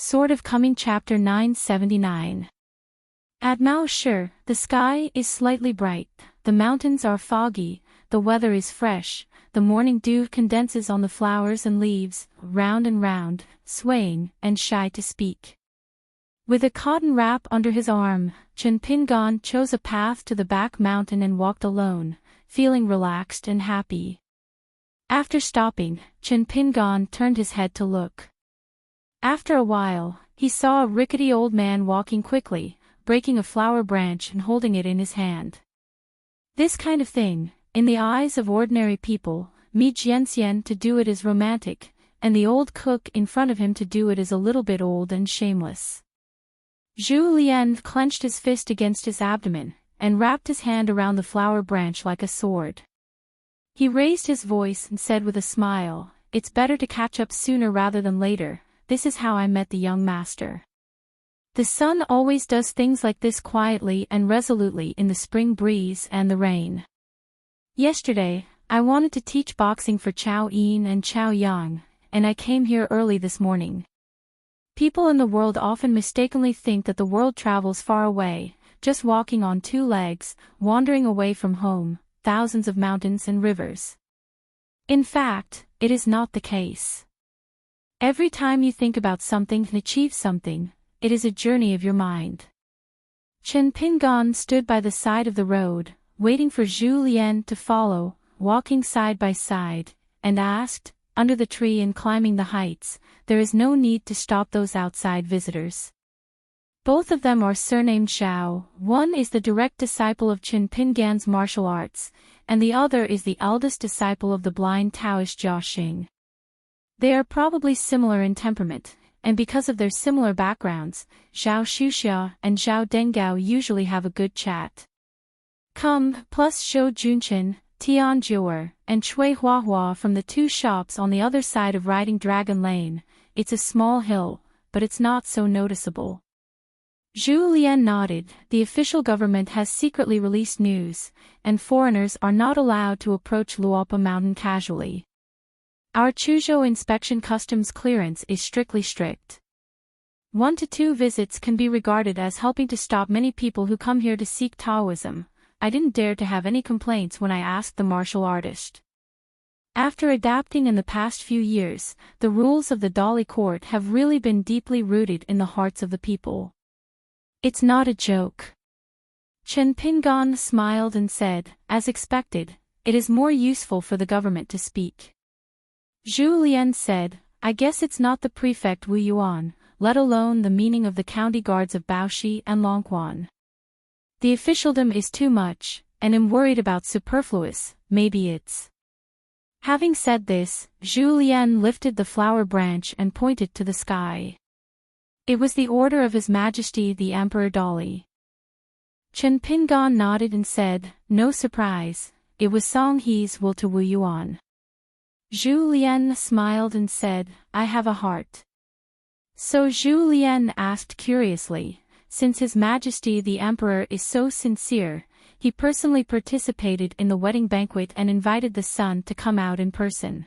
Sort of coming chapter 979. At Mao Shi, the sky is slightly bright, the mountains are foggy, the weather is fresh, the morning dew condenses on the flowers and leaves, round and round, swaying, and shy to speak. With a cotton wrap under his arm, Chen Pingan chose a path to the back mountain and walked alone, feeling relaxed and happy. After stopping, Chen Pingan turned his head to look. After a while, he saw a rickety old man walking quickly, breaking a flower branch and holding it in his hand. This kind of thing, in the eyes of ordinary people, Mi Jianxian to do it is romantic, and the old cook in front of him to do it is a little bit old and shameless. Zhu Lian clenched his fist against his abdomen, and wrapped his hand around the flower branch like a sword. He raised his voice and said with a smile, "It's better to catch up sooner rather than later. This is how I met the young master." The sun always does things like this quietly and resolutely in the spring breeze and the rain. Yesterday, I wanted to teach boxing for Chao Yin and Chao Yang, and I came here early this morning. People in the world often mistakenly think that the world travels far away, just walking on two legs, wandering away from home, thousands of mountains and rivers. In fact, it is not the case. Every time you think about something and achieve something, it is a journey of your mind. Chen Pingan stood by the side of the road, waiting for Zhu Lian to follow, walking side by side, and asked, "Under the tree and climbing the heights, there is no need to stop those outside visitors." Both of them are surnamed Xiao. One is the direct disciple of Chen Pingan's martial arts, and the other is the eldest disciple of the blind Taoist Jia Xing. They are probably similar in temperament, and because of their similar backgrounds, Zhao Xuxia and Zhao Dengao usually have a good chat. Come, plus Zhou Junchen, Tian Jiuer, and Chui Huahua from the two shops on the other side of Riding Dragon Lane. It's a small hill, but it's not so noticeable. Zhu Lian nodded. The official government has secretly released news, and foreigners are not allowed to approach Luopa Mountain casually. Our Chuzhou inspection customs clearance is strictly strict. 1 to 2 visits can be regarded as helping to stop many people who come here to seek Taoism. I didn't dare to have any complaints when I asked the martial artist. After adapting in the past few years, the rules of the Dali court have really been deeply rooted in the hearts of the people. It's not a joke. Chen Pingan smiled and said, "As expected, it is more useful for the government to speak." Zhu Lian said, "I guess it's not the prefect Wu Yuan, let alone the meaning of the county guards of Baoshi and Longquan. The officialdom is too much, and am worried about superfluous, maybe it's." Having said this, Zhu Lian lifted the flower branch and pointed to the sky. It was the order of His Majesty the Emperor Dali. Chen Pingan nodded and said, "No surprise, it was Song He's will to Wu Yuan." Zhu Lian smiled and said, "I have a heart." So Zhu Lian asked curiously, since His Majesty the Emperor is so sincere, he personally participated in the wedding banquet and invited the son to come out in person.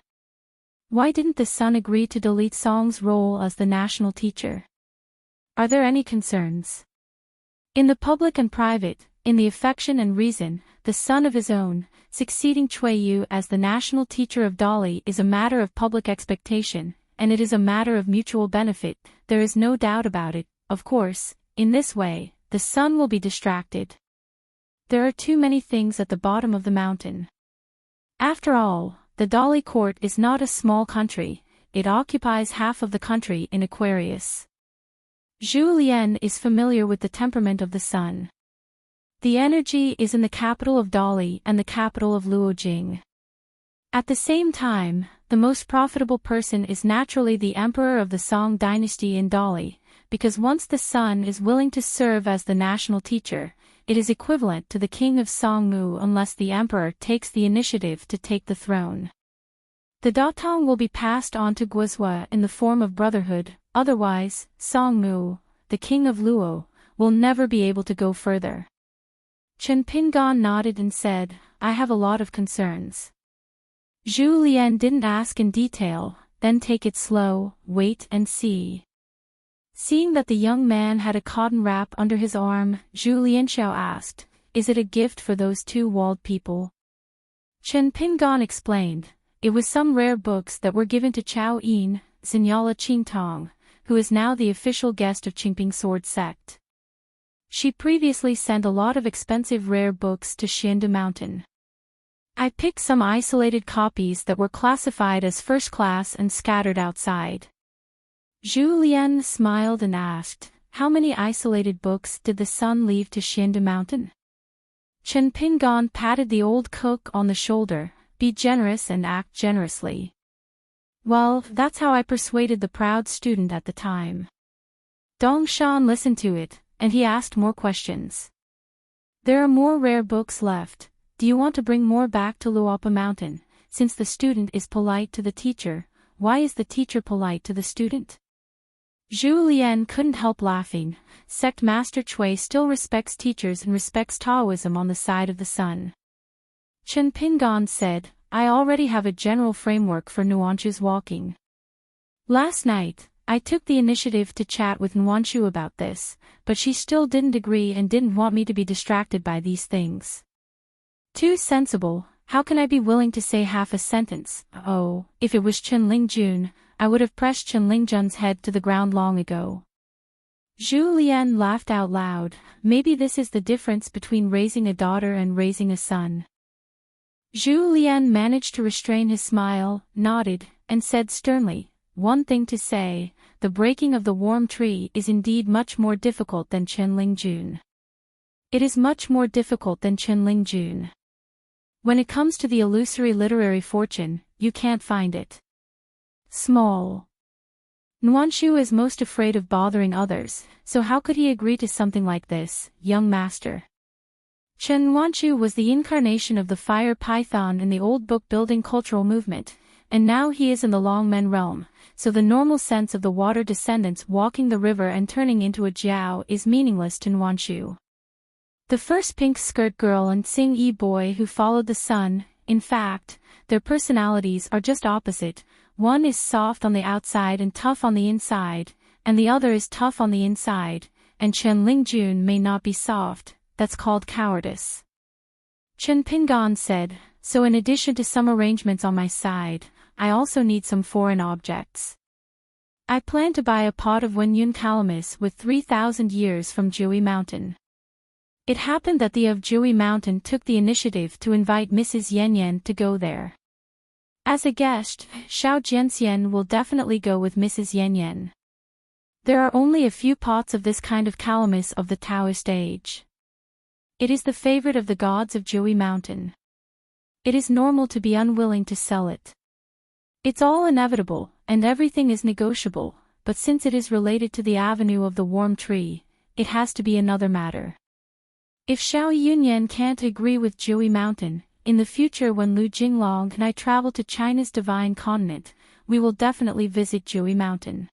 Why didn't the son agree to delete Song's role as the national teacher? Are there any concerns? In the public and private, in the affection and reason, the son of his own, succeeding Cui Yu as the national teacher of Dali is a matter of public expectation, and it is a matter of mutual benefit, there is no doubt about it. Of course, in this way, the son will be distracted. There are too many things at the bottom of the mountain. After all, the Dali court is not a small country, it occupies half of the country in Aquarius. Zhu Lian is familiar with the temperament of the sun. The energy is in the capital of Dali and the capital of Luojing. At the same time, the most profitable person is naturally the emperor of the Song dynasty in Dali, because once the son is willing to serve as the national teacher, it is equivalent to the king of Songmu unless the emperor takes the initiative to take the throne. The Datang will be passed on to Guizhou in the form of brotherhood, otherwise, Songmu, the king of Luo, will never be able to go further. Chen Pingan nodded and said, "I have a lot of concerns." Zhu Lian didn't ask in detail, then take it slow, wait and see. Seeing that the young man had a cotton wrap under his arm, Zhu Lianxiao asked, "Is it a gift for those two walled people?" Chen Pingan explained, "It was some rare books that were given to Chao Yin, Xinyala Qingtong, who is now the official guest of Qingping Sword Sect. She previously sent a lot of expensive rare books to Xiandu Mountain. I picked some isolated copies that were classified as first class and scattered outside." Zhu Lian smiled and asked, "How many isolated books did the son leave to Xiandu Mountain?" Chen Pingan patted the old cook on the shoulder, "Be generous and act generously." "Well, that's how I persuaded the proud student at the time." Dong Shan listened to it, and he asked more questions. "There are more rare books left. Do you want to bring more back to Luopa Mountain? Since the student is polite to the teacher, why is the teacher polite to the student?" Zhu Lian couldn't help laughing. Sect Master Chui still respects teachers and respects Taoism on the side of the sun. Chen Pingan said, "I already have a general framework for Nuanshu's walking. Last night, I took the initiative to chat with Nuanshu about this, but she still didn't agree and didn't want me to be distracted by these things. Too sensible, how can I be willing to say half a sentence? Oh, if it was Chen Lingjun, I would have pressed Chen Lingjun's head to the ground long ago." Zhu Lian laughed out loud. Maybe this is the difference between raising a daughter and raising a son. Zhu Lian managed to restrain his smile, nodded, and said sternly, "One thing to say, the breaking of the warm tree is indeed much more difficult than Chen Lingjun. It is much more difficult than Chen Lingjun. When it comes to the illusory literary fortune, you can't find it. Small. Nuanshu is most afraid of bothering others, so how could he agree to something like this, young master?" Chen Nuanshu was the incarnation of the fire python in the old book-building cultural movement, and now he is in the Longmen realm, so the normal sense of the water descendants walking the river and turning into a jiao is meaningless to Nuanshu. The first pink skirt girl and Tsing Yi boy who followed the sun, in fact, their personalities are just opposite. One is soft on the outside and tough on the inside, and the other is tough on the inside, and Chen Lingjun may not be soft, that's called cowardice. Chen Pingan said, "So in addition to some arrangements on my side, I also need some foreign objects. I plan to buy a pot of Wenyun calamus with 3,000 years from Jiui Mountain." It happened that the of Jiui Mountain took the initiative to invite Mrs. Yan Yan to go there. As a guest, Xiao Jianxian will definitely go with Mrs. Yan Yan. There are only a few pots of this kind of calamus of the Taoist age. It is the favorite of the gods of Jiui Mountain. It is normal to be unwilling to sell it. It's all inevitable, and everything is negotiable, but since it is related to the avenue of the warm tree, it has to be another matter. If Xiao Yunyan can't agree with Jiui Mountain, in the future when Lu Jinglong and I travel to China's divine continent, we will definitely visit Jiui Mountain.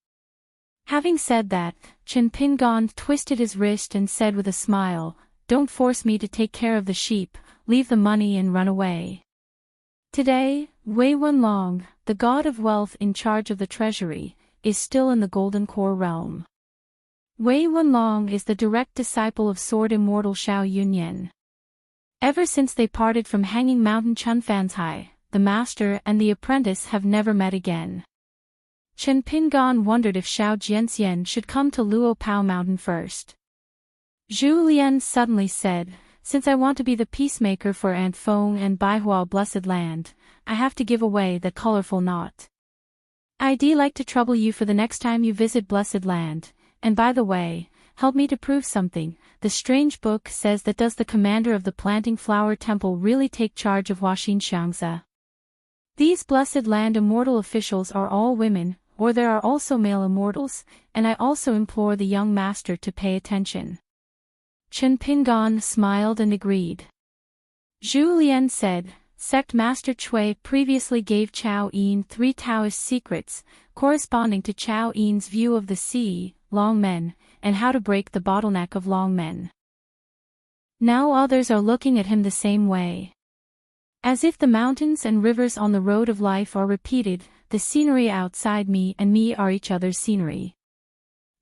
Having said that, Chen Pingan twisted his wrist and said with a smile, "Don't force me to take care of the sheep, leave the money and run away." Today, Wei Wenlong, the god of wealth in charge of the treasury, is still in the Golden Core realm. Wei Wenlong is the direct disciple of sword immortal Xiao Yunyan. Ever since they parted from Hanging Mountain Chunfanzhai, the master and the apprentice have never met again. Chen Pingan wondered if Xiao Jianxian should come to Luo Pao Mountain first. Zhu Lian suddenly said, "Since I want to be the peacemaker for Ant Feng and Baihua Blessed Land, I have to give away that colorful knot. I'd like to trouble you for the next time you visit Blessed Land, and by the way, help me to prove something. The strange book says that does the commander of the Planting Flower Temple really take charge of Huaxin Xiangzi? These Blessed Land immortal officials are all women, or there are also male immortals, and I also implore the young master to pay attention." Chen Pingan smiled and agreed. Zhu Lian said, "Sect Master Chui previously gave Chao Yin 3 Taoist secrets, corresponding to Chao Yin's view of the sea, Longmen, and how to break the bottleneck of Longmen. Now others are looking at him the same way. As if the mountains and rivers on the road of life are repeated, the scenery outside me and me are each other's scenery.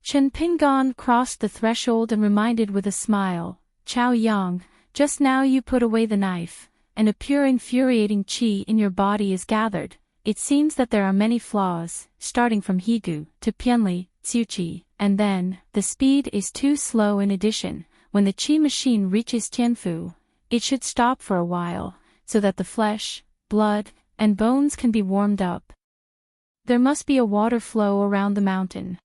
Chen Pingon crossed the threshold and reminded with a smile, Chao Yang, just now you put away the knife, and a pure infuriating qi in your body is gathered. It seems that there are many flaws, starting from Higu to Pianli, Xiuqi, and then, the speed is too slow in addition. When the qi machine reaches Tianfu, it should stop for a while, so that the flesh, blood, and bones can be warmed up. There must be a water flow around the mountain.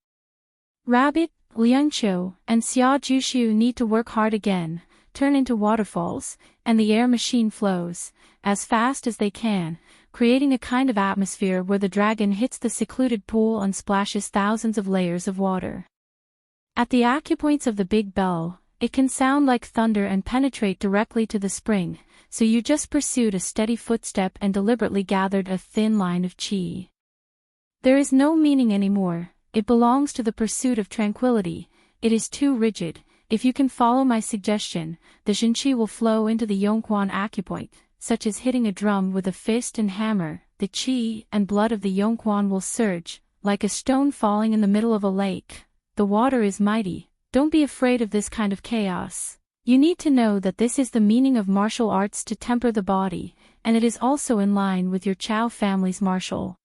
Rabbit, Liangqiu, and Xia Jushu need to work hard again, turn into waterfalls, and the air machine flows, as fast as they can, creating a kind of atmosphere where the dragon hits the secluded pool and splashes thousands of layers of water. At the acupoints of the big bell, it can sound like thunder and penetrate directly to the spring, so you just pursued a steady footstep and deliberately gathered a thin line of qi. There is no meaning anymore, it belongs to the pursuit of tranquility, it is too rigid. If you can follow my suggestion, the Xinqi will flow into the Yongquan acupoint, such as hitting a drum with a fist and hammer. The qi and blood of the Yongquan will surge, like a stone falling in the middle of a lake. The water is mighty, don't be afraid of this kind of chaos. You need to know that this is the meaning of martial arts to temper the body, and it is also in line with your Chao family's martial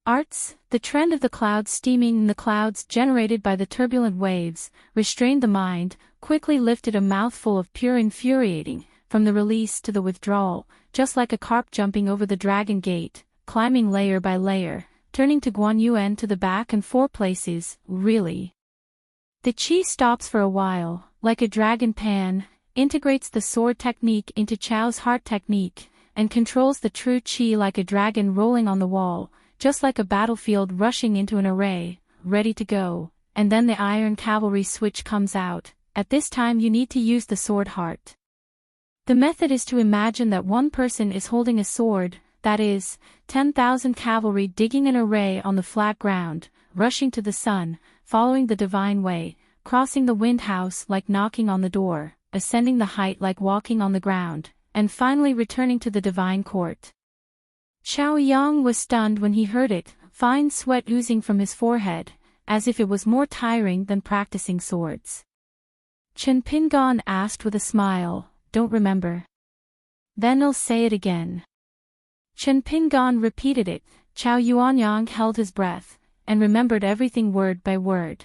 arts. The trend of the clouds steaming in the clouds generated by the turbulent waves, restrained the mind, quickly lifted a mouthful of pure infuriating, from the release to the withdrawal, just like a carp jumping over the dragon gate, climbing layer by layer, turning to Guan Yuan to the back and four places, really. The qi stops for a while, like a dragon pan, integrates the sword technique into Chao's heart technique, and controls the true qi like a dragon rolling on the wall, just like a battlefield rushing into an array, ready to go, and then the iron cavalry switch comes out. At this time you need to use the sword heart. The method is to imagine that one person is holding a sword, that is, 10,000 cavalry digging an array on the flat ground, rushing to the sun, following the divine way, crossing the wind house like knocking on the door, ascending the height like walking on the ground, and finally returning to the divine court. Chao Yang was stunned when he heard it, fine sweat oozing from his forehead, as if it was more tiring than practicing swords. Chen Pingon asked with a smile, "Don't remember?" "Then I'll say it again." Chen Pingon repeated it. Chao Yuanyang held his breath, and remembered everything word by word.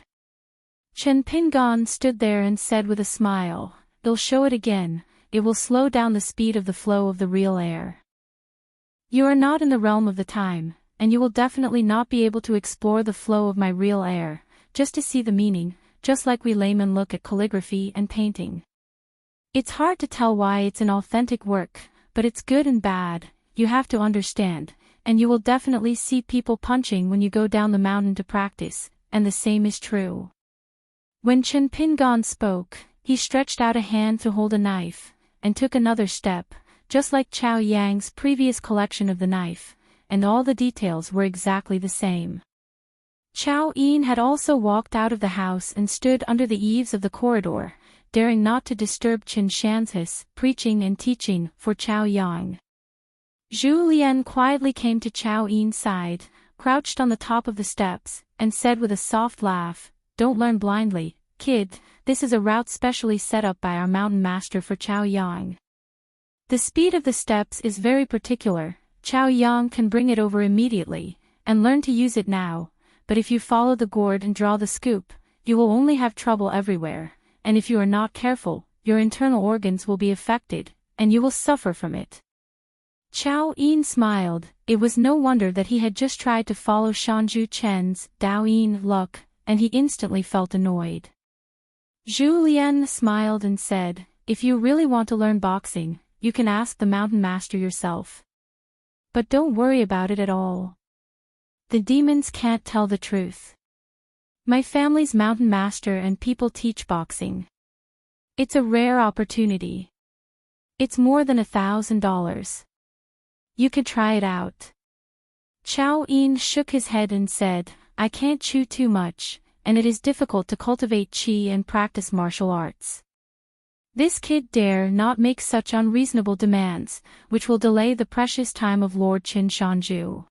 Chen Pingon stood there and said with a smile, "They'll show it again, it will slow down the speed of the flow of the real air. You are not in the realm of the time, and you will definitely not be able to explore the flow of my real air, just to see the meaning, just like we laymen look at calligraphy and painting. It's hard to tell why it's an authentic work, but it's good and bad, you have to understand, and you will definitely see people punching when you go down the mountain to practice, and the same is true." When Chen Pingon spoke, he stretched out a hand to hold a knife, and took another step, just like Chao Yang's previous collection of the knife, and all the details were exactly the same. Chao Yin had also walked out of the house and stood under the eaves of the corridor, daring not to disturb Qin Shan's preaching and teaching for Chao Yang. Zhu Lian quietly came to Chao Yin's side, crouched on the top of the steps, and said with a soft laugh, "Don't learn blindly, kid, this is a route specially set up by our mountain master for Chao Yang. The speed of the steps is very particular, Chao Yang can bring it over immediately, and learn to use it now, but if you follow the gourd and draw the scoop, you will only have trouble everywhere, and if you are not careful, your internal organs will be affected, and you will suffer from it." Chao Yin smiled. It was no wonder that he had just tried to follow Shanju Chen's Dao Yin luck, and he instantly felt annoyed. Zhu Lian smiled and said, "If you really want to learn boxing, you can ask the mountain master yourself. But don't worry about it at all. The demons can't tell the truth. My family's mountain master and people teach boxing. It's a rare opportunity. It's more than $1,000. You could try it out." Chao Yin shook his head and said, "I can't chew too much, and it is difficult to cultivate qi and practice martial arts. This kid dare not make such unreasonable demands, which will delay the precious time of Lord Qin Shanju."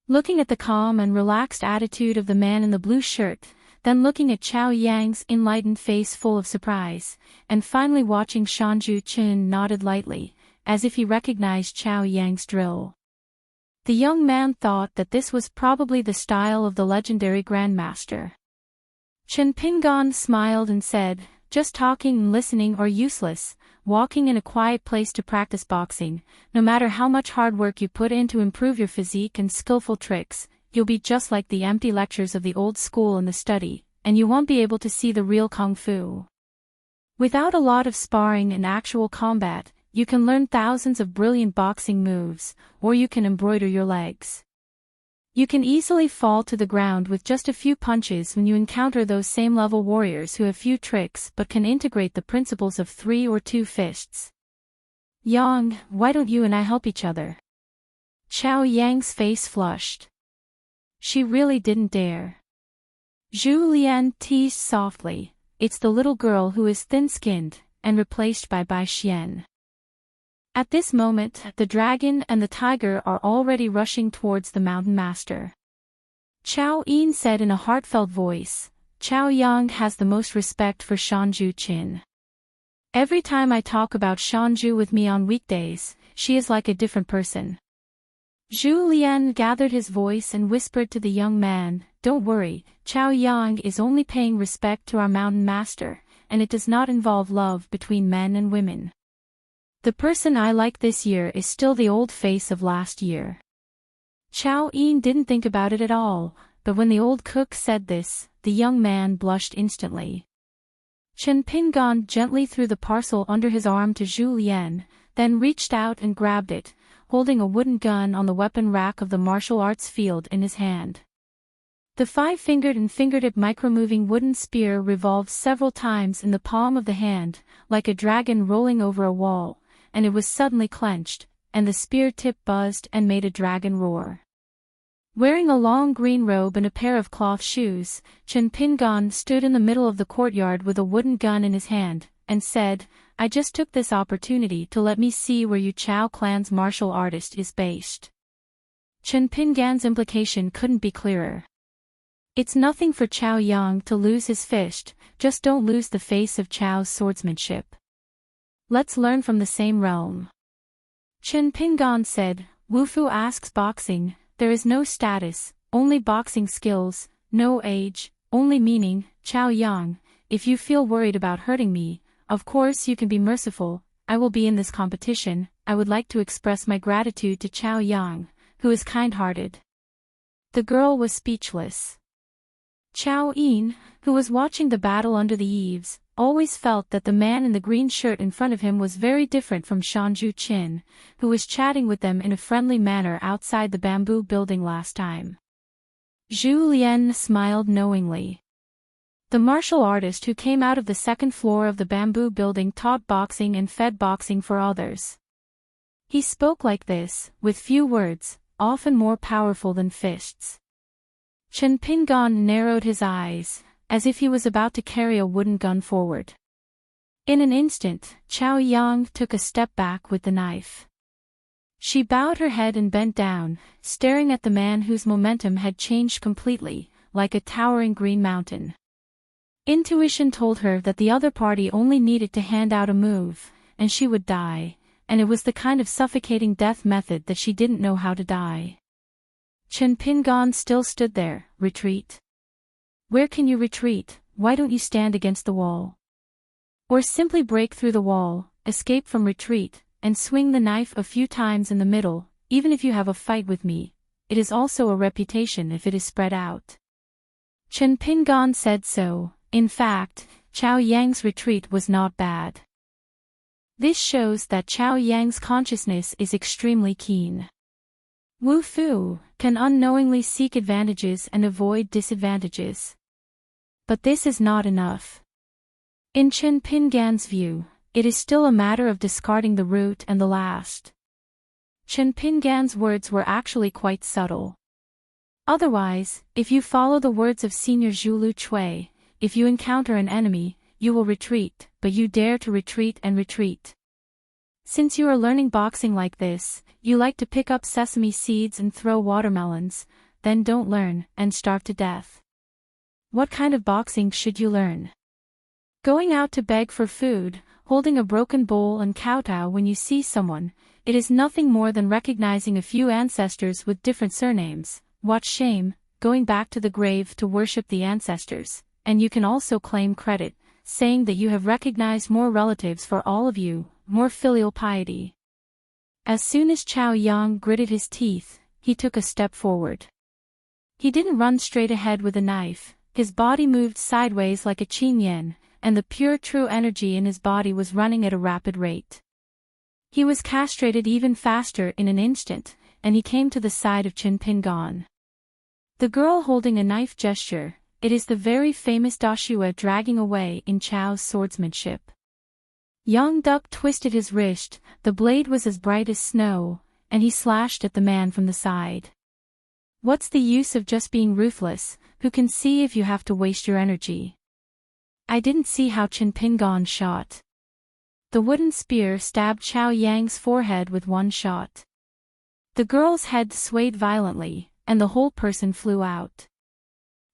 Looking at the calm and relaxed attitude of the man in the blue shirt, then looking at Chao Yang's enlightened face full of surprise, and finally watching Shanju Qin nodded lightly, as if he recognized Chao Yang's drill. The young man thought that this was probably the style of the legendary grandmaster. Chen Pingan smiled and said, "Just talking and listening are useless. Walking in a quiet place to practice boxing, no matter how much hard work you put in to improve your physique and skillful tricks, you'll be just like the empty lectures of the old school in the study, and you won't be able to see the real kung fu. Without a lot of sparring and actual combat, you can learn thousands of brilliant boxing moves, or you can embroider your legs. You can easily fall to the ground with just a few punches when you encounter those same level warriors who have few tricks but can integrate the principles of 3 or 2 fists. Yang, why don't you and I help each other?" Chao Yang's face flushed. She really didn't dare. Zhu Lian teased softly, "It's the little girl who is thin-skinned, and replaced by Bai Xian." At this moment, the dragon and the tiger are already rushing towards the mountain master. Chao Yin said in a heartfelt voice, "Chao Yang has the most respect for Shanju Qin. Every time I talk about Shanju with me on weekdays, she is like a different person." Zhu Lian gathered his voice and whispered to the young man, "Don't worry, Chao Yang is only paying respect to our mountain master, and it does not involve love between men and women. The person I like this year is still the old face of last year." Chao Yin didn't think about it at all, but when the old cook said this, the young man blushed instantly. Chen Pingan gently threw the parcel under his arm to Zhu Lian, then reached out and grabbed it, holding a wooden gun on the weapon rack of the martial arts field in his hand. The 5-fingered and fingertip micromoving wooden spear revolved several times in the palm of the hand, like a dragon rolling over a wall, and it was suddenly clenched, and the spear tip buzzed and made a dragon roar. Wearing a long green robe and a pair of cloth shoes, Chen Pingan stood in the middle of the courtyard with a wooden gun in his hand, and said, "I just took this opportunity to let me see where you Chao clan's martial artist is based." Chen Pingan's implication couldn't be clearer. It's nothing for Chao Yang to lose his fist, just don't lose the face of Chao's swordsmanship. Let's learn from the same realm. Chen Pingan said, "Wufu asks boxing, there is no status, only boxing skills, no age, only meaning. Chao Yang, if you feel worried about hurting me, of course you can be merciful. I will be in this competition. I would like to express my gratitude to Chao Yang, who is kind-hearted." The girl was speechless. Chao Yin, who was watching the battle under the eaves, always felt that the man in the green shirt in front of him was very different from Shanju Qin, who was chatting with them in a friendly manner outside the bamboo building last time. Zhu Lian smiled knowingly. The martial artist who came out of the second floor of the bamboo building taught boxing and fed boxing for others. He spoke like this, with few words, often more powerful than fists. Chen Pingan narrowed his eyes, as if he was about to carry a wooden gun forward. In an instant, Chao Yang took a step back with the knife. She bowed her head and bent down, staring at the man whose momentum had changed completely, like a towering green mountain. Intuition told her that the other party only needed to hand out a move, and she would die, and it was the kind of suffocating death method that she didn't know how to die. Chen Pingan still stood there. "Retreat? Where can you retreat? Why don't you stand against the wall? Or simply break through the wall, escape from retreat, and swing the knife a few times in the middle. Even if you have a fight with me, it is also a reputation if it is spread out." Chen Pingan said so. In fact, Chao Yang's retreat was not bad. This shows that Chao Yang's consciousness is extremely keen. Wu Fu can unknowingly seek advantages and avoid disadvantages. But this is not enough. In Chen Pingan's view, it is still a matter of discarding the root and the last. Chen Pingan's words were actually quite subtle. Otherwise, if you follow the words of Senior Zhu Chui, if you encounter an enemy, you will retreat, but you dare to retreat and retreat. Since you are learning boxing like this, you like to pick up sesame seeds and throw watermelons, then don't learn and starve to death. What kind of boxing should you learn? Going out to beg for food, holding a broken bowl and kowtow when you see someone, it is nothing more than recognizing a few ancestors with different surnames. What shame, going back to the grave to worship the ancestors, and you can also claim credit, saying that you have recognized more relatives for all of you, more filial piety. As soon as Chao Yang gritted his teeth, he took a step forward. He didn't run straight ahead with a knife, his body moved sideways like a qin yen, and the pure true energy in his body was running at a rapid rate. He was castrated even faster in an instant, and he came to the side of Chen Pingan. The girl holding a knife gesture, it is the very famous Dashua dragging away in Chao's swordsmanship. Young Duck twisted his wrist, the blade was as bright as snow, and he slashed at the man from the side. What's the use of just being ruthless, who can see if you have to waste your energy? I didn't see how Chen Pingan shot. The wooden spear stabbed Chao Yang's forehead with one shot. The girl's head swayed violently, and the whole person flew out.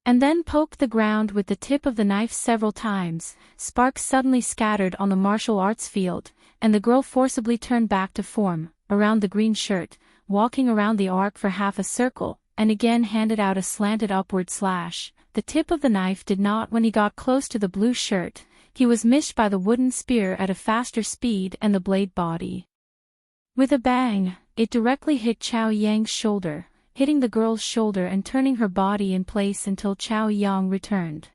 And then poked the ground with the tip of the knife several times. Sparks suddenly scattered on the martial arts field, and the girl forcibly turned back to form, around the green shirt, walking around the arc for half a circle, and again handed out a slanted upward slash. The tip of the knife did not when he got close to the blue shirt, he was missed by the wooden spear at a faster speed and the blade body. With a bang, it directly hit Chao Yang's shoulder, hitting the girl's shoulder and turning her body in place until Chao Yang returned.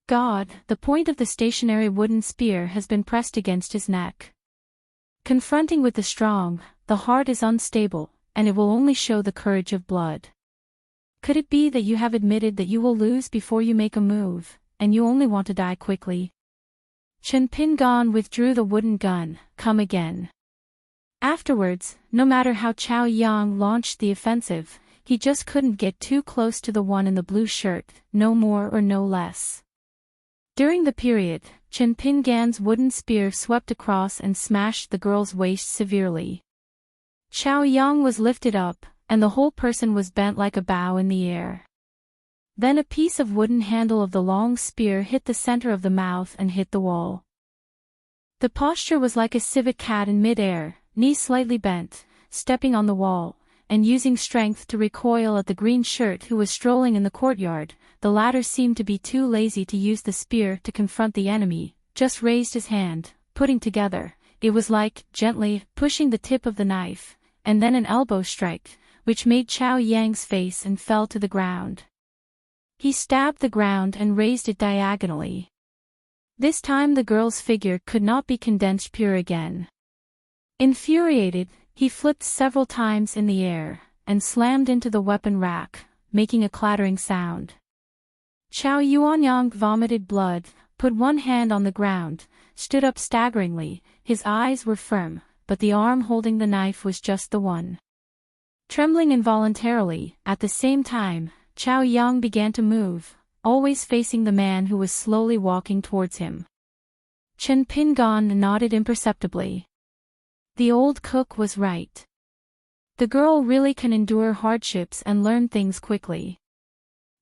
God, the point of the stationary wooden spear has been pressed against his neck. Confronting with the strong, the heart is unstable, and it will only show the courage of blood. Could it be that you have admitted that you will lose before you make a move, and you only want to die quickly? Chen Pingan withdrew the wooden gun. Come again. Afterwards, no matter how Chao Yang launched the offensive, he just couldn't get too close to the one in the blue shirt, no more or no less. During the period, Chen Pingan's wooden spear swept across and smashed the girl's waist severely. Chao Yang was lifted up, and the whole person was bent like a bow in the air. Then a piece of wooden handle of the long spear hit the center of the mouth and hit the wall. The posture was like a civet cat in mid-air, knees slightly bent, stepping on the wall, and using strength to recoil at the green shirt who was strolling in the courtyard. The latter seemed to be too lazy to use the spear to confront the enemy, just raised his hand, putting together, it was like, gently, pushing the tip of the knife, and then an elbow strike, which made Chao Yang's face and fell to the ground. He stabbed the ground and raised it diagonally. This time the girl's figure could not be condensed pure again. Infuriated, he flipped several times in the air, and slammed into the weapon rack, making a clattering sound. Chao Yuanyang vomited blood, put one hand on the ground, stood up staggeringly, his eyes were firm, but the arm holding the knife was just the one. Trembling involuntarily, at the same time, Chao Yang began to move, always facing the man who was slowly walking towards him. Chen Pingan nodded imperceptibly. The old cook was right. The girl really can endure hardships and learn things quickly.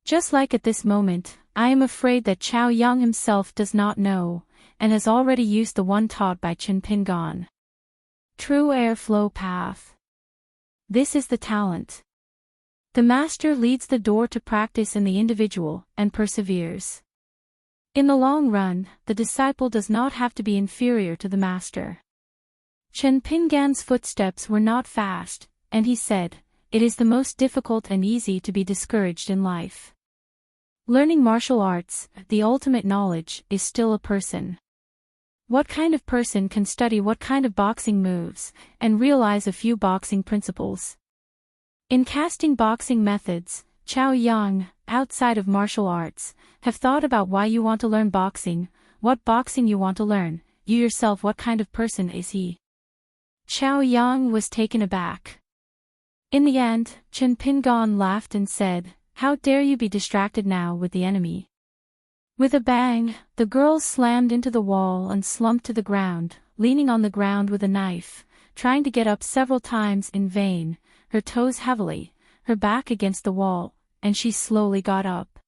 Just like at this moment, I am afraid that Chao Yang himself does not know, and has already used the one taught by Chen Pingan. True airflow path. This is the talent. The master leads the door to practice in the individual, and perseveres. In the long run, the disciple does not have to be inferior to the master. Chen Pingan's footsteps were not fast, and he said, "It is the most difficult and easy to be discouraged in life. Learning martial arts, the ultimate knowledge, is still a person. What kind of person can study what kind of boxing moves, and realize a few boxing principles? In casting boxing methods, Chao Yang, outside of martial arts, have thought about why you want to learn boxing, what boxing you want to learn, you yourself what kind of person is he?" Chao Yang was taken aback. In the end, Chen Pingan laughed and said, "How dare you be distracted now with the enemy?" With a bang, the girl slammed into the wall and slumped to the ground, leaning on the ground with a knife, trying to get up several times in vain, her toes heavily, her back against the wall, and she slowly got up.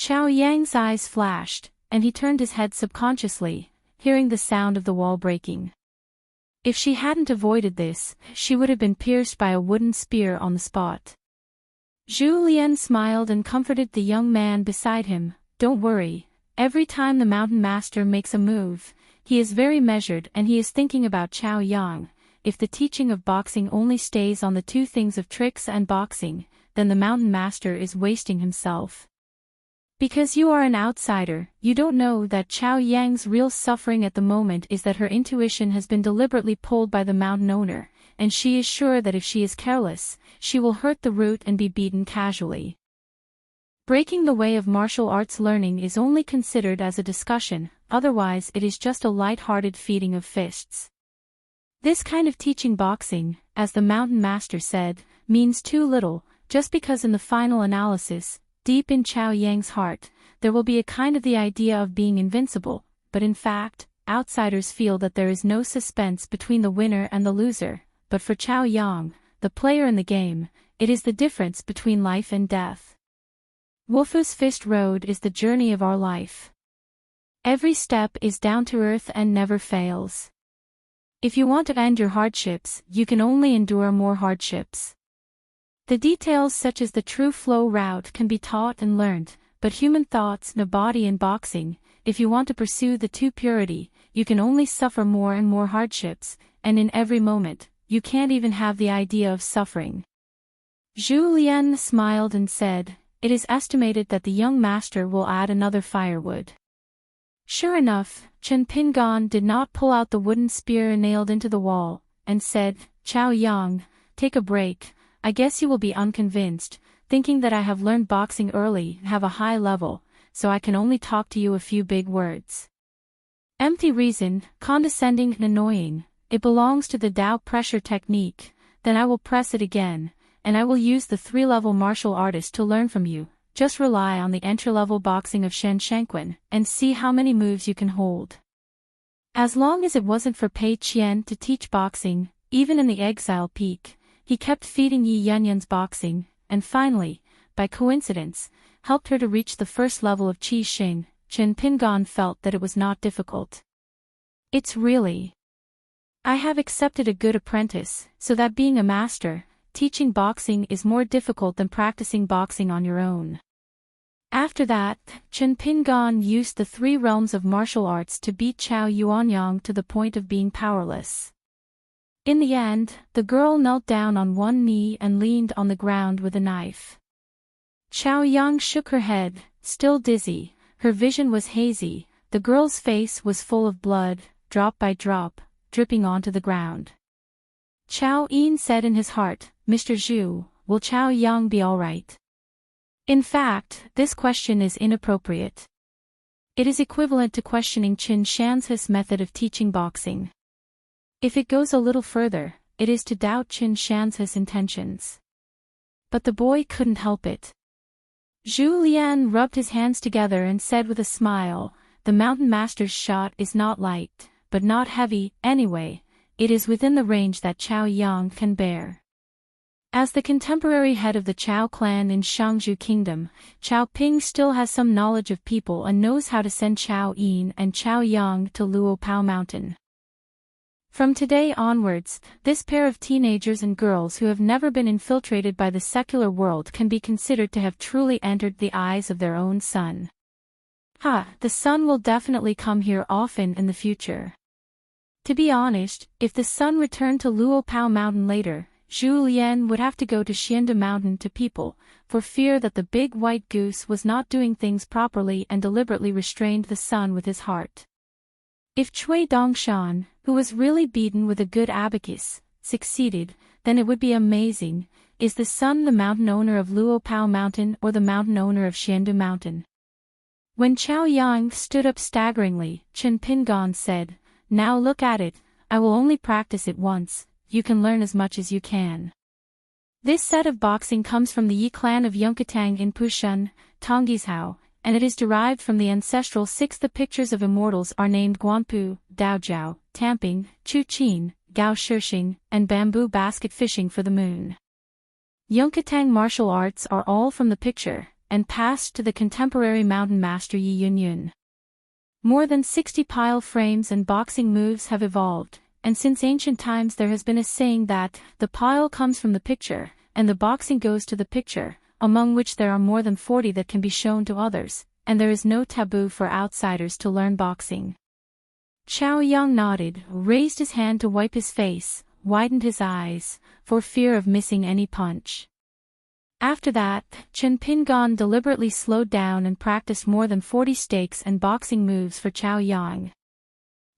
Chao Yang's eyes flashed, and he turned his head subconsciously, hearing the sound of the wall breaking. If she hadn't avoided this, she would have been pierced by a wooden spear on the spot. Zhu Lian smiled and comforted the young man beside him. Don't worry, every time the mountain master makes a move, he is very measured and he is thinking about Chao Yang. If the teaching of boxing only stays on the two things of tricks and boxing, then the mountain master is wasting himself. Because you are an outsider, you don't know that Chao Yang's real suffering at the moment is that her intuition has been deliberately pulled by the mountain owner, and she is sure that if she is careless, she will hurt the root and be beaten casually. Breaking the way of martial arts learning is only considered as a discussion, otherwise it is just a light-hearted feeding of fists. This kind of teaching boxing, as the mountain master said, means too little, just because in the final analysis, deep in Chao Yang's heart, there will be a kind of the idea of being invincible, but in fact, outsiders feel that there is no suspense between the winner and the loser, but for Chao Yang, the player in the game, it is the difference between life and death. Wolfu's Fist Road is the journey of our life. Every step is down to earth and never fails. If you want to end your hardships, you can only endure more hardships. The details such as the true flow route can be taught and learned, but human thoughts, no body in boxing, if you want to pursue the two purity, you can only suffer more and more hardships, and in every moment, you can't even have the idea of suffering. Zhu Lian smiled and said, it is estimated that the young master will add another firewood. Sure enough, Chen Pingan did not pull out the wooden spear nailed into the wall, and said, Chao Yang, take a break. I guess you will be unconvinced, thinking that I have learned boxing early and have a high level, so I can only talk to you a few big words. Empty reason, condescending and annoying, it belongs to the Dao pressure technique, then I will press it again, and I will use the three-level martial artist to learn from you, just rely on the entry-level boxing of Shen Shenquan, and see how many moves you can hold. As long as it wasn't for Pei Qian to teach boxing, even in the exile peak, he kept feeding Yi Yunyan's boxing, and finally, by coincidence, helped her to reach the first level of Qi Xing. Chen Pingan felt that it was not difficult. It's really. I have accepted a good apprentice, so that being a master, teaching boxing is more difficult than practicing boxing on your own. After that, Chen Pingan used the three realms of martial arts to beat Chao Yuanyang to the point of being powerless. In the end, the girl knelt down on one knee and leaned on the ground with a knife. Chao Yang shook her head, still dizzy, her vision was hazy, the girl's face was full of blood, drop by drop, dripping onto the ground. Chao Yin said in his heart, Mr. Zhu, will Chao Yang be all right? In fact, this question is inappropriate. It is equivalent to questioning Qin Shan's method of teaching boxing. If it goes a little further, it is to doubt Qin Shan's intentions. But the boy couldn't help it. Zhu Lian rubbed his hands together and said with a smile, the mountain master's shot is not light, but not heavy, anyway, it is within the range that Chao Yang can bear. As the contemporary head of the Chao clan in Shangzhou Kingdom, Chao Ping still has some knowledge of people and knows how to send Chao Yin and Chao Yang to Luopao Mountain. From today onwards, this pair of teenagers and girls who have never been infiltrated by the secular world can be considered to have truly entered the eyes of their own son. The son will definitely come here often in the future. To be honest, if the son returned to Luopao Mountain later, Zhu Lian would have to go to Xianda Mountain to people, for fear that the big white goose was not doing things properly and deliberately restrained the son with his heart. If Cui Dongshan, who was really beaten with a good abacus, succeeded, then it would be amazing. Is the son the mountain owner of Luopao Mountain or the mountain owner of Xiandu Mountain? When Chao Yang stood up staggeringly, Chen Pingan said, now look at it, I will only practice it once, you can learn as much as you can. This set of boxing comes from the Yi clan of Yunkatang in Pushun, Tonggishao, and it is derived from the ancestral six. The pictures of immortals are named Guanpu, Daojiao, Tamping, Chuqin, Gao Shishing, and bamboo basket fishing for the moon. Yunkatang martial arts are all from the picture, and passed to the contemporary mountain master Yi Yunyun. More than 60 pile frames and boxing moves have evolved, and since ancient times there has been a saying that the pile comes from the picture, and the boxing goes to the picture, among which there are more than 40 that can be shown to others, and there is no taboo for outsiders to learn boxing. Chao Yang nodded, raised his hand to wipe his face, widened his eyes, for fear of missing any punch. After that, Chen Pingan deliberately slowed down and practiced more than 40 stakes and boxing moves for Chao Yang.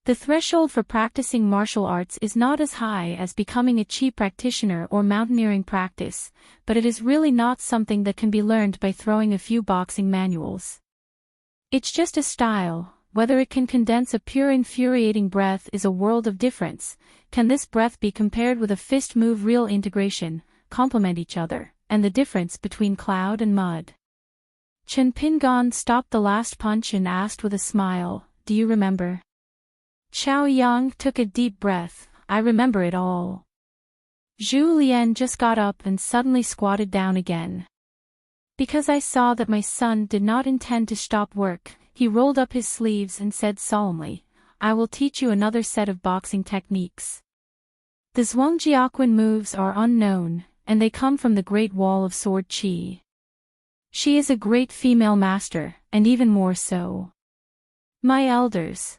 The threshold for practicing martial arts is not as high as becoming a chi practitioner or mountaineering practice, but it is really not something that can be learned by throwing a few boxing manuals. It's just a style. Whether it can condense a pure infuriating breath is a world of difference. Can this breath be compared with a fist move? Real integration, complement each other, and the difference between cloud and mud. Chen Pingan stopped the last punch and asked with a smile, "Do you remember?" Chao Yang took a deep breath. "I remember it all." Zhu Lian just got up and suddenly squatted down again. "Because I saw that my son did not intend to stop work," he rolled up his sleeves and said solemnly, "I will teach you another set of boxing techniques. The Zhuangjiaquan moves are unknown, and they come from the Great Wall of Sword Qi. She is a great female master, and even more so. My elders.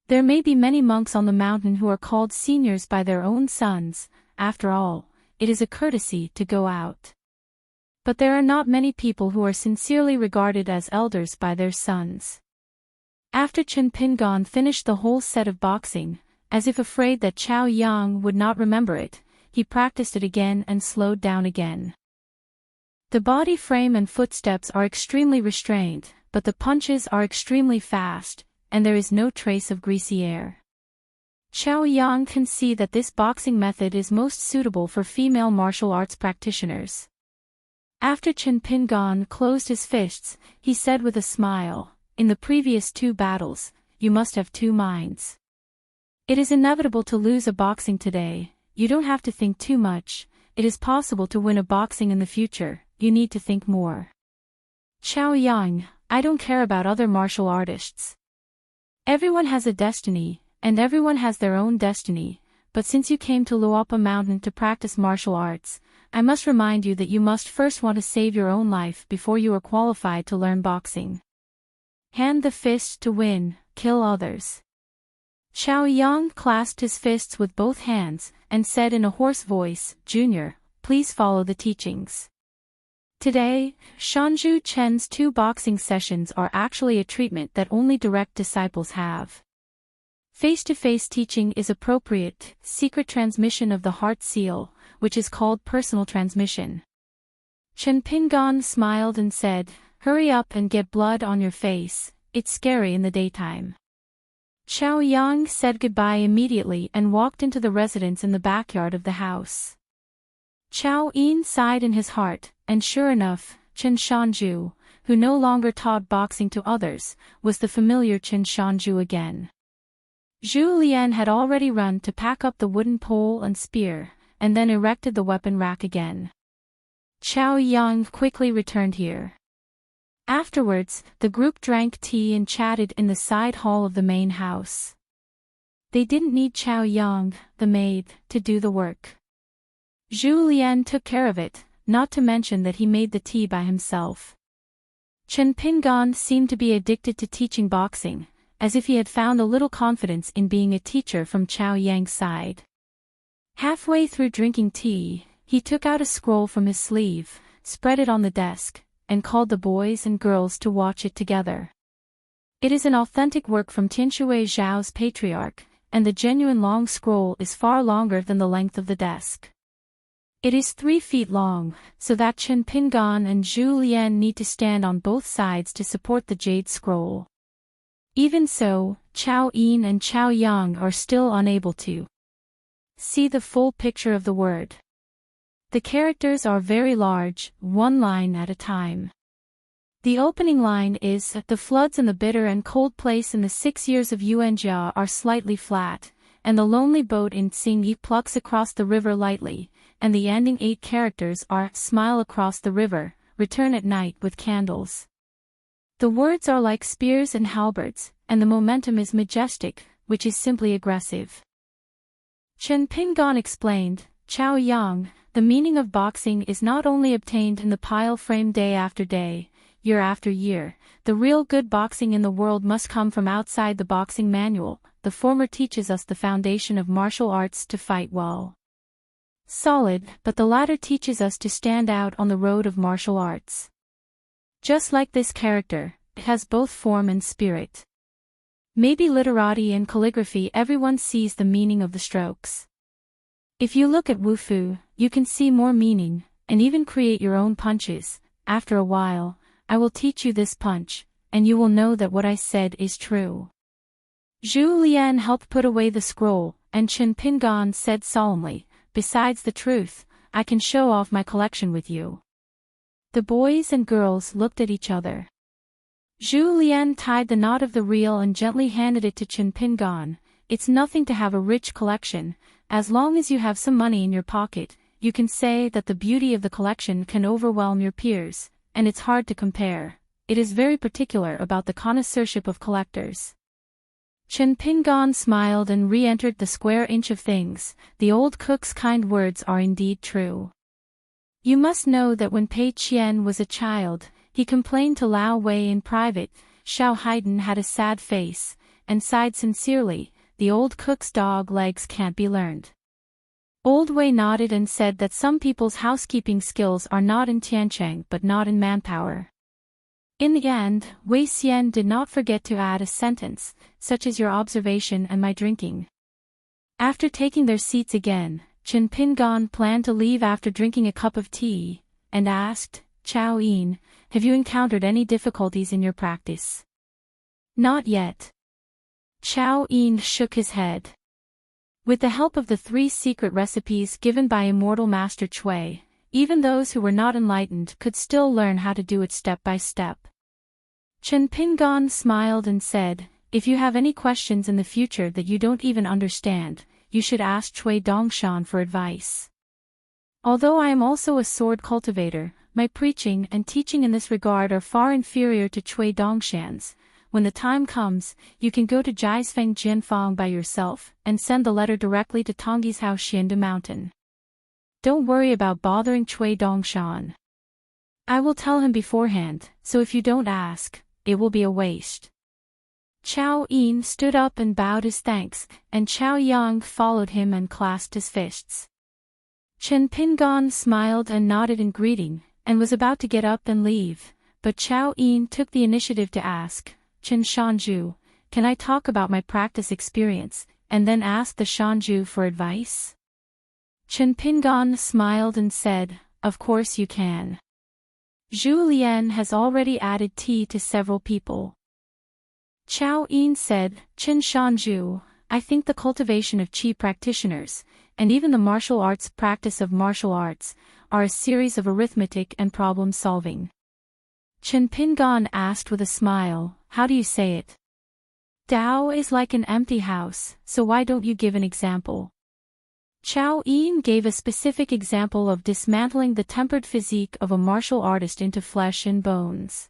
There may be many monks on the mountain who are called seniors by their own sons. After all, it is a courtesy to go out. But there are not many people who are sincerely regarded as elders by their sons." After Chen Pingan finished the whole set of boxing, as if afraid that Chao Yang would not remember it, he practiced it again and slowed down again. The body frame and footsteps are extremely restrained, but the punches are extremely fast, and there is no trace of greasy air. Chao Yang can see that this boxing method is most suitable for female martial arts practitioners. After Chen Pingan closed his fists, he said with a smile, "In the previous 2 battles, you must have 2 minds. It is inevitable to lose a boxing today. You don't have to think too much. It is possible to win a boxing in the future. You need to think more. Chao Yang, I don't care about other martial artists. Everyone has a destiny, and everyone has their own destiny, but since you came to Luopa Mountain to practice martial arts, I must remind you that you must first want to save your own life before you are qualified to learn boxing. Hand the fist to win, kill others." Chao Yang clasped his fists with both hands, and said in a hoarse voice, "Junior, please follow the teachings." Today, Shanzhu Chen's 2 boxing sessions are actually a treatment that only direct disciples have. Face-to-face teaching is appropriate, secret transmission of the heart seal, which is called personal transmission. Chen Pingan smiled and said, "Hurry up and get blood on your face, it's scary in the daytime." Chao Yang said goodbye immediately and walked into the residence in the backyard of the house. Chao Yin sighed in his heart, and sure enough, Chen Shanzhu, who no longer taught boxing to others, was the familiar Chen Shanzhu again. Zhu Lian had already run to pack up the wooden pole and spear, and then erected the weapon rack again. Chao Yang quickly returned here. Afterwards, the group drank tea and chatted in the side hall of the main house. They didn't need Chao Yang, the maid, to do the work. Zhu Lian took care of it, not to mention that he made the tea by himself. Chen Pingan seemed to be addicted to teaching boxing, as if he had found a little confidence in being a teacher from Chao Yang's side. Halfway through drinking tea, he took out a scroll from his sleeve, spread it on the desk, and called the boys and girls to watch it together. It is an authentic work from Tianshui Zhao's Patriarch, and the genuine long scroll is far longer than the length of the desk. It is 3 feet long, so that Chen Pingan and Zhu Lian need to stand on both sides to support the jade scroll. Even so, Chao Yin and Chao Yang are still unable to see the full picture of the word. The characters are very large, 1 line at a time. The opening line is, "The floods in the bitter and cold place in the 6 years of Yuanjia are slightly flat, and the lonely boat in Tsingyi plucks across the river lightly," and the ending 8 characters are, "Smile across the river, return at night with candles. The words are like spears and halberds, and the momentum is majestic, which is simply aggressive. Chen Pingon explained, Chao Yang, the meaning of boxing is not only obtained in the pile frame day after day, year after year. The real good boxing in the world must come from outside the boxing manual. The former teaches us the foundation of martial arts to fight well. Solid, but the latter teaches us to stand out on the road of martial arts. Just like this character, it has both form and spirit. Maybe literati and calligraphy everyone sees the meaning of the strokes. If you look at Wufu, you can see more meaning, and even create your own punches. After a while, I will teach you this punch, and you will know that what I said is true. Zhu Lian helped put away the scroll, and Chen Pingon said solemnly, besides the truth, I can show off my collection with you. The boys and girls looked at each other. Zhu Lian tied the knot of the reel and gently handed it to Chen Pingon. It's nothing to have a rich collection. As long as you have some money in your pocket, you can say that the beauty of the collection can overwhelm your peers, and it's hard to compare. It is very particular about the connoisseurship of collectors. Chen Pingon smiled and re-entered the square inch of things. The old cook's kind words are indeed true. You must know that when Pei Qian was a child, he complained to Lao Wei in private. Xiao Haiden had a sad face, and sighed sincerely, the old cook's dog legs can't be learned. Old Wei nodded and said that some people's housekeeping skills are not in Tiancheng but not in manpower. In the end, Wei Xian did not forget to add a sentence, such as your observation and my drinking. After taking their seats again, Chen Pingon planned to leave after drinking a cup of tea, and asked, Chao Yin, have you encountered any difficulties in your practice? Not yet. Chao Yin shook his head. With the help of the 3 secret recipes given by immortal Master Cui, even those who were not enlightened could still learn how to do it step by step. Chen Pingon smiled and said, if you have any questions in the future that you don't even understand, you should ask Cui Dongshan for advice. Although I am also a sword cultivator, my preaching and teaching in this regard are far inferior to Cui Dongshan's. When the time comes, you can go to Jiasfeng Jianfang by yourself, and send the letter directly to Tongyi's house Xiandu Mountain. Don't worry about bothering Cui Dongshan. I will tell him beforehand, so if you don't ask, it will be a waste. Chao Yin stood up and bowed his thanks, and Chao Yang followed him and clasped his fists. Chen Pingon smiled and nodded in greeting, and was about to get up and leave, but Chao Yin took the initiative to ask, Chen Shanju, can I talk about my practice experience, and then ask the Shanju for advice? Chen Pingon smiled and said, of course you can. Zhu Lian has already added tea to several people. Chao Yin said, Chen Shanju, I think the cultivation of qi practitioners, and even the martial arts practice of martial arts, are a series of arithmetic and problem solving. Chen Pingon asked with a smile, how do you say it? Tao is like an empty house, so why don't you give an example? Chao Yin gave a specific example of dismantling the tempered physique of a martial artist into flesh and bones.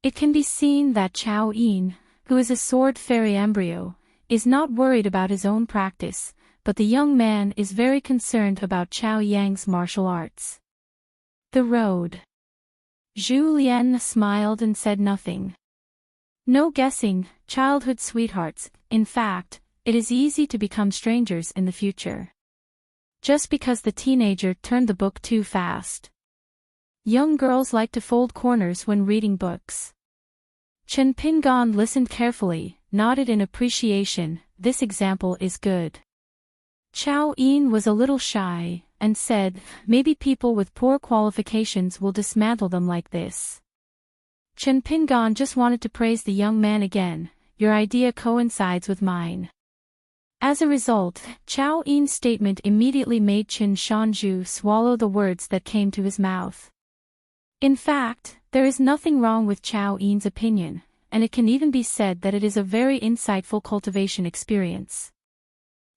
It can be seen that Chao Yin, who is a sword fairy embryo, is not worried about his own practice, but the young man is very concerned about Chao Yang's martial arts. The road. Zhu Lian smiled and said nothing. No guessing, childhood sweethearts. In fact, it is easy to become strangers in the future. Just because the teenager turned the book too fast. Young girls like to fold corners when reading books. Chen Pingon listened carefully, nodded in appreciation, this example is good. Chao Yin was a little shy, and said, maybe people with poor qualifications will dismantle them like this. Chen Pingon just wanted to praise the young man again, your idea coincides with mine. As a result, Chao Yin's statement immediately made Chen Shanju swallow the words that came to his mouth. In fact, there is nothing wrong with Chao Yin's opinion, and it can even be said that it is a very insightful cultivation experience.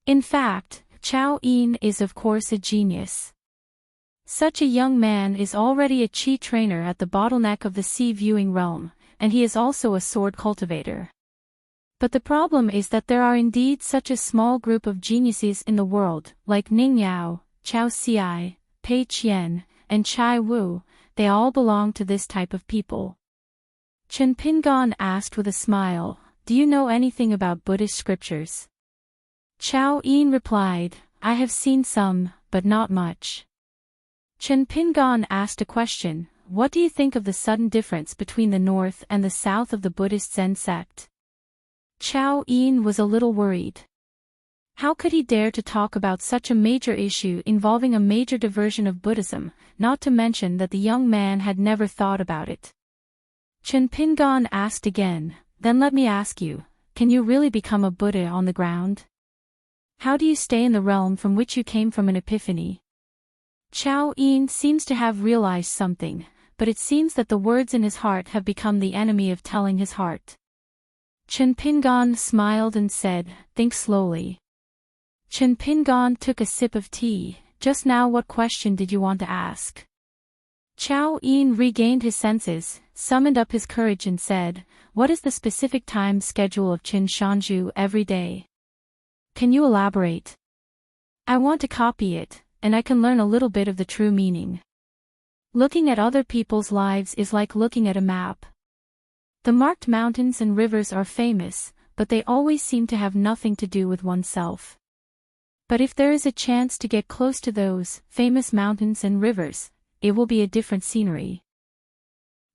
In fact, Chao Yin is of course a genius. Such a young man is already a chi trainer at the bottleneck of the sea viewing realm, and he is also a sword cultivator. But the problem is that there are indeed such a small group of geniuses in the world, like Ning Yao, Chao Xiai, Pei Qian, and Chai Wu. They all belong to this type of people. Chen Pingan asked with a smile, "Do you know anything about Buddhist scriptures?" Chao Yin replied, "I have seen some, but not much." Chen Pingan asked a question, "What do you think of the sudden difference between the north and the south of the Buddhist Zen sect?" Chao Yin was a little worried. How could he dare to talk about such a major issue involving a major diversion of Buddhism, not to mention that the young man had never thought about it. Chen Pingan asked again, "Then let me ask you, can you really become a Buddha on the ground? How do you stay in the realm from which you came from an epiphany?" Chao Yin seems to have realized something, but it seems that the words in his heart have become the enemy of telling his heart. Chen Pingan smiled and said, "Think slowly." Chen Pingan took a sip of tea. "Just now, what question did you want to ask?" Chao Yin regained his senses, summoned up his courage and said, "What is the specific time schedule of Qin Shanju every day? Can you elaborate? I want to copy it, and I can learn a little bit of the true meaning. Looking at other people's lives is like looking at a map. The marked mountains and rivers are famous, but they always seem to have nothing to do with oneself. But if there is a chance to get close to those famous mountains and rivers, it will be a different scenery.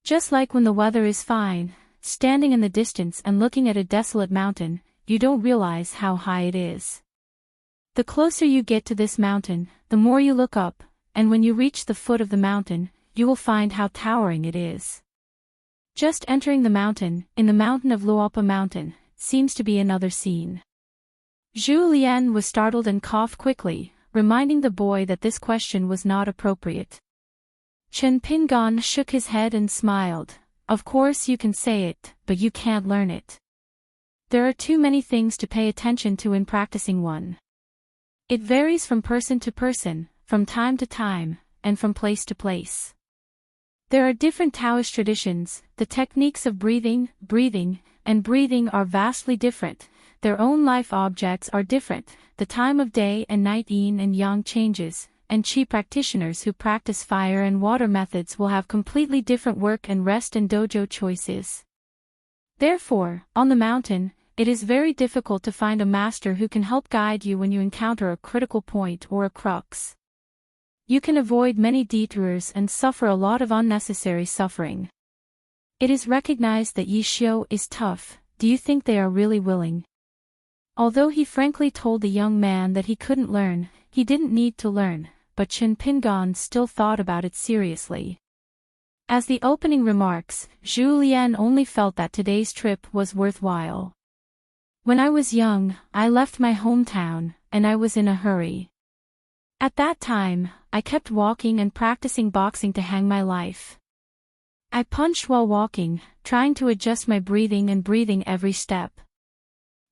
Just like when the weather is fine, standing in the distance and looking at a desolate mountain, you don't realize how high it is. The closer you get to this mountain, the more you look up, and when you reach the foot of the mountain, you will find how towering it is. Just entering the mountain, in the mountain of Luopa Mountain, seems to be another scene." Zhu Lian was startled and coughed quickly, reminding the boy that this question was not appropriate. Chen Pingan shook his head and smiled. "Of course you can say it, but you can't learn it. There are too many things to pay attention to in practicing one. It varies from person to person, from time to time, and from place to place. There are different Taoist traditions, the techniques of breathing are vastly different, their own life objects are different, the time of day and night yin and yang changes, and Qi practitioners who practice fire and water methods will have completely different work and rest and dojo choices. Therefore, on the mountain, it is very difficult to find a master who can help guide you when you encounter a critical point or a crux. You can avoid many detours and suffer a lot of unnecessary suffering. It is recognized that Yi Xiu is tough. Do you think they are really willing?" Although he frankly told the young man that he couldn't learn, he didn't need to learn, but Chen Pingan still thought about it seriously. As the opening remarks, Zhu Lian only felt that today's trip was worthwhile. "When I was young, I left my hometown, and I was in a hurry. At that time, I kept walking and practicing boxing to hang my life. I punched while walking, trying to adjust my breathing and breathing every step.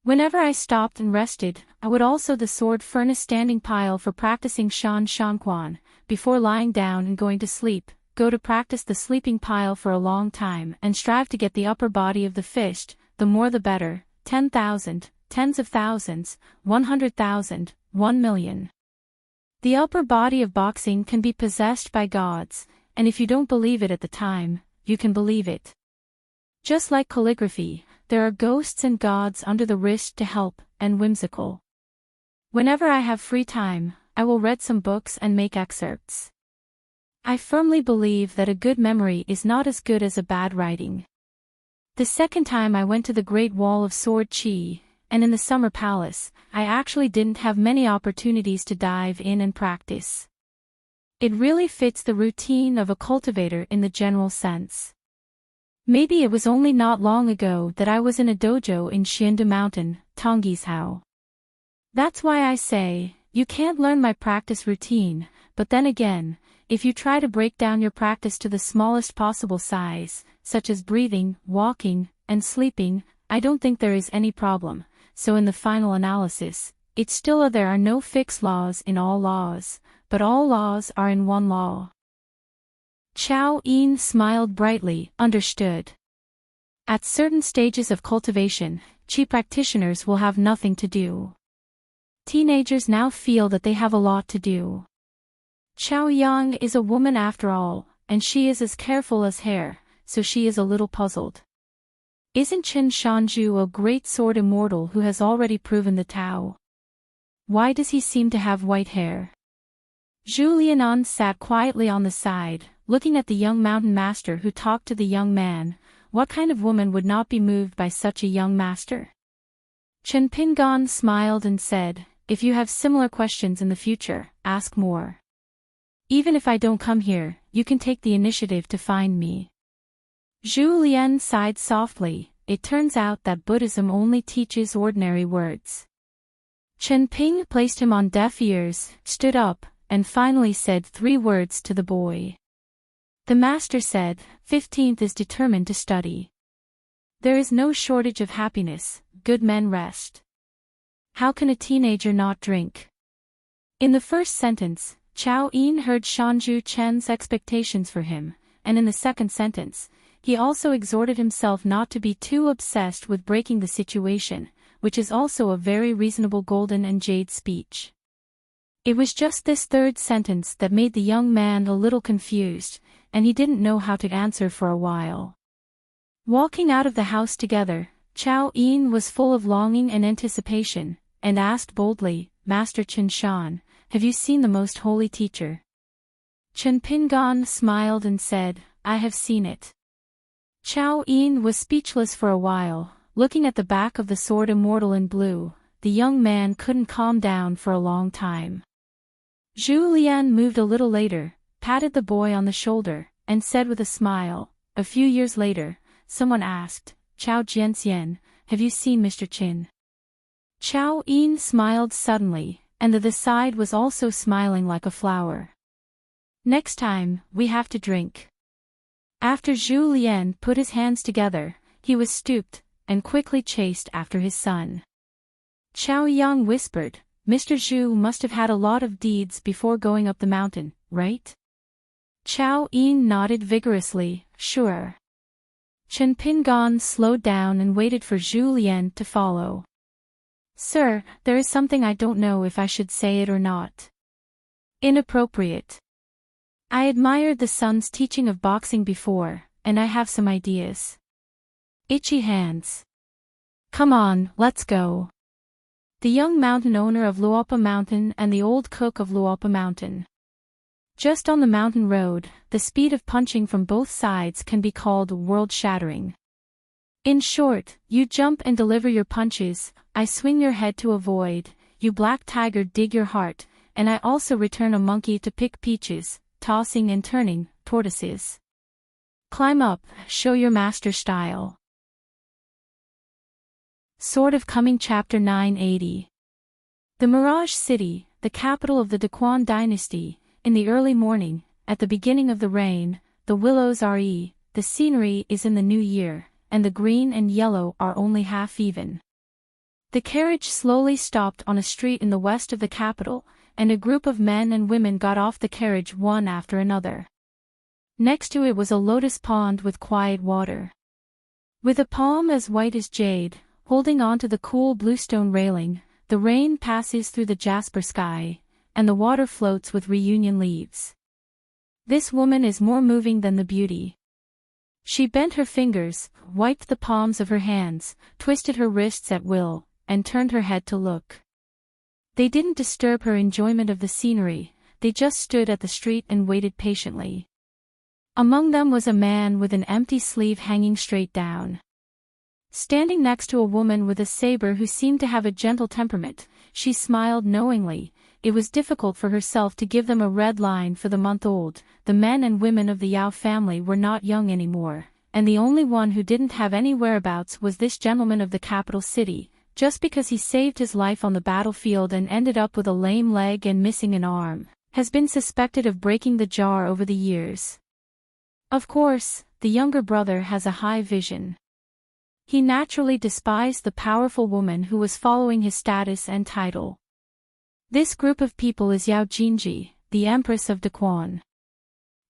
Whenever I stopped and rested, I would also the sword furnace standing pile for practicing Shan Shanquan, before lying down and going to sleep, go to practice the sleeping pile for a long time and strive to get the upper body of the fist, the more the better, 10,000, tens of thousands, 100,000, 1,000,000. The upper body of boxing can be possessed by gods, and if you don't believe it at the time, you can believe it. Just like calligraphy, there are ghosts and gods under the wrist to help, and whimsical. Whenever I have free time, I will read some books and make excerpts. I firmly believe that a good memory is not as good as a bad writing. The second time I went to the Great Wall of Sword Chi, and in the Summer Palace, I actually didn't have many opportunities to dive in and practice. It really fits the routine of a cultivator in the general sense. Maybe it was only not long ago that I was in a dojo in Xianda Mountain, Tonggishao. That's why I say, you can't learn my practice routine, but then again, if you try to break down your practice to the smallest possible size, such as breathing, walking, and sleeping, I don't think there is any problem, so in the final analysis, it's still there are no fixed laws in all laws, but all laws are in one law. Chow Yin smiled brightly, understood. At certain stages of cultivation, Qi practitioners will have nothing to do. Teenagers now feel that they have a lot to do. Chow Yang is a woman after all, and she is as careful as hair, so she is a little puzzled. Isn't Chen Shanju a great sword immortal who has already proven the Tao? Why does he seem to have white hair? Zhu Lianan sat quietly on the side, looking at the young mountain master who talked to the young man. What kind of woman would not be moved by such a young master? Chen Pingan smiled and said, if you have similar questions in the future, ask more. Even if I don't come here, you can take the initiative to find me. Zhu Lian sighed softly. It turns out that Buddhism only teaches ordinary words. Chen Ping placed him on deaf ears, stood up, and finally said 3 words to the boy. The master said, 15th is determined to study. There is no shortage of happiness, good men rest. How can a teenager not drink? In the first sentence, Chow Yin heard Shanju Chen's expectations for him, and in the second sentence, he also exhorted himself not to be too obsessed with breaking the situation, which is also a very reasonable golden and jade speech. It was just this third sentence that made the young man a little confused, and he didn't know how to answer for a while. Walking out of the house together, Chow Yin was full of longing and anticipation, and asked boldly, Master Chen Shan, have you seen the most holy teacher? Chen Pingan smiled and said, I have seen it. Chow Yin was speechless for a while, looking at the back of the sword immortal in blue. The young man couldn't calm down for a long time. Zhu Lian moved a little later, patted the boy on the shoulder, and said with a smile. A few years later, someone asked, Chow Jianxian, have you seen Mr. Qin? Chow Yin smiled suddenly, and the side was also smiling like a flower. Next time, we have to drink. After Zhu Lian put his hands together, he was stooped, and quickly chased after his son. Chow Yang whispered, Mr. Zhu must have had a lot of deeds before going up the mountain, right? Chow Yin nodded vigorously, sure. Chen Pingan slowed down and waited for Zhu Lian to follow. Sir, there is something I don't know if I should say it or not. Inappropriate. I admired the son's teaching of boxing before, and I have some ideas. Itchy hands. Come on, let's go. The young mountain owner of Luopa Mountain and the old cook of Luopa Mountain. Just on the mountain road, the speed of punching from both sides can be called world-shattering. In short, you jump and deliver your punches, I swing your head to avoid, you black tiger dig your heart, and I also return a monkey to pick peaches, tossing and turning, tortoises. Climb up, show your master style. Sword of Coming Chapter 980. The Mirage City, the capital of the Daquan dynasty, in the early morning, at the beginning of the rain, the willows are the scenery is in the new year, and the green and yellow are only half even. The carriage slowly stopped on a street in the west of the capital, and a group of men and women got off the carriage one after another. Next to it was a lotus pond with quiet water. With a palm as white as jade, holding on to the cool bluestone railing, the rain passes through the jasper sky, and the water floats with reunion leaves. This woman is more moving than the beauty. She bent her fingers, wiped the palms of her hands, twisted her wrists at will, and turned her head to look. They didn't disturb her enjoyment of the scenery, they just stood at the street and waited patiently. Among them was a man with an empty sleeve hanging straight down. Standing next to a woman with a saber who seemed to have a gentle temperament, she smiled knowingly. It was difficult for herself to give them a red line for the month old. The men and women of the Yao family were not young anymore, and the only one who didn't have any whereabouts was this gentleman of the capital city, just because he saved his life on the battlefield and ended up with a lame leg and missing an arm, has been suspected of breaking the jar over the years. Of course, the younger brother has a high vision. He naturally despised the powerful woman who was following his status and title. This group of people is Yao Jinji, the Empress of Daquan.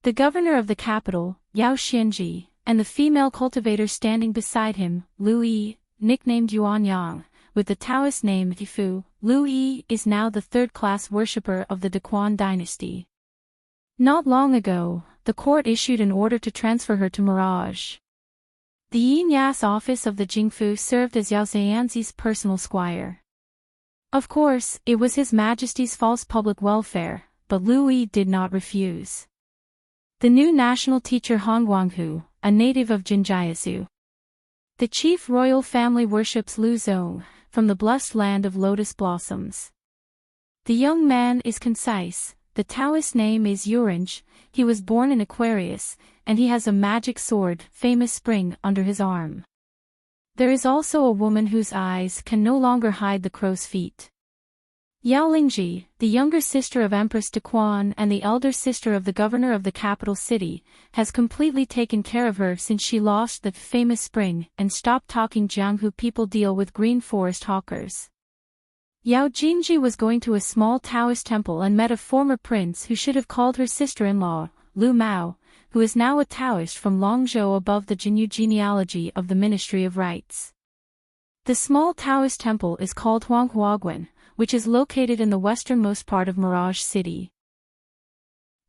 The governor of the capital, Yao Xianji, and the female cultivator standing beside him, Lu Yi, nicknamed Yuan Yang, with the Taoist name Yifu. Lu Yi is now the third-class worshipper of the Daquan dynasty. Not long ago, the court issued an order to transfer her to Mirage. The Yin Yas office of the Jingfu served as Yao Zheyanzi's personal squire. Of course, it was His Majesty's false public welfare, but Lu Yi did not refuse. The new national teacher Han Guanghu, a native of Jinjiasu. The chief royal family worships Lu Zong, from the blessed land of lotus blossoms. The young man is concise. The Taoist name is Yuranj. He was born in Aquarius, and he has a magic sword, famous spring, under his arm. There is also a woman whose eyes can no longer hide the crow's feet. Yao Lingji, the younger sister of Empress Daquan and the elder sister of the governor of the capital city, has completely taken care of her since she lost the famous spring and stopped talking Jianghu people deal with green forest hawkers. Yao Jinji was going to a small Taoist temple and met a former prince who should have called her sister-in-law, Lu Mao, who is now a Taoist from Longzhou above the Jinyu genealogy of the Ministry of Rites. The small Taoist temple is called Huanghuaguan, which is located in the westernmost part of Mirage City.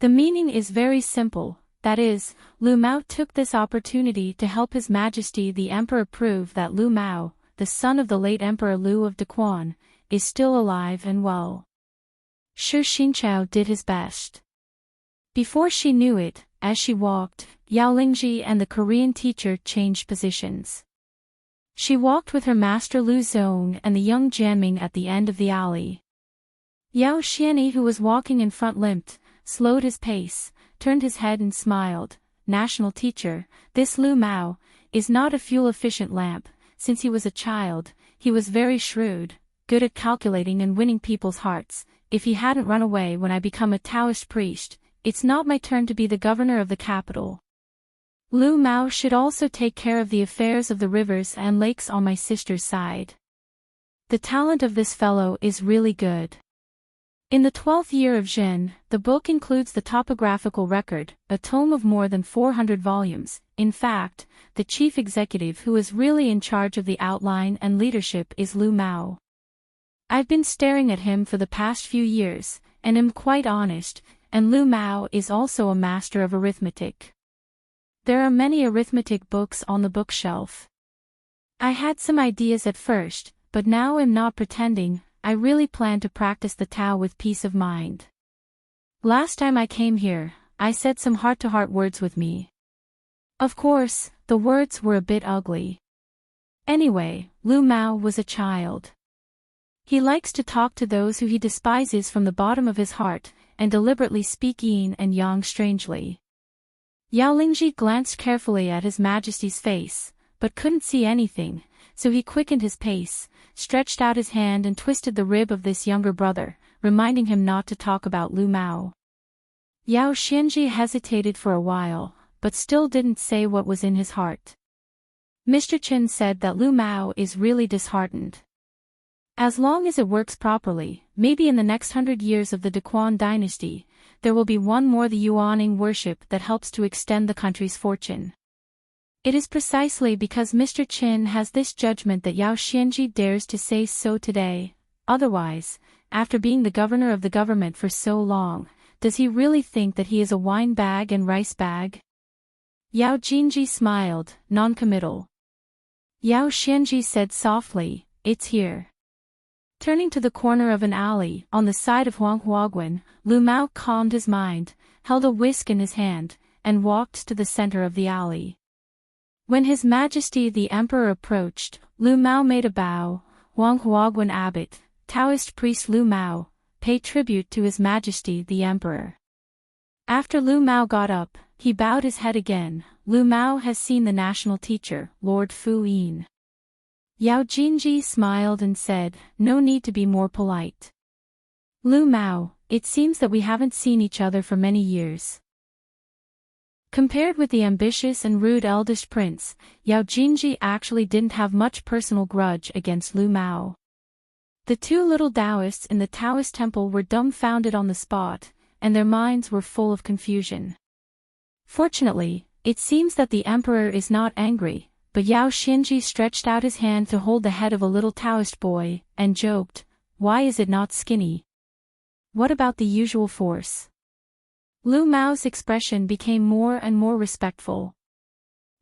The meaning is very simple, that is, Lu Mao took this opportunity to help His Majesty the Emperor prove that Lu Mao, the son of the late Emperor Lu of Daquan, is still alive and well. Shi Xinchao did his best. Before she knew it, as she walked, Yao Lingji and the Korean teacher changed positions. She walked with her master Lu Zong and the young Jianming at the end of the alley. Yao Xianyi, who was walking in front, limped, slowed his pace, turned his head and smiled. National teacher, this Lu Mao, is not a fuel-efficient lamp. Since he was a child, he was very shrewd, good at calculating and winning people's hearts. If he hadn't run away when I become a Taoist priest, it's not my turn to be the governor of the capital. Lu Mao should also take care of the affairs of the rivers and lakes on my sister's side. The talent of this fellow is really good. In the 12th year of Zhen, the book includes the topographical record, a tome of more than 400 volumes. In fact, the chief executive who is really in charge of the outline and leadership is Lu Mao. I've been staring at him for the past few years, and am quite honest, and Lu Mao is also a master of arithmetic. There are many arithmetic books on the bookshelf. I had some ideas at first, but now am not pretending. I really plan to practice the Tao with peace of mind. Last time I came here, I said some heart-to-heart words with me. Of course, the words were a bit ugly. Anyway, Lu Mao was a child. He likes to talk to those who he despises from the bottom of his heart, and deliberately speak yin and yang strangely. Yao Lingji glanced carefully at His Majesty's face, but couldn't see anything, so he quickened his pace, stretched out his hand and twisted the rib of this younger brother, reminding him not to talk about Lu Mao. Yao Xianji hesitated for a while, but still didn't say what was in his heart. Mr. Chen said that Lu Mao is really disheartened. As long as it works properly, maybe in the next 100 years of the Daquan dynasty, there will be one more the Yuaning worship that helps to extend the country's fortune. It is precisely because Mr. Chen has this judgment that Yao Xianji dares to say so today. Otherwise, after being the governor of the government for so long, does he really think that he is a wine bag and rice bag? Yao Jinji smiled, non-committal. Yao Xianji said softly, "It's here." Turning to the corner of an alley, on the side of Huanghuaguan, Lu Mao calmed his mind, held a whisk in his hand, and walked to the center of the alley. When His Majesty the Emperor approached, Lu Mao made a bow. Huanghuaguan Abbot, Taoist priest Lu Mao, pay tribute to His Majesty the Emperor. After Lu Mao got up, he bowed his head again. Lu Mao has seen the national teacher, Lord Fu Yin. Yao Jinji smiled and said, "No need to be more polite. Lu Mao, it seems that we haven't seen each other for many years." Compared with the ambitious and rude eldest prince, Yao Jinji actually didn't have much personal grudge against Lu Mao. The two little Taoists in the Taoist temple were dumbfounded on the spot, and their minds were full of confusion. Fortunately, it seems that the emperor is not angry, but Yao Xianji stretched out his hand to hold the head of a little Taoist boy, and joked, "Why is it not skinny? What about the usual force?" Lu Mao's expression became more and more respectful.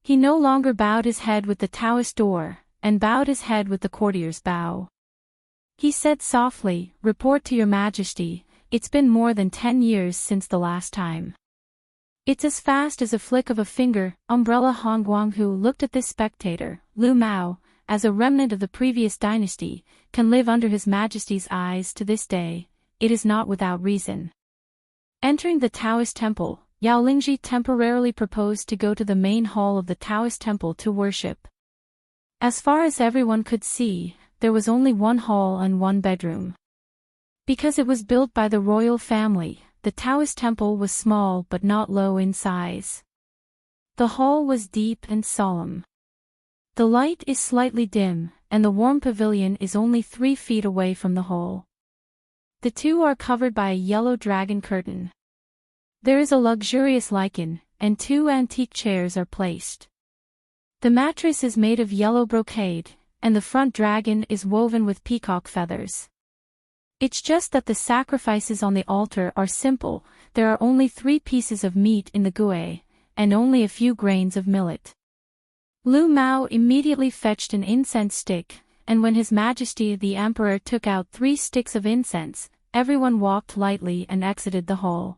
He no longer bowed his head with the Taoist door, and bowed his head with the courtier's bow. He said softly, "Report to your majesty, it's been more than 10 years since the last time." "It's as fast as a flick of a finger." Umbrella Han Guanghu looked at this spectator. Lu Mao, as a remnant of the previous dynasty, can live under his majesty's eyes to this day. It is not without reason. Entering the Taoist temple, Yao Lingji temporarily proposed to go to the main hall of the Taoist temple to worship. As far as everyone could see, there was only one hall and one bedroom. Because it was built by the royal family, the Taoist temple was small but not low in size. The hall was deep and solemn. The light is slightly dim, and the warm pavilion is only 3 feet away from the hall. The two are covered by a yellow dragon curtain. There is a luxurious lichen, and 2 antique chairs are placed. The mattress is made of yellow brocade, and the front dragon is woven with peacock feathers. It's just that the sacrifices on the altar are simple. There are only 3 pieces of meat in the gui, and only a few grains of millet. Lu Mao immediately fetched an incense stick, and when His Majesty the Emperor took out 3 sticks of incense, everyone walked lightly and exited the hall.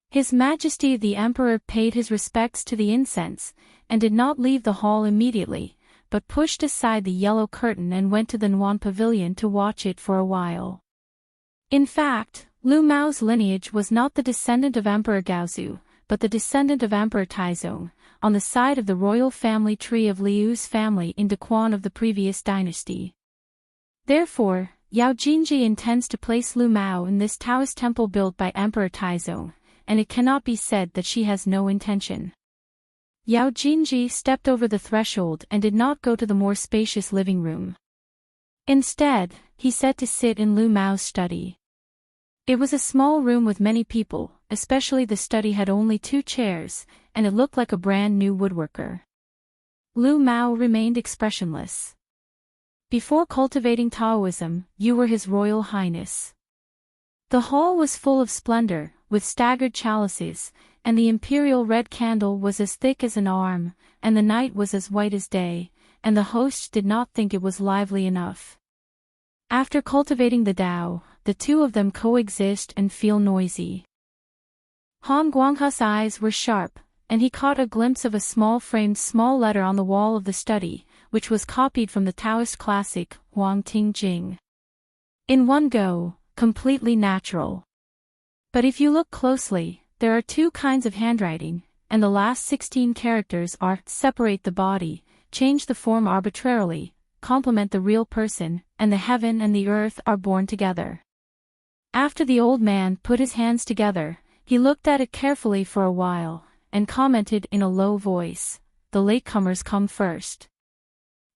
His Majesty the Emperor paid his respects to the incense, and did not leave the hall immediately, but pushed aside the yellow curtain and went to the Nuan Pavilion to watch it for a while. In fact, Lu Mao's lineage was not the descendant of Emperor Gaozu, but the descendant of Emperor Taizong, on the side of the royal family tree of Liu's family in Daquan of the previous dynasty. Therefore, Yao Jinji intends to place Lu Mao in this Taoist temple built by Emperor Taizong, and it cannot be said that she has no intention. Yao Jinji stepped over the threshold and did not go to the more spacious living room. Instead, he set to sit in Lu Mao's study. It was a small room with many people, especially the study had only 2 chairs, and it looked like a brand new woodworker. Lu Mao remained expressionless. "Before cultivating Taoism, you were His Royal Highness." The hall was full of splendor, with staggered chalices, and the imperial red candle was as thick as an arm, and the night was as white as day, and the host did not think it was lively enough. After cultivating the Tao, the two of them coexist and feel noisy. Han Guanghu's eyes were sharp, and he caught a glimpse of a framed small letter on the wall of the study, which was copied from the Taoist classic, Huang Ting Jing. In one go, completely natural. But if you look closely, there are 2 kinds of handwriting, and the last 16 characters are separate the body, change the form arbitrarily, complement the real person, and the heaven and the earth are born together. After the old man put his hands together, he looked at it carefully for a while, and commented in a low voice, "The latecomers come first."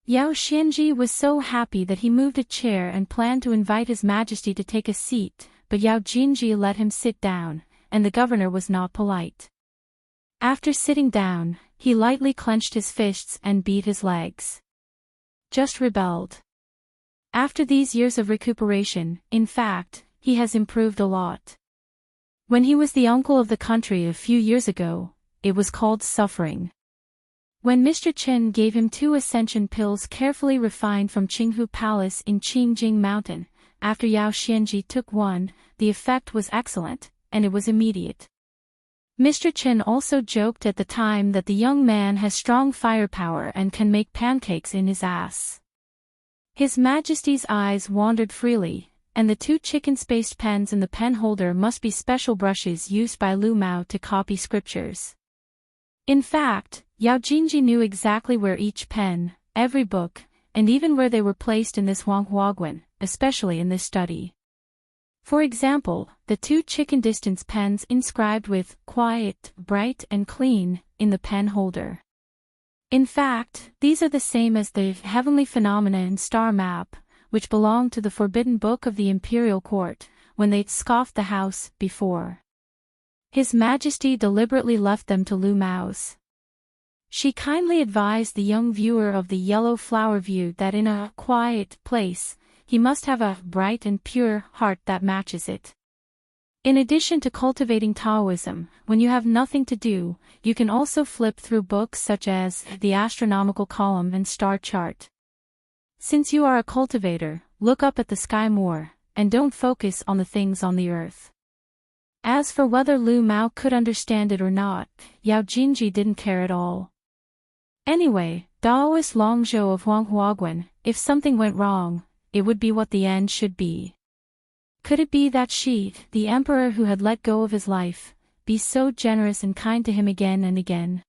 Yao Xianji was so happy that he moved a chair and planned to invite His Majesty to take a seat, but Yao Jinji let him sit down, and the governor was not polite. After sitting down, he lightly clenched his fists and beat his legs. Just rebelled. After these years of recuperation, in fact, he has improved a lot. When he was the uncle of the country a few years ago, it was called suffering. When Mr. Chen gave him 2 ascension pills carefully refined from Qinghu Palace in Qingjing Mountain, after Yao Xianji took one, the effect was excellent, and it was immediate. Mr. Chen also joked at the time that the young man has strong firepower and can make pancakes in his ass. His Majesty's eyes wandered freely, and the 2 chicken-spaced pens in the pen holder must be special brushes used by Lu Mao to copy scriptures. In fact, Yao Jinji knew exactly where each pen, every book, and even where they were placed in this Huanghuaguan, especially in this study. For example, the 2 chicken distance pens inscribed with "quiet, bright and clean" in the pen holder. In fact, these are the same as the heavenly phenomena in star map, which belonged to the forbidden book of the imperial court, when they'd scoffed the house before. His Majesty deliberately left them to Lu Mao's. She kindly advised the young viewer of the Yellow Flower View that in a quiet place, he must have a bright and pure heart that matches it. In addition to cultivating Taoism, when you have nothing to do, you can also flip through books such as The Astronomical Column and Star Chart. Since you are a cultivator, look up at the sky more, and don't focus on the things on the earth. As for whether Lu Mao could understand it or not, Yao Jinji didn't care at all. Anyway, Daoist Longzhou of Huanghuaguan, if something went wrong, it would be what the end should be. Could it be that she, the emperor who had let go of his life, be so generous and kind to him again and again?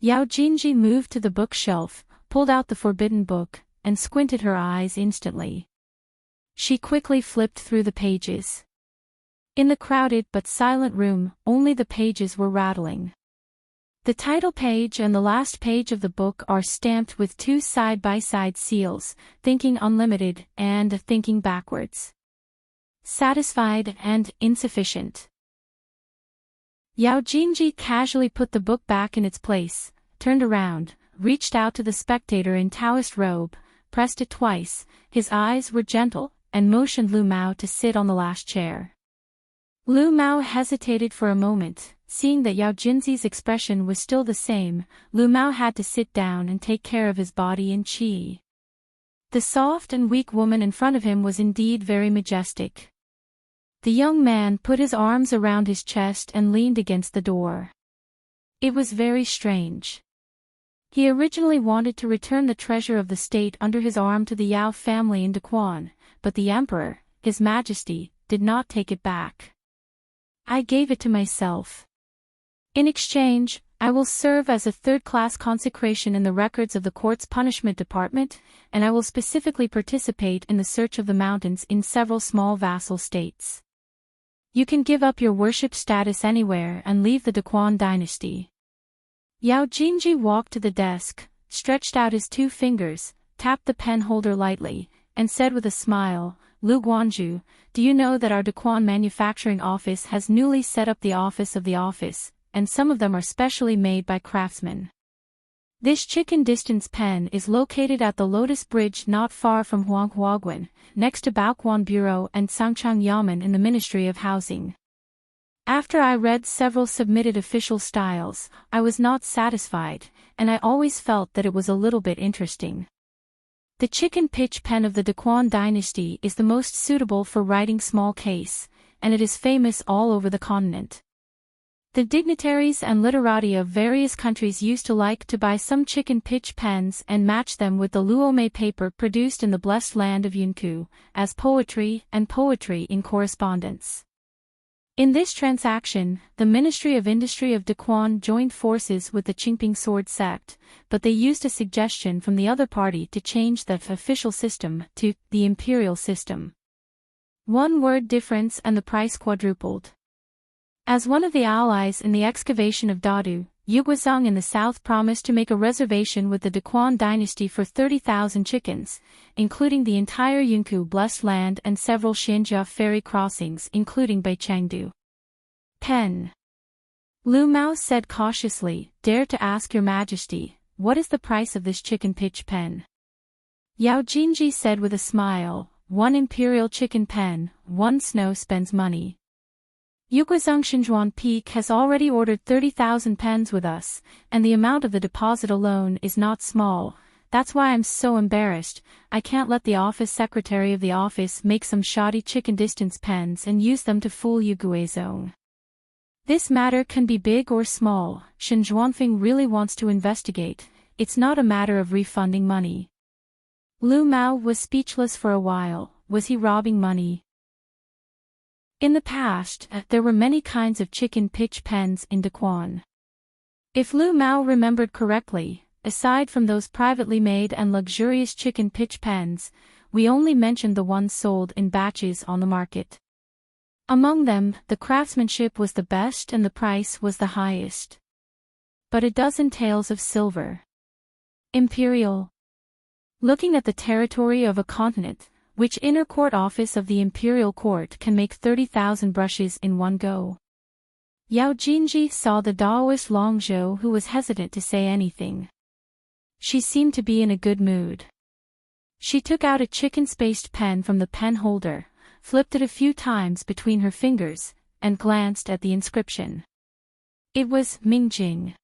Yao Jinji moved to the bookshelf, pulled out the forbidden book, and squinted her eyes instantly. She quickly flipped through the pages. In the crowded but silent room, only the pages were rattling. The title page and the last page of the book are stamped with two side-by-side seals, Thinking Unlimited and Thinking Backwards. Satisfied and insufficient. Yao Jinji casually put the book back in its place, turned around, reached out to the spectator in Taoist robe, pressed it twice, his eyes were gentle, and motioned Lu Mao to sit on the last chair. Lu Mao hesitated for a moment. Seeing that Yao Jinji's expression was still the same, Lu Mao had to sit down and take care of his body and qi. The soft and weak woman in front of him was indeed very majestic. The young man put his arms around his chest and leaned against the door. It was very strange. He originally wanted to return the treasure of the state under his arm to the Yao family in Daquan, but the emperor, His Majesty, did not take it back. I gave it to myself. In exchange, I will serve as a third-class consecration in the records of the court's punishment department, and I will specifically participate in the search of the mountains in several small vassal states. You can give up your worship status anywhere and leave the Daquan dynasty. Yao Jinji walked to the desk, stretched out his two fingers, tapped the pen holder lightly, and said with a smile, Lu Guanju, do you know that our Daquan manufacturing office has newly set up the office of the office, and some of them are specially made by craftsmen. This chicken distance pen is located at the Lotus Bridge not far from Huanghuaguan, next to Baoquan Bureau and Sangchang Yamen in the Ministry of Housing. After I read several submitted official styles, I was not satisfied, and I always felt that it was a little bit interesting. The chicken pitch pen of the Daquan dynasty is the most suitable for writing small case, and it is famous all over the continent. The dignitaries and literati of various countries used to like to buy some chicken pitch pens and match them with the luome paper produced in the blessed land of Yunku, as poetry and poetry in correspondence. In this transaction, the Ministry of Industry of Daquan joined forces with the Qingping sword sect, but they used a suggestion from the other party to change the official system to the imperial system. One word difference and the price quadrupled. As one of the allies in the excavation of Dadu, Yuguazong in the south promised to make a reservation with the Daquan dynasty for 30,000 chickens, including the entire Yunku blessed land and several Xinjia ferry crossings including Baichangdu. Pen. Lu Mao said cautiously, dare to ask your majesty, what is the price of this chicken pitch pen? Yao Jinji said with a smile, one imperial chicken pen, one snow spends money. Yuguazong Xinjuan Peak has already ordered 30,000 pens with us, and the amount of the deposit alone is not small. That's why I'm so embarrassed. I can't let the office secretary of the office make some shoddy chicken distance pens and use them to fool Yuguazong. This matter can be big or small. Xinjuanfeng really wants to investigate. It's not a matter of refunding money. Lu Mao was speechless for a while. Was he robbing money? In the past, there were many kinds of chicken pitch pens in Daquan. If Lu Mao remembered correctly, aside from those privately made and luxurious chicken pitch pens, we only mentioned the ones sold in batches on the market. Among them, the craftsmanship was the best and the price was the highest. But a dozen tales of silver. Imperial. Looking at the territory of a continent, which inner court office of the imperial court can make 30,000 brushes in one go? Yao Jinji saw the Daoist Long Zhou, who was hesitant to say anything. She seemed to be in a good mood. She took out a chicken-spaced pen from the pen holder, flipped it a few times between her fingers, and glanced at the inscription. It was Mingjing.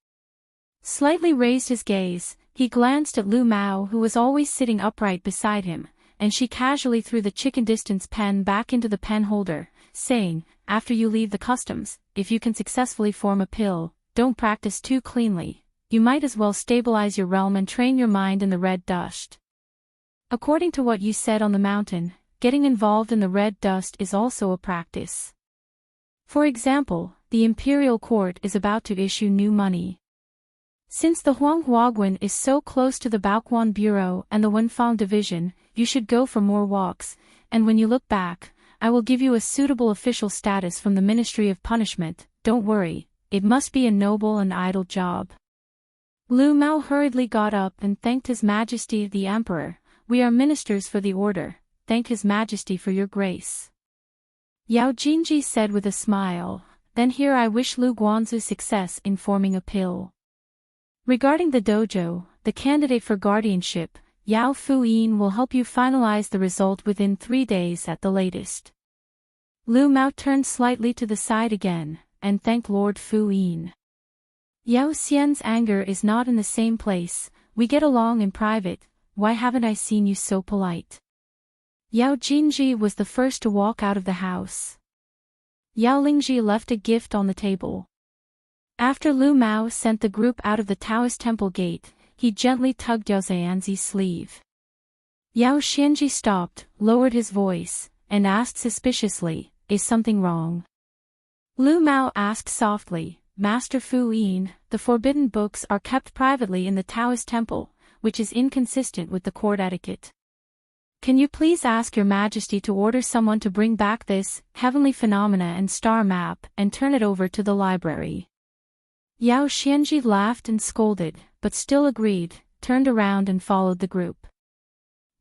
Slightly raised his gaze, he glanced at Lu Mao, who was always sitting upright beside him, and she casually threw the chicken distance pen back into the pen holder, saying, "After you leave the customs, if you can successfully form a pill, don't practice too cleanly. You might as well stabilize your realm and train your mind in the red dust. According to what you said on the mountain, getting involved in the red dust is also a practice. For example, the imperial court is about to issue new money. Since the Huanghuaguan is so close to the Baoquan Bureau and the Wenfang Division, you should go for more walks, and when you look back, I will give you a suitable official status from the Ministry of Punishment. Don't worry, it must be a noble and idle job." Lu Mao hurriedly got up and thanked His Majesty the Emperor. "We are ministers for the order, thank His Majesty for your grace." Yao Jinji said with a smile, "Then here I wish Lu Guanzu success in forming a pill. Regarding the dojo, the candidate for guardianship, Yao Fuyin will help you finalize the result within 3 days at the latest." Lu Mao turned slightly to the side again, and thanked Lord Fuyin. "Yao Xian's anger is not in the same place, we get along in private, why haven't I seen you so polite?" Yao Jinji was the first to walk out of the house. Yao Lingji left a gift on the table. After Lu Mao sent the group out of the Taoist temple gate, he gently tugged Yao Xianzi's sleeve. Yao Xianji stopped, lowered his voice, and asked suspiciously, "Is something wrong?" Lu Mao asked softly, "Master Fu Yin, the forbidden books are kept privately in the Taoist temple, which is inconsistent with the court etiquette. Can you please ask your Majesty to order someone to bring back this heavenly phenomena and star map and turn it over to the library?" Yao Xianji laughed and scolded, but still agreed, turned around and followed the group.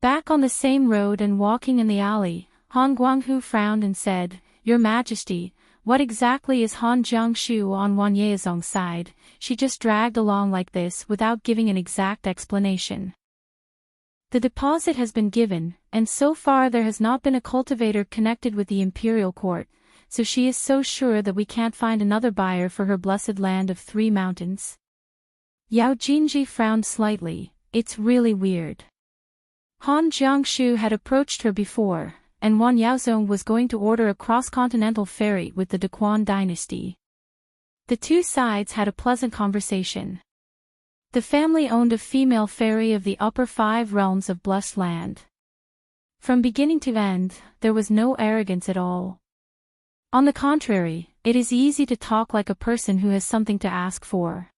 Back on the same road and walking in the alley, Han Guanghu frowned and said, "Your Majesty, what exactly is Han Jiangshu on Wan Yaozong's side? She just dragged along like this without giving an exact explanation. The deposit has been given, and so far there has not been a cultivator connected with the imperial court, so she is so sure that we can't find another buyer for her blessed land of 3 mountains." Yao Jinji frowned slightly, "It's really weird. Han Jiangshu had approached her before, and Wan Yaozong was going to order a cross-continental ferry with the Daquan dynasty. The two sides had a pleasant conversation. The family owned a female ferry of the upper 5 realms of blessed land. From beginning to end, there was no arrogance at all. On the contrary, it is easy to talk like a person who has something to ask for."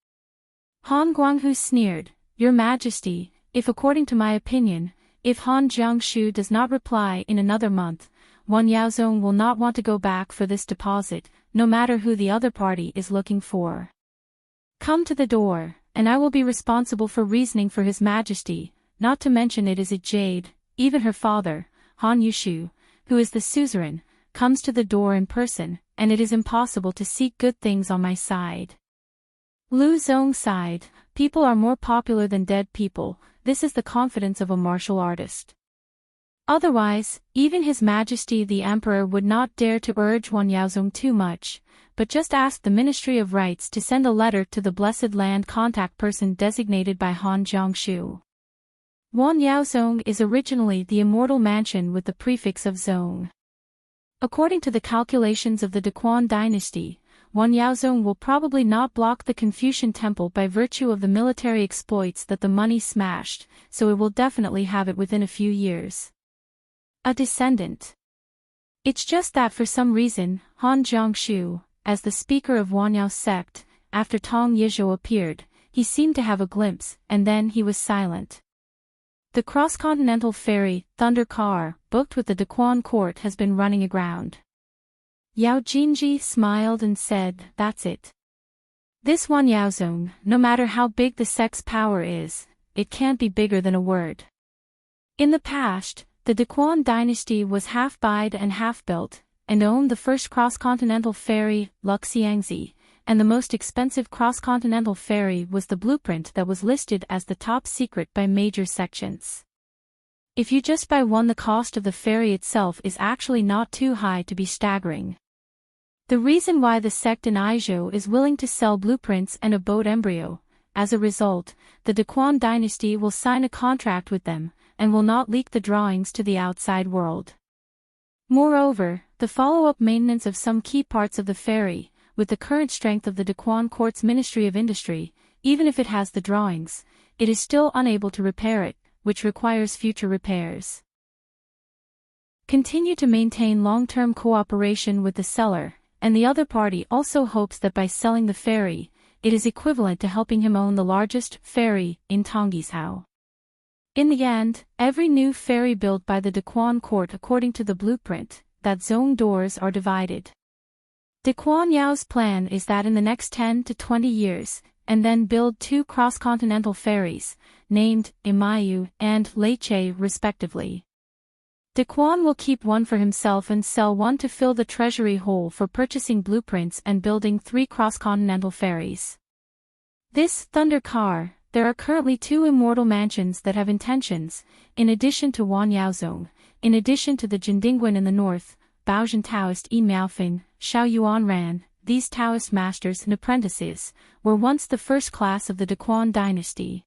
Han Guanghu sneered, "Your Majesty, if according to my opinion, if Han Jiangshu does not reply in another month, Wan Yaozong will not want to go back for this deposit, no matter who the other party is looking for. Come to the door, and I will be responsible for reasoning for His Majesty, not to mention it is a jade, even her father, Han Yushu, who is the suzerain, comes to the door in person, and it is impossible to seek good things on my side." Lu Zong sighed, "People are more popular than dead people, this is the confidence of a martial artist. Otherwise, even His Majesty the Emperor would not dare to urge Wan Yaozong too much, but just ask the Ministry of Rites to send a letter to the Blessed Land contact person designated by Han Jiangshu. Wan Yaozong is originally the immortal mansion with the prefix of Zong. According to the calculations of the Daquan dynasty, Wan Yaozong will probably not block the Confucian temple by virtue of the military exploits that the money smashed, so it will definitely have it within a few years. A descendant. It's just that for some reason, Han Jiangshu, as the speaker of Wan Yao's sect, after Tong Yizhou appeared, he seemed to have a glimpse, and then he was silent. The cross-continental ferry, Thunder Car, booked with the Daquan court has been running aground." Yao Jinji smiled and said, "That's it. This Wan Yaozong, no matter how big the sect's power is, it can't be bigger than a word. In the past, the Daquan dynasty was half buyed and half built, and owned the first cross-continental ferry, Luxiangzi, and the most expensive cross-continental ferry was the blueprint that was listed as the top secret by major sections. If you just buy one, the cost of the ferry itself is actually not too high to be staggering. The reason why the sect in Aizhou is willing to sell blueprints and a boat embryo, as a result, the Daquan dynasty will sign a contract with them, and will not leak the drawings to the outside world. Moreover, the follow-up maintenance of some key parts of the ferry, with the current strength of the Daquan Court's Ministry of Industry, even if it has the drawings, it is still unable to repair it, which requires future repairs. Continue to maintain long-term cooperation with the seller, and the other party also hopes that by selling the ferry, it is equivalent to helping him own the largest ferry in Tongisao. In the end, every new ferry built by the Daquan court according to the blueprint, that zone doors are divided. Daquan Yao's plan is that in the next 10 to 20 years, and then build 2 cross-continental ferries, named Imayu and Leiche respectively. Daquan will keep one for himself and sell one to fill the treasury hole for purchasing blueprints and building 3 cross-continental ferries. This Thunder Car, there are currently 2 immortal mansions that have intentions, in addition to Wanyaozong, in addition to the Jindingwen in the north, Baozhen Taoist E Miaofeng, Xiao Yuanran. These Taoist masters and apprentices were once the first class of the Daquan dynasty.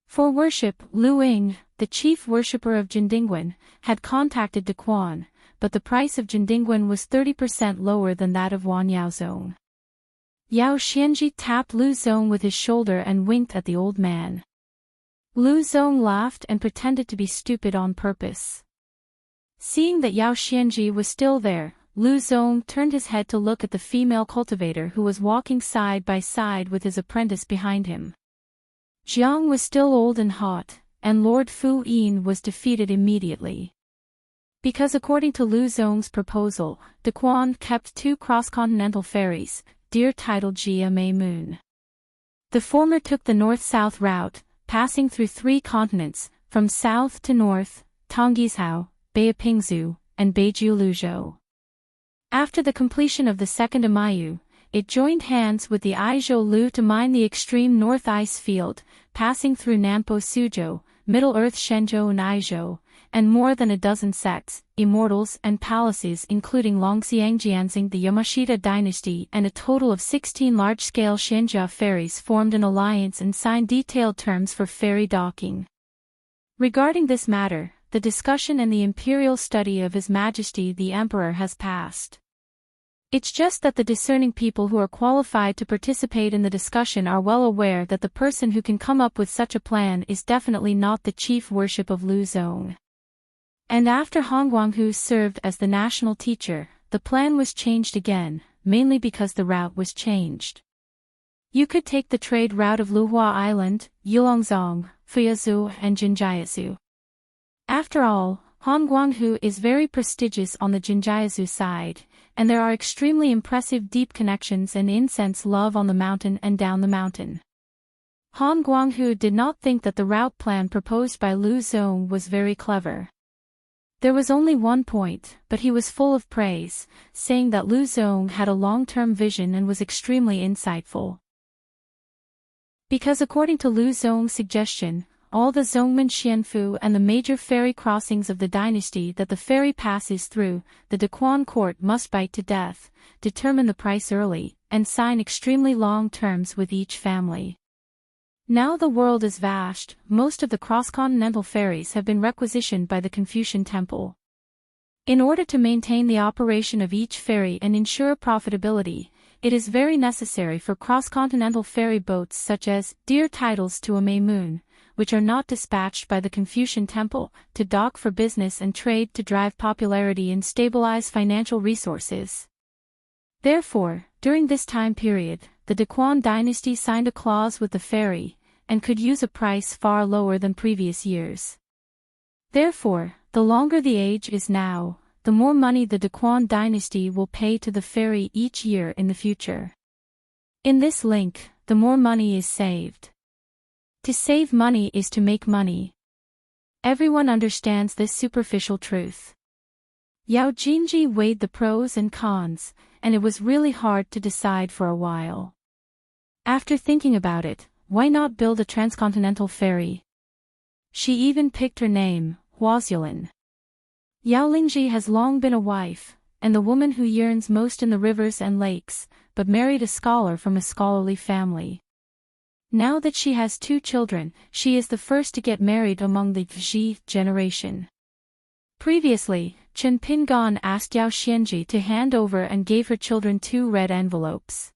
For worship, Lu Ying, the chief worshipper of Jindingwen, had contacted Daquan, but the price of Jindingwen was 30% lower than that of Wanyaozong. Yao Xianji tapped Lu Zong with his shoulder and winked at the old man. Lu Zong laughed and pretended to be stupid on purpose. Seeing that Yao Xianji was still there, Lu Zong turned his head to look at the female cultivator who was walking side by side with his apprentice behind him. Jiang was still old and hot, and Lord Fu Yin was defeated immediately. Because according to Lu Zong's proposal, Daquan kept 2 cross-continental ferries, deer titled Jia Mei Moon. The former took the north-south route, passing through 3 continents, from south to north, Tongisao, Beipingzhu, and Beiju-Luzhou. After the completion of the second Imayu, it joined hands with the Aizhou Lu to mine the extreme north ice field, passing through Nampo Suzhou, Middle-earth Shenzhou and Aizhou, and more than a dozen sects, immortals and palaces including Longxiangjianzing, the Yamashita dynasty, and a total of 16 large-scale Xianjia ferries formed an alliance and signed detailed terms for ferry docking. Regarding this matter, the discussion and the imperial study of His Majesty the Emperor has passed. It's just that the discerning people who are qualified to participate in the discussion are well aware that the person who can come up with such a plan is definitely not the chief worship of Lu Zong. And after Han Guanghu served as the national teacher, the plan was changed again, mainly because the route was changed. You could take the trade route of Luhua Island, Yulongzong, Fuyazhou, and Jinjiazhu. After all, Han Guanghu is very prestigious on the Jinjiazhu side, and there are extremely impressive deep connections and incense love on the mountain and down the mountain. Han Guanghu did not think that the route plan proposed by Lu Zong was very clever. There was only one point, but he was full of praise, saying that Lu Zong had a long-term vision and was extremely insightful. Because according to Lu Zong's suggestion, all the Zongmen Xianfu and the major ferry crossings of the dynasty that the ferry passes through, the Daquan court must bite to death, determine the price early, and sign extremely long terms with each family. Now the world is vast, most of the cross-continental ferries have been requisitioned by the Confucian Temple. In order to maintain the operation of each ferry and ensure profitability, it is very necessary for cross-continental ferry boats such as deer titles to a Mei Moon, which are not dispatched by the Confucian Temple, to dock for business and trade to drive popularity and stabilize financial resources. Therefore, during this time period, the Daquan dynasty signed a clause with the ferry, and could use a price far lower than previous years. Therefore, the longer the age is now, the more money the Daquan dynasty will pay to the ferry each year in the future. In this link, the more money is saved. To save money is to make money. Everyone understands this superficial truth. Yao Jinji weighed the pros and cons, and it was really hard to decide for a while. After thinking about it, why not build a transcontinental ferry? She even picked her name, Huaxialan. Yao Lingji has long been a wife, and the woman who yearns most in the rivers and lakes, but married a scholar from a scholarly family. Now that she has 2 children, she is the first to get married among the Zhi generation. Previously, Chen Pingan asked Yao Xianji to hand over and gave her children 2 red envelopes.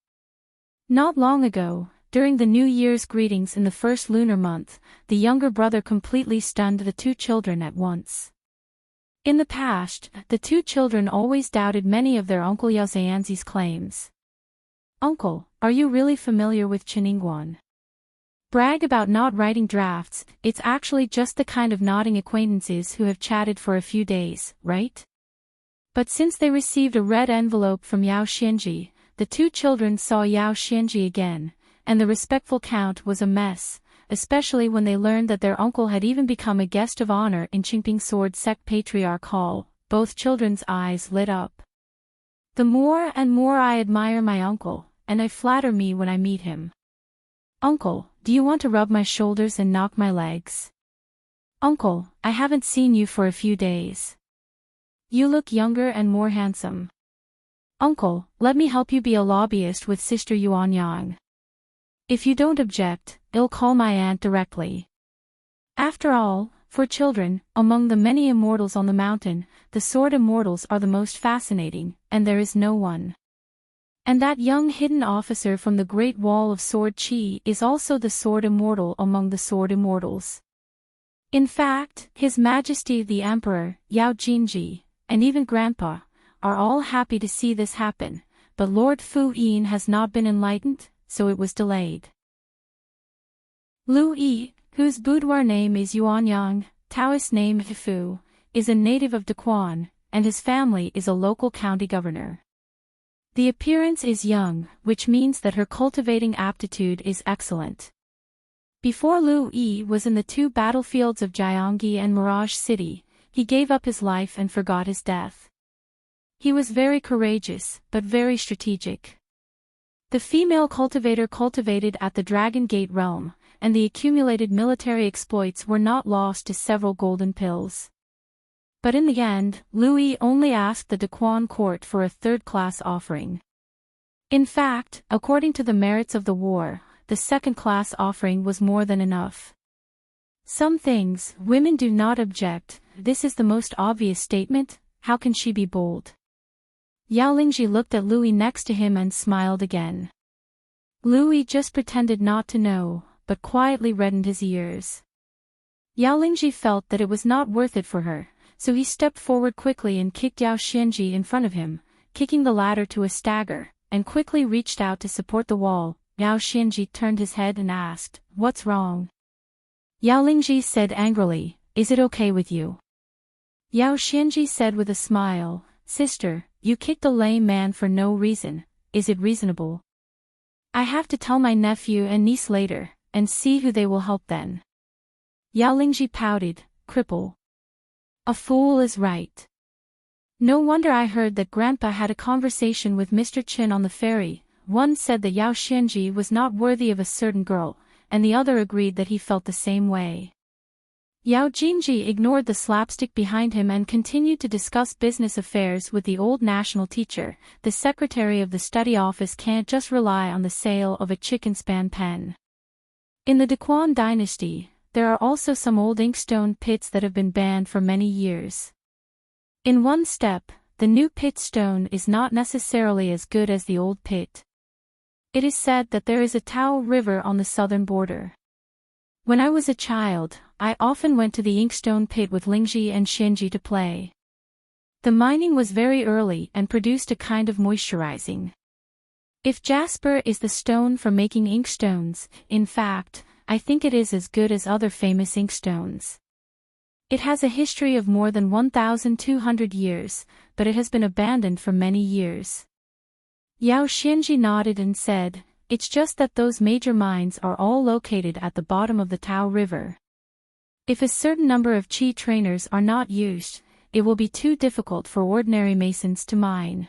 Not long ago, during the New Year's greetings in the first lunar month, the younger brother completely stunned the 2 children at once. In the past, the 2 children always doubted many of their Uncle Yao Zhanzi's claims. "Uncle, are you really familiar with Chiningguan? Brag about not writing drafts, it's actually just the kind of nodding acquaintances who have chatted for a few days, right?" But since they received a red envelope from Yao Xianji, the 2 children saw Yao Xianji again, and the respectful count was a mess, especially when they learned that their uncle had even become a guest of honor in Qingping Sword Sect Patriarch Hall. Both children's eyes lit up. "The more and more I admire my uncle, and I flatter me when I meet him. Uncle, do you want to rub my shoulders and knock my legs? Uncle, I haven't seen you for a few days. You look younger and more handsome. Uncle, let me help you be a lobbyist with Sister Yuan Yang. If you don't object, I'll call my aunt directly." After all, for children, among the many immortals on the mountain, the sword immortals are the most fascinating, and there is no one. And that young hidden officer from the Great Wall of Sword Qi is also the sword immortal among the sword immortals. In fact, His Majesty the Emperor, Yao Jinji, and even Grandpa, are all happy to see this happen, but Lord Fu Yin has not been enlightened, so it was delayed. Lu Yi, whose boudoir name is Yuanyang, Taoist name Hifu, is a native of Daquan, and his family is a local county governor. The appearance is young, which means that her cultivating aptitude is excellent. Before Lu Yi was in the 2 battlefields of Jiangyi and Mirage City, he gave up his life and forgot his death. He was very courageous, but very strategic. The female cultivator cultivated at the Dragon Gate realm, and the accumulated military exploits were not lost to several golden pills. But in the end, Louis only asked the Daquan court for a 3rd-class offering. In fact, according to the merits of the war, the 2nd-class offering was more than enough. Some things, women do not object. This is the most obvious statement. How can she be bold? Yao Lingji looked at Louis next to him and smiled again. Louis just pretended not to know, but quietly reddened his ears. Yao Lingji felt that it was not worth it for her, so he stepped forward quickly and kicked Yao Xianji in front of him, kicking the latter to a stagger, and quickly reached out to support the wall. Yao Xianji turned his head and asked, "What's wrong?" Yao Lingji said angrily, "Is it okay with you?" Yao Xianji said with a smile, "Sister, you kicked a lame man for no reason. Is it reasonable? I have to tell my nephew and niece later, and see who they will help then." Yao Lingji pouted, "Cripple. A fool is right. No wonder I heard that Grandpa had a conversation with Mr. Chin on the ferry. One said that Yao Xianji was not worthy of a certain girl, and the other agreed that he felt the same way." Yao Jinji ignored the slapstick behind him and continued to discuss business affairs with the old national teacher. The secretary of the study office can't just rely on the sale of a chicken span pen. In the Daquan dynasty, there are also some old inkstone pits that have been banned for many years. In one step, the new pit stone is not necessarily as good as the old pit. It is said that there is a Tao river on the southern border. When I was a child, I often went to the inkstone pit with Lingji and Xianji to play. The mining was very early and produced a kind of moisturizing. If jasper is the stone for making inkstones, in fact, I think it is as good as other famous inkstones. It has a history of more than 1,200 years, but it has been abandoned for many years. Yao Xianji nodded and said, "It's just that those major mines are all located at the bottom of the Tao River. If a certain number of chi trainers are not used, it will be too difficult for ordinary masons to mine.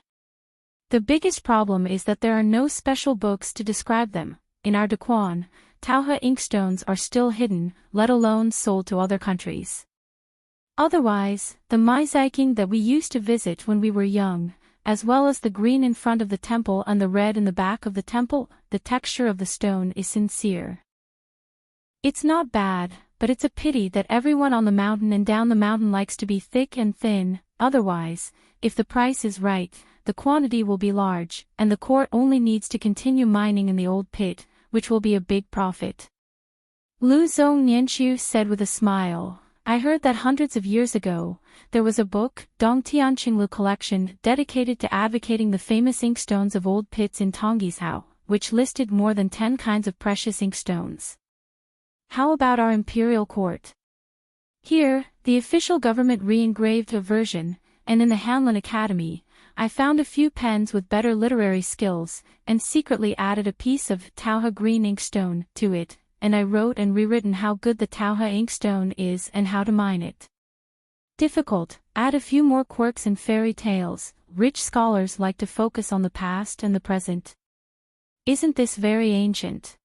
The biggest problem is that there are no special books to describe them. In our Daquan, Tauha inkstones are still hidden, let alone sold to other countries. Otherwise, the mosaiking that we used to visit when we were young, as well as the green in front of the temple and the red in the back of the temple, the texture of the stone is sincere. It's not bad, but it's a pity that everyone on the mountain and down the mountain likes to be thick and thin. Otherwise, if the price is right, the quantity will be large, and the court only needs to continue mining in the old pit, which will be a big profit. Lu Zong Nianqiu said with a smile, I heard that hundreds of years ago, there was a book, Dong Tianqinglu Collection, dedicated to advocating the famous inkstones of old pits in Tonggishao, which listed more than 10 kinds of precious inkstones. How about our imperial court? Here, the official government re-engraved a version, and in the Hanlin Academy, I found a few pens with better literary skills, and secretly added a piece of Tauha green inkstone to it, and I wrote and rewritten how good the Tauha inkstone is and how to mine it. Difficult, add a few more quirks and fairy tales. Rich scholars like to focus on the past and the present. Isn't this very ancient?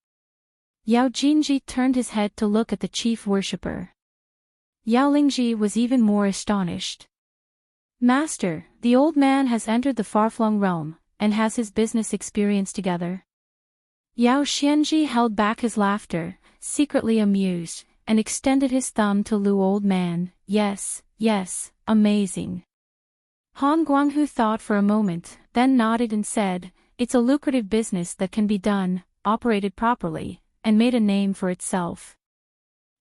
Yao Jinji turned his head to look at the chief worshipper. Yao Lingji was even more astonished. Master, the old man has entered the far-flung realm, and has his business experience together. Yao Xianji held back his laughter, secretly amused, and extended his thumb to Lu old man. Yes, yes, amazing. Han Guanghu thought for a moment, then nodded and said, it's a lucrative business that can be done, operated properly, and made a name for itself.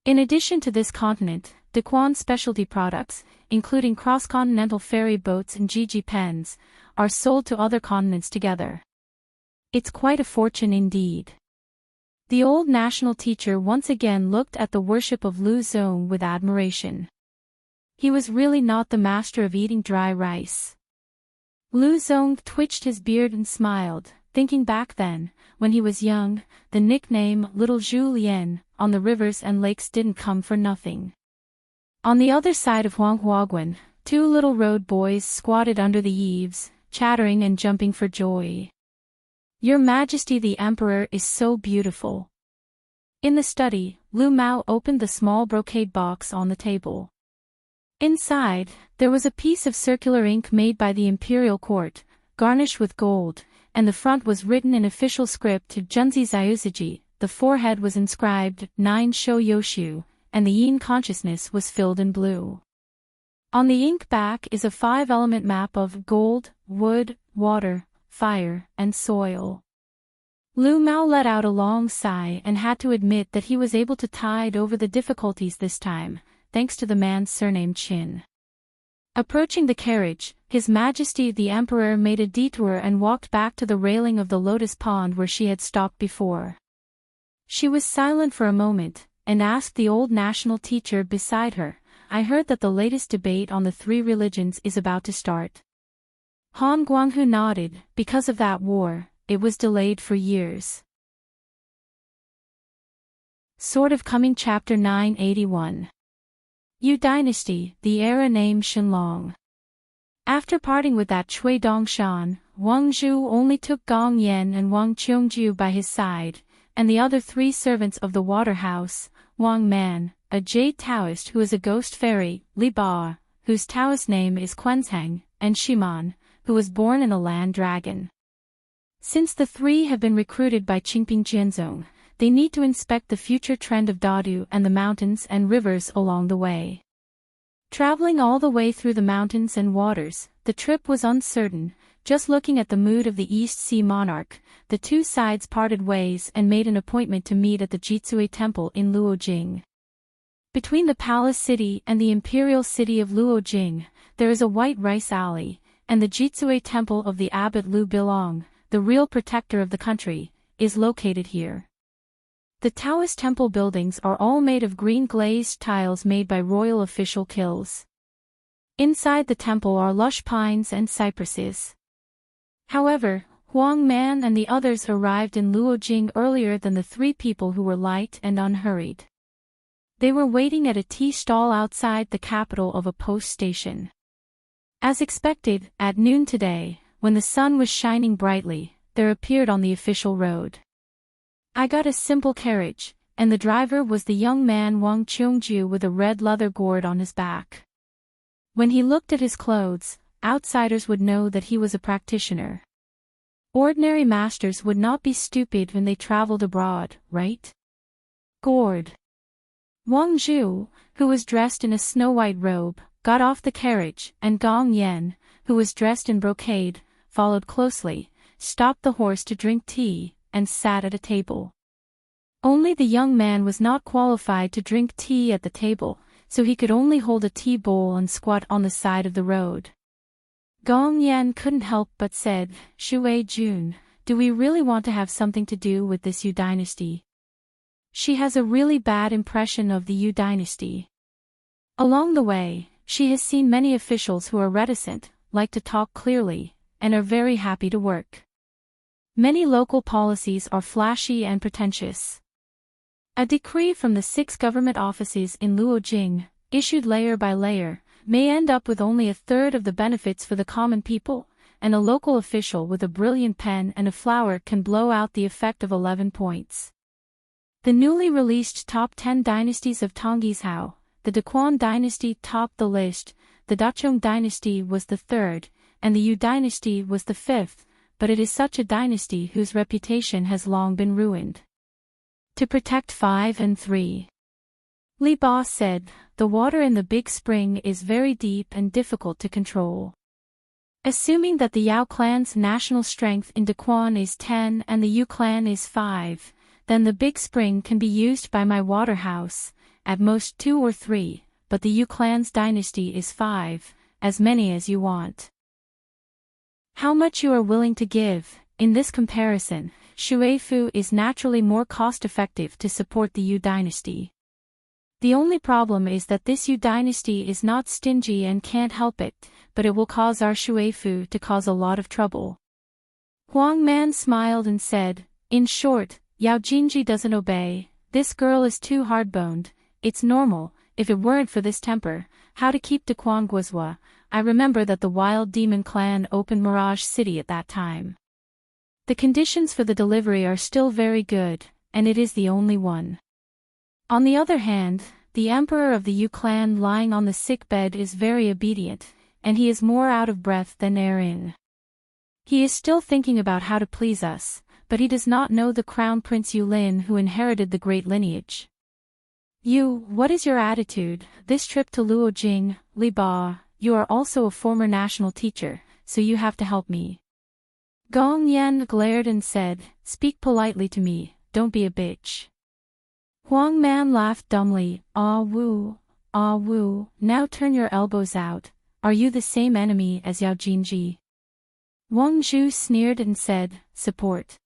In addition to this continent, Daquan specialty products, including cross-continental ferry boats and Gigi pens, are sold to other continents together. It's quite a fortune indeed. The old national teacher once again looked at the worship of Lu Zong with admiration. He was really not the master of eating dry rice. Lu Zong twitched his beard and smiled, thinking back then, when he was young, the nickname Little Zhu Lian on the rivers and lakes didn't come for nothing. On the other side of Huanghuaguan, 2 little road boys squatted under the eaves, chattering and jumping for joy. Your Majesty the Emperor is so beautiful. In the study, Lu Mao opened the small brocade box on the table. Inside, there was a piece of circular ink made by the imperial court, garnished with gold, and the front was written in official script to Junzi Zayuziji. The forehead was inscribed 9 Shou Yoshu, and the yin consciousness was filled in blue. On the ink back is a 5-element map of gold, wood, water, fire, and soil. Lu Mao let out a long sigh and had to admit that he was able to tide over the difficulties this time, thanks to the man's surname Qin. Approaching the carriage, His Majesty the Emperor made a detour and walked back to the railing of the lotus pond where she had stopped before. She was silent for a moment, and asked the old national teacher beside her, I heard that the latest debate on the 3 religions is about to start. Han Guanghu nodded. Because of that war, it was delayed for years. Sort of coming Chapter 981. Yu Dynasty, the era named Shenlong. After parting with that Cui Dongshan, Wang Zhu only took Gong Yan and Wang Qiongju by his side, and the other 3 servants of the water house, Wang Man, a jade Taoist who is a ghost fairy, Li Ba, whose Taoist name is Quenzheng, and Shiman, who was born in a land dragon. Since the 3 have been recruited by Qingping Jianzong, they need to inspect the future trend of Dadu and the mountains and rivers along the way. Traveling all the way through the mountains and waters, the trip was uncertain. Just looking at the mood of the East Sea monarch, the 2 sides parted ways and made an appointment to meet at the Jitsui Temple in Luojing. Between the palace city and the imperial city of Luojing, there is a white rice alley, and the Jitsui Temple of the abbot Lu Bilong, the real protector of the country, is located here. The Taoist temple buildings are all made of green glazed tiles made by royal official kilns. Inside the temple are lush pines and cypresses. However, Huang Man and the others arrived in Luojing earlier than the 3 people who were light and unhurried. They were waiting at a tea stall outside the capital of a post station. As expected, at noon today, when the sun was shining brightly, there appeared on the official road. I got a simple carriage, and the driver was the young man Wang Cheongju with a red leather gourd on his back. When he looked at his clothes, outsiders would know that he was a practitioner. Ordinary masters would not be stupid when they traveled abroad, right? Gourd. Wang Zhu, who was dressed in a snow-white robe, got off the carriage, and Gong Yan, who was dressed in brocade, followed closely, stopped the horse to drink tea, and sat at a table. Only the young man was not qualified to drink tea at the table, so he could only hold a tea bowl and squat on the side of the road. Gong Yan couldn't help but said, "Shui Jun, do we really want to have something to do with this Yu dynasty? She has a really bad impression of the Yu dynasty." Along the way, she has seen many officials who are reticent, like to talk clearly, and are very happy to work. Many local policies are flashy and pretentious. A decree from the 6 government offices in Luojing, issued layer by layer, may end up with only a third of the benefits for the common people, and a local official with a brilliant pen and a flower can blow out the effect of 11 points. The newly released top 10 dynasties of Tongzhou, the Daquan dynasty topped the list, the Dachong dynasty was the 3rd, and the Yu dynasty was the 5th, but it is such a dynasty whose reputation has long been ruined. To protect 5 and 3. Li Ba said, "The water in the big spring is very deep and difficult to control. Assuming that the Yao clan's national strength in Daquan is 10 and the Yu clan is 5, then the big spring can be used by my water house, at most 2 or 3, but the Yu clan's dynasty is 5, as many as you want. How much you are willing to give, in this comparison, Shuifu is naturally more cost-effective to support the Yu dynasty. The only problem is that this Yu dynasty is not stingy and can't help it, but it will cause our Shuifu to cause a lot of trouble." Huang Man smiled and said, "In short, Yao Jinji doesn't obey, this girl is too hard-boned, it's normal, if it weren't for this temper, how to keep Daquan Guizhua. I remember that the Wild Demon clan opened Mirage City at that time. The conditions for the delivery are still very good, and it is the only one. On the other hand, the emperor of the Yu clan lying on the sick bed is very obedient, and he is more out of breath than Erin. He is still thinking about how to please us, but he does not know the Crown Prince Yulin who inherited the great lineage. You, what is your attitude, this trip to Luojing, Li Ba, you are also a former national teacher, so you have to help me." Gong Yan glared and said, "Speak politely to me, don't be a bitch." Huang Man laughed dumbly, ah woo, now turn your elbows out, are you the same enemy as Yao Jinji?" Wang Zhu sneered and said, "Support.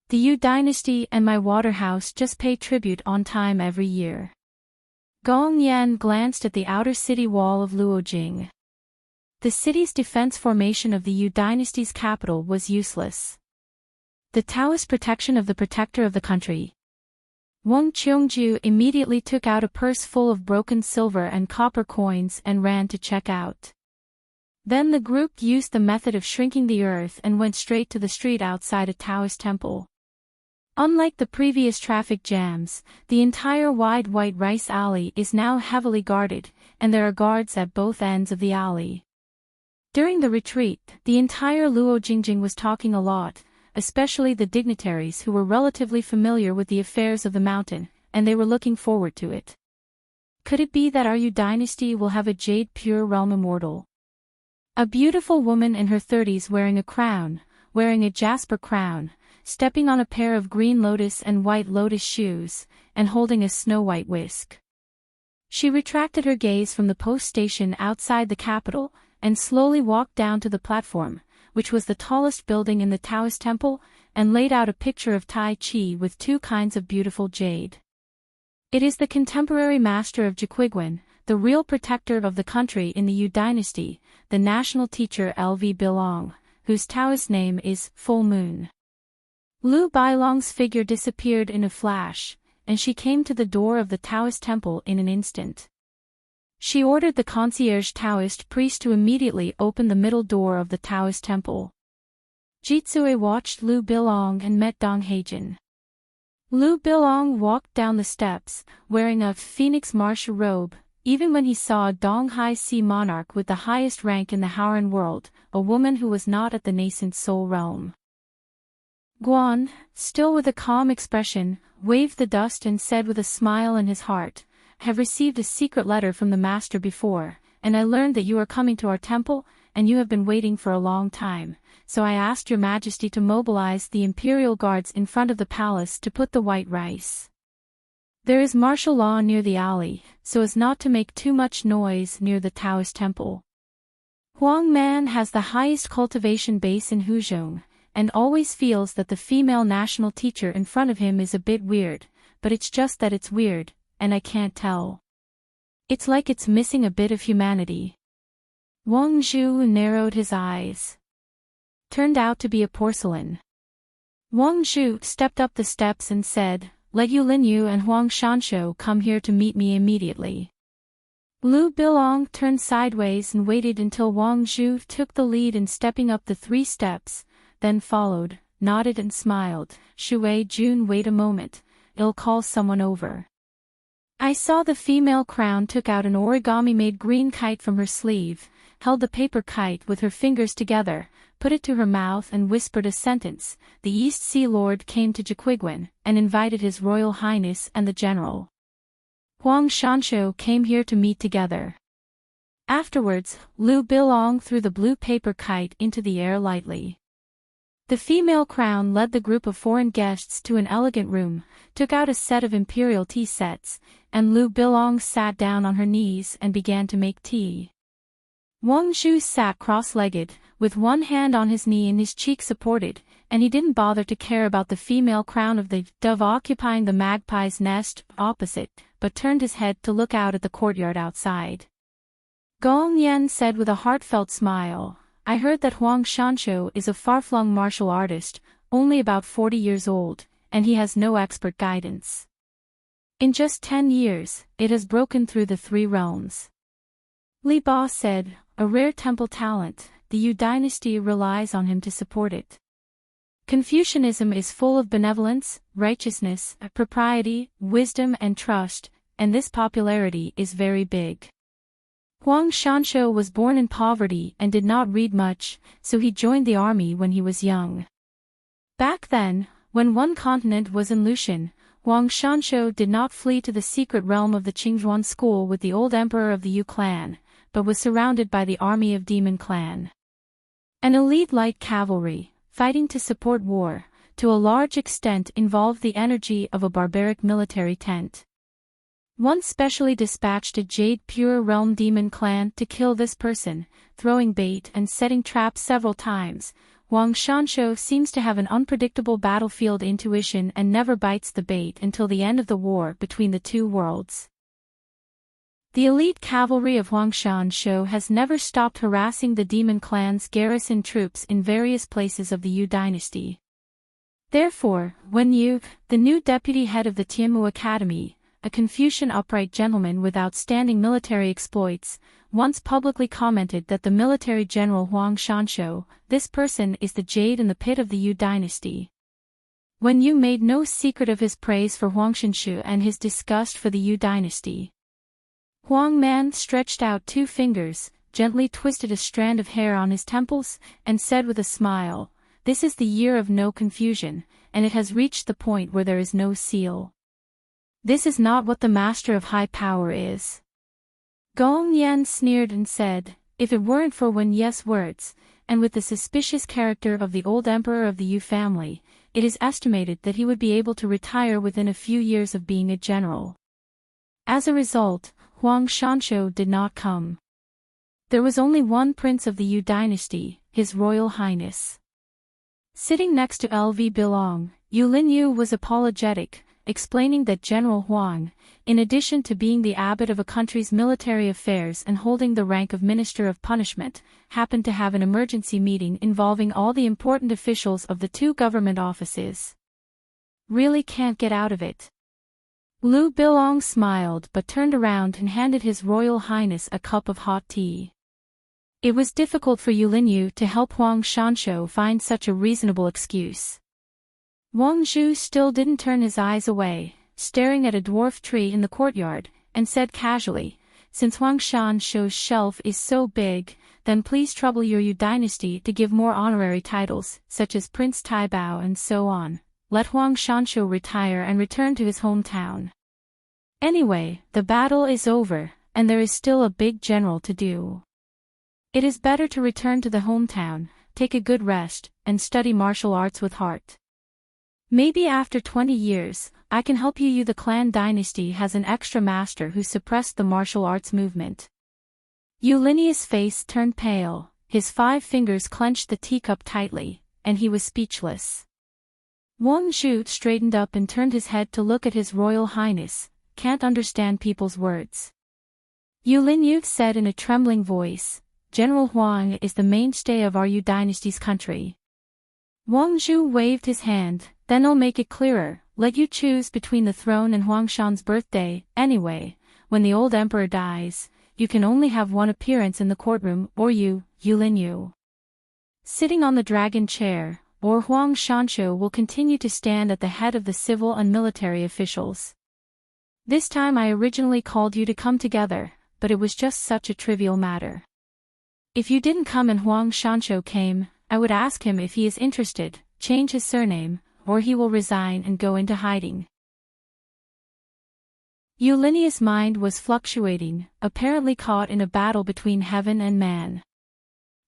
The Yu dynasty and my water house just pay tribute on time every year." Gong Yan glanced at the outer city wall of Luojing. The city's defense formation of the Yu dynasty's capital was useless. The Taoist protection of the protector of the country. Wang Cheongju immediately took out a purse full of broken silver and copper coins and ran to check out. Then the group used the method of shrinking the earth and went straight to the street outside a Taoist temple. Unlike the previous traffic jams, the entire wide white rice alley is now heavily guarded, and there are guards at both ends of the alley. During the retreat, the entire Luojingjing was talking a lot, especially the dignitaries who were relatively familiar with the affairs of the mountain, and they were looking forward to it. Could it be that our Yu dynasty will have a jade pure realm immortal? A beautiful woman in her 30s wearing a jasper crown, stepping on a pair of green lotus and white lotus shoes, and holding a snow-white whisk. She retracted her gaze from the post station outside the capital, and slowly walked down to the platform, which was the tallest building in the Taoist temple, and laid out a picture of Tai Chi with 2 kinds of beautiful jade. It is the contemporary master of Jiquiguan, the real protector of the country in the Yu dynasty, the national teacher Lv Bilong, whose Taoist name is Full Moon. Lu Bailong's figure disappeared in a flash, and she came to the door of the Taoist temple in an instant. She ordered the concierge Taoist priest to immediately open the middle door of the Taoist temple. Jitsue watched Liu Bilong and met Dong Haijin. Liu Bilong walked down the steps, wearing a phoenix martial robe, even when he saw a Dong Hai Sea monarch with the highest rank in the Howren world, a woman who was not at the nascent Soul realm. Guan, still with a calm expression, waved the dust and said with a smile in his heart, "I have received a secret letter from the master before, and I learned that you are coming to our temple, and you have been waiting for a long time, so I asked your majesty to mobilize the imperial guards in front of the palace to put the white rice. There is martial law near the alley, so as not to make too much noise near the Taoist temple. Huang Man has the highest cultivation base in Huzhong, and always feels that the female national teacher in front of him is a bit weird, but it's just that it's weird, and I can't tell. It's like it's missing a bit of humanity." Wang Zhu narrowed his eyes. Turned out to be a porcelain. Wang Zhu stepped up the steps and said, "Let Yu Linyu and Huang Shanshu come here to meet me immediately." Liu Bilong turned sideways and waited until Wang Zhu took the lead in stepping up the 3 steps, then followed, nodded and smiled. "Shui Jun, wait a moment, I'll call someone over." I saw the female crown took out an origami-made green kite from her sleeve, held the paper kite with her fingers together, put it to her mouth and whispered a sentence. The East Sea Lord came to Jaquiguan, and invited His Royal Highness and the General Huang Shanshu came here to meet together. Afterwards, Liu Bilong threw the blue paper kite into the air lightly. The female crown led the group of foreign guests to an elegant room, took out a set of imperial tea sets, and Liu Bilong sat down on her knees and began to make tea. Wang Zhu sat cross-legged, with one hand on his knee and his cheek supported, and he didn't bother to care about the female crown of the dove occupying the magpie's nest opposite, but turned his head to look out at the courtyard outside. Gong Yan said with a heartfelt smile, "I heard that Huang Shanshu is a far-flung martial artist, only about 40 years old, and he has no expert guidance. In just 10 years, it has broken through the 3 realms." Li Ba said, "A rare temple talent, the Yu dynasty relies on him to support it. Confucianism is full of benevolence, righteousness, propriety, wisdom and trust, and this popularity is very big." Huang Shanshu was born in poverty and did not read much, so he joined the army when he was young. Back then, when one continent was in Lushan, Huang Shanshu did not flee to the secret realm of the Qingzhuan school with the old emperor of the Yu clan, but was surrounded by the army of Demon Clan. An elite light cavalry, fighting to support war, to a large extent involved the energy of a barbaric military tent. One specially dispatched a Jade Pure Realm Demon Clan to kill this person, throwing bait and setting traps several times. Huang Shanshu seems to have an unpredictable battlefield intuition and never bites the bait until the end of the war between the 2 worlds. The elite cavalry of Huang Shanshu has never stopped harassing the Demon Clan's garrison troops in various places of the Yu dynasty. Therefore, when Yu, the new deputy head of the Tianmu Academy, a Confucian upright gentleman with outstanding military exploits, once publicly commented that the military general Huang Shanshu, this person is the jade in the pit of the Yu dynasty. When Yu made no secret of his praise for Huang Shanshu and his disgust for the Yu dynasty. Huang Man stretched out 2 fingers, gently twisted a strand of hair on his temples, and said with a smile, "This is the year of no confusion, and it has reached the point where there is no seal. This is not what the master of high power is." Gong Yan sneered and said, "If it weren't for Wen Ye's words, and with the suspicious character of the old emperor of the Yu family, it is estimated that he would be able to retire within a few years of being a general." As a result, Huang Shanshu did not come. There was only one prince of the Yu dynasty, His Royal Highness. Sitting next to L.V. Bilong, Yu Linyu was apologetic, explaining that General Huang, in addition to being the abbot of a country's military affairs and holding the rank of Minister of Punishment, happened to have an emergency meeting involving all the important officials of the 2 government offices. Really can't get out of it. Liu Bilong smiled but turned around and handed His Royal Highness a cup of hot tea. It was difficult for Yulinyu to help Huang Shanshu find such a reasonable excuse. Wang Zhu still didn't turn his eyes away, staring at a dwarf tree in the courtyard, and said casually, "Since Huang Shanshu's shelf is so big, then please trouble your Yu dynasty to give more honorary titles, such as Prince Taibao and so on. Let Huang Shanshu retire and return to his hometown. Anyway, the battle is over, and there is still a big general to do. It is better to return to the hometown, take a good rest, and study martial arts with heart. Maybe after 20 years, I can help you. The clan dynasty has an extra master who suppressed the martial arts movement." Yulinya's face turned pale, his 5 fingers clenched the teacup tightly, and he was speechless. Wang Zhu straightened up and turned his head to look at His Royal Highness. "Can't understand people's words." Yulinyu said in a trembling voice, "General Huang is the mainstay of our Yu dynasty's country." Wang Zhu waved his hand, "Then I'll make it clearer. Let you choose between the throne and Huangshan's birthday. Anyway, when the old emperor dies, you can only have one appearance in the courtroom, or you, Yulinyu, sitting on the dragon chair, or Huang Shanshu will continue to stand at the head of the civil and military officials. This time I originally called you to come together, but it was just such a trivial matter. If you didn't come and Huang Shanshu came, I would ask him if he is interested, change his surname, or he will resign and go into hiding." Yulinya's mind was fluctuating, apparently caught in a battle between heaven and man.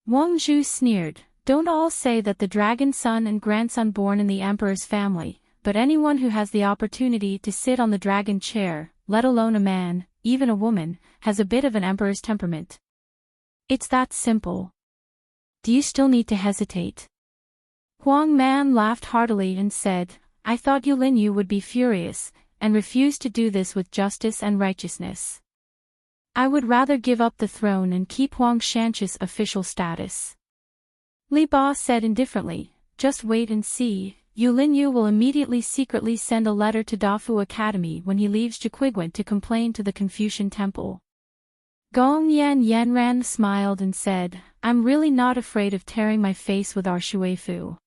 Wang Zhu sneered, "Don't all say that the dragon son and grandson born in the emperor's family, but anyone who has the opportunity to sit on the dragon chair, let alone a man, even a woman, has a bit of an emperor's temperament. It's that simple. Do you still need to hesitate?" Huang Man laughed heartily and said, "I thought Yulinyu would be furious, and refuse to do this with justice and righteousness. I would rather give up the throne and keep Huang Shanshu's official status." Li Ba said indifferently, "Just wait and see. Yulinyu will immediately secretly send a letter to Dafu Academy when he leaves Jiquiguan to complain to the Confucian Temple." Gong Yanran smiled and said, "I'm really not afraid of tearing my face with our Shuifu.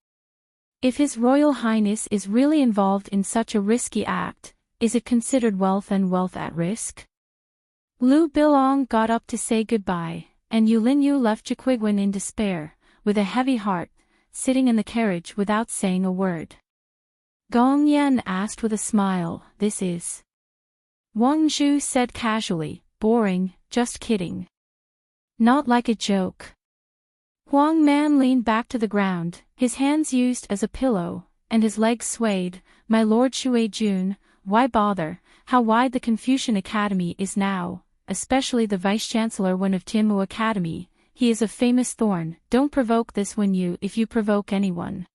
If His Royal Highness is really involved in such a risky act, is it considered wealth and wealth at risk?" Liu Bilong got up to say goodbye, and Yulinyu left Jiquiguan in despair, with a heavy heart, sitting in the carriage without saying a word. Gong Yan asked with a smile, "This is?" Wang Zhu said casually, "Boring, just kidding. Not like a joke." Huang Man leaned back to the ground, his hands used as a pillow, and his legs swayed. "My lord Shui Jun, why bother? How wide the Confucian Academy is now, especially the Vice-Chancellor one of Tianmu Academy. He is a famous thorn. Don't provoke this if you provoke anyone."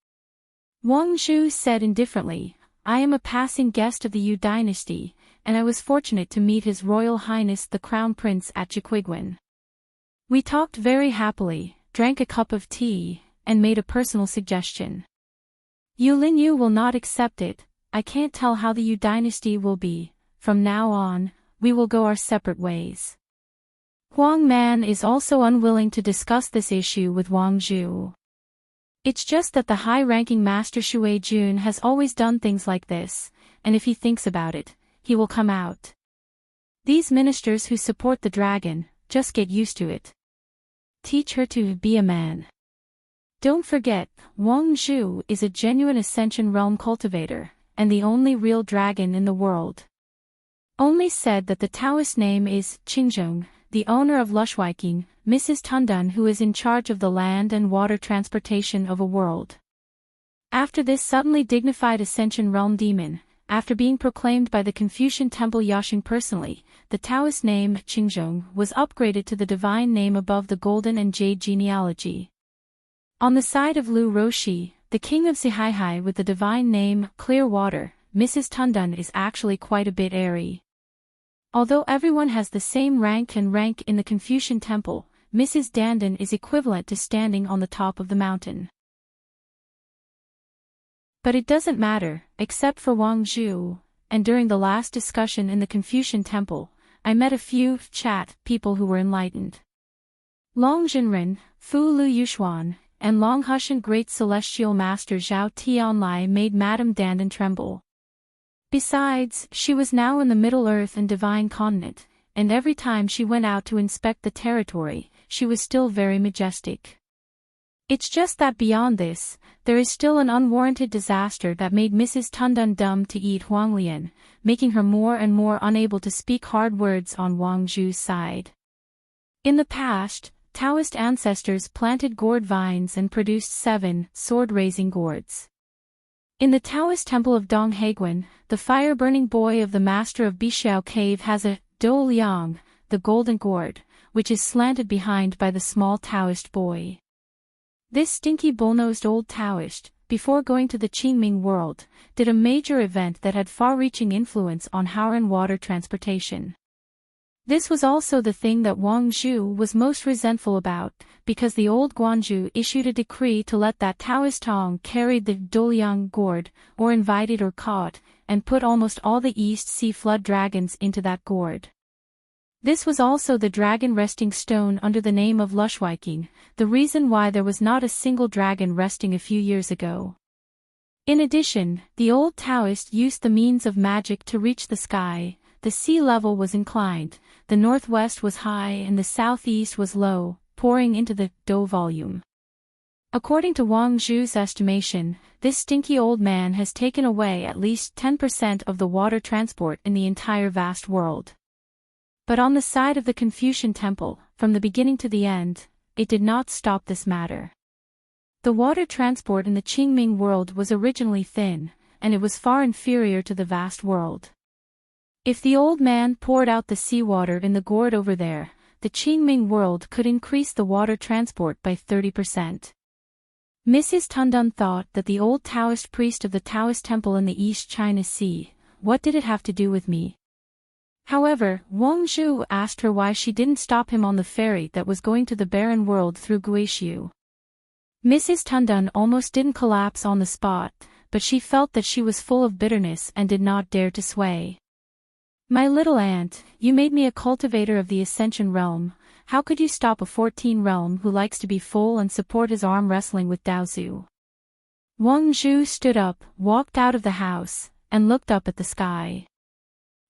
Wang Zhu said indifferently, "I am a passing guest of the Yu dynasty, and I was fortunate to meet His Royal Highness the Crown Prince at Jiquiguan. We talked very happily, drank a cup of tea, and made a personal suggestion. Yulinyu will not accept it. I can't tell how the Yu dynasty will be. From now on, we will go our separate ways." Huang Man is also unwilling to discuss this issue with Wang Zhu. It's just that the high-ranking Master Shui Jun has always done things like this, and if he thinks about it, he will come out. These ministers who support the dragon, just get used to it. Teach her to be a man. Don't forget, Wang Zhu is a genuine Ascension Realm cultivator, and the only real dragon in the world. Only said that the Taoist name is Qingzhong, the owner of Lushwaiking, Mrs. Tundun, who is in charge of the land and water transportation of a world. After this suddenly dignified Ascension Realm demon, after being proclaimed by the Confucian Temple Yashing personally, the Taoist name Qingzhong was upgraded to the divine name above the Golden and Jade genealogy. On the side of Lu Roshi, the king of Zihaihai with the divine name Clearwater, Mrs. Tundun is actually quite a bit airy. Although everyone has the same rank in the Confucian Temple, Mrs. Dandan is equivalent to standing on the top of the mountain. But it doesn't matter, except for Wang Zhu, and during the last discussion in the Confucian Temple, I met a few people who were enlightened. Long Jinren, Fu Lu Yuxuan, and Long Hushan Great Celestial Master Zhao Tianlai made Madame Dandan tremble. Besides, she was now in the Middle Earth and Divine Continent, and every time she went out to inspect the territory, she was still very majestic. It's just that beyond this, there is still an unwarranted disaster that made Mrs. Tundun dumb to eat Huanglian, making her more and more unable to speak hard words on Wang Zhu's side. In the past, Taoist ancestors planted gourd vines and produced 7 sword-raising gourds. In the Taoist temple of Donghaiguan, the fire-burning boy of the master of Bixiao Cave has a dou liang, the golden gourd, which is slanted behind by the small Taoist boy. This stinky bull-nosed old Taoist, before going to the Qingming world, did a major event that had far-reaching influence on Haoran water transportation. This was also the thing that Wang Zhu was most resentful about, because the old Guanzhou issued a decree to let that Taoist Tong carry the Douliang gourd, or invited or caught, and put almost all the East Sea flood dragons into that gourd. This was also the dragon resting stone under the name of Lushwiking, the reason why there was not a single dragon resting a few years ago. In addition, the old Taoist used the means of magic to reach the sky. The sea level was inclined, the northwest was high and the southeast was low, pouring into the Dou volume. According to Wang Zhu's estimation, this stinky old man has taken away at least 10% of the water transport in the entire vast world. But on the side of the Confucian Temple, from the beginning to the end, it did not stop this matter. The water transport in the Qingming world was originally thin, and it was far inferior to the vast world. If the old man poured out the seawater in the gourd over there, the Qingming world could increase the water transport by 30%. Mrs. Tundun thought that the old Taoist priest of the Taoist temple in the East China Sea, what did it have to do with me? However, Wang Zhu asked her why she didn't stop him on the ferry that was going to the barren world through Guishu. Mrs. Tundun almost didn't collapse on the spot, but she felt that she was full of bitterness and did not dare to sway. My little aunt, you made me a cultivator of the Ascension realm. How could you stop a 14 realm who likes to be full and support his arm wrestling with Daozu? Wang Zhu stood up, walked out of the house, and looked up at the sky.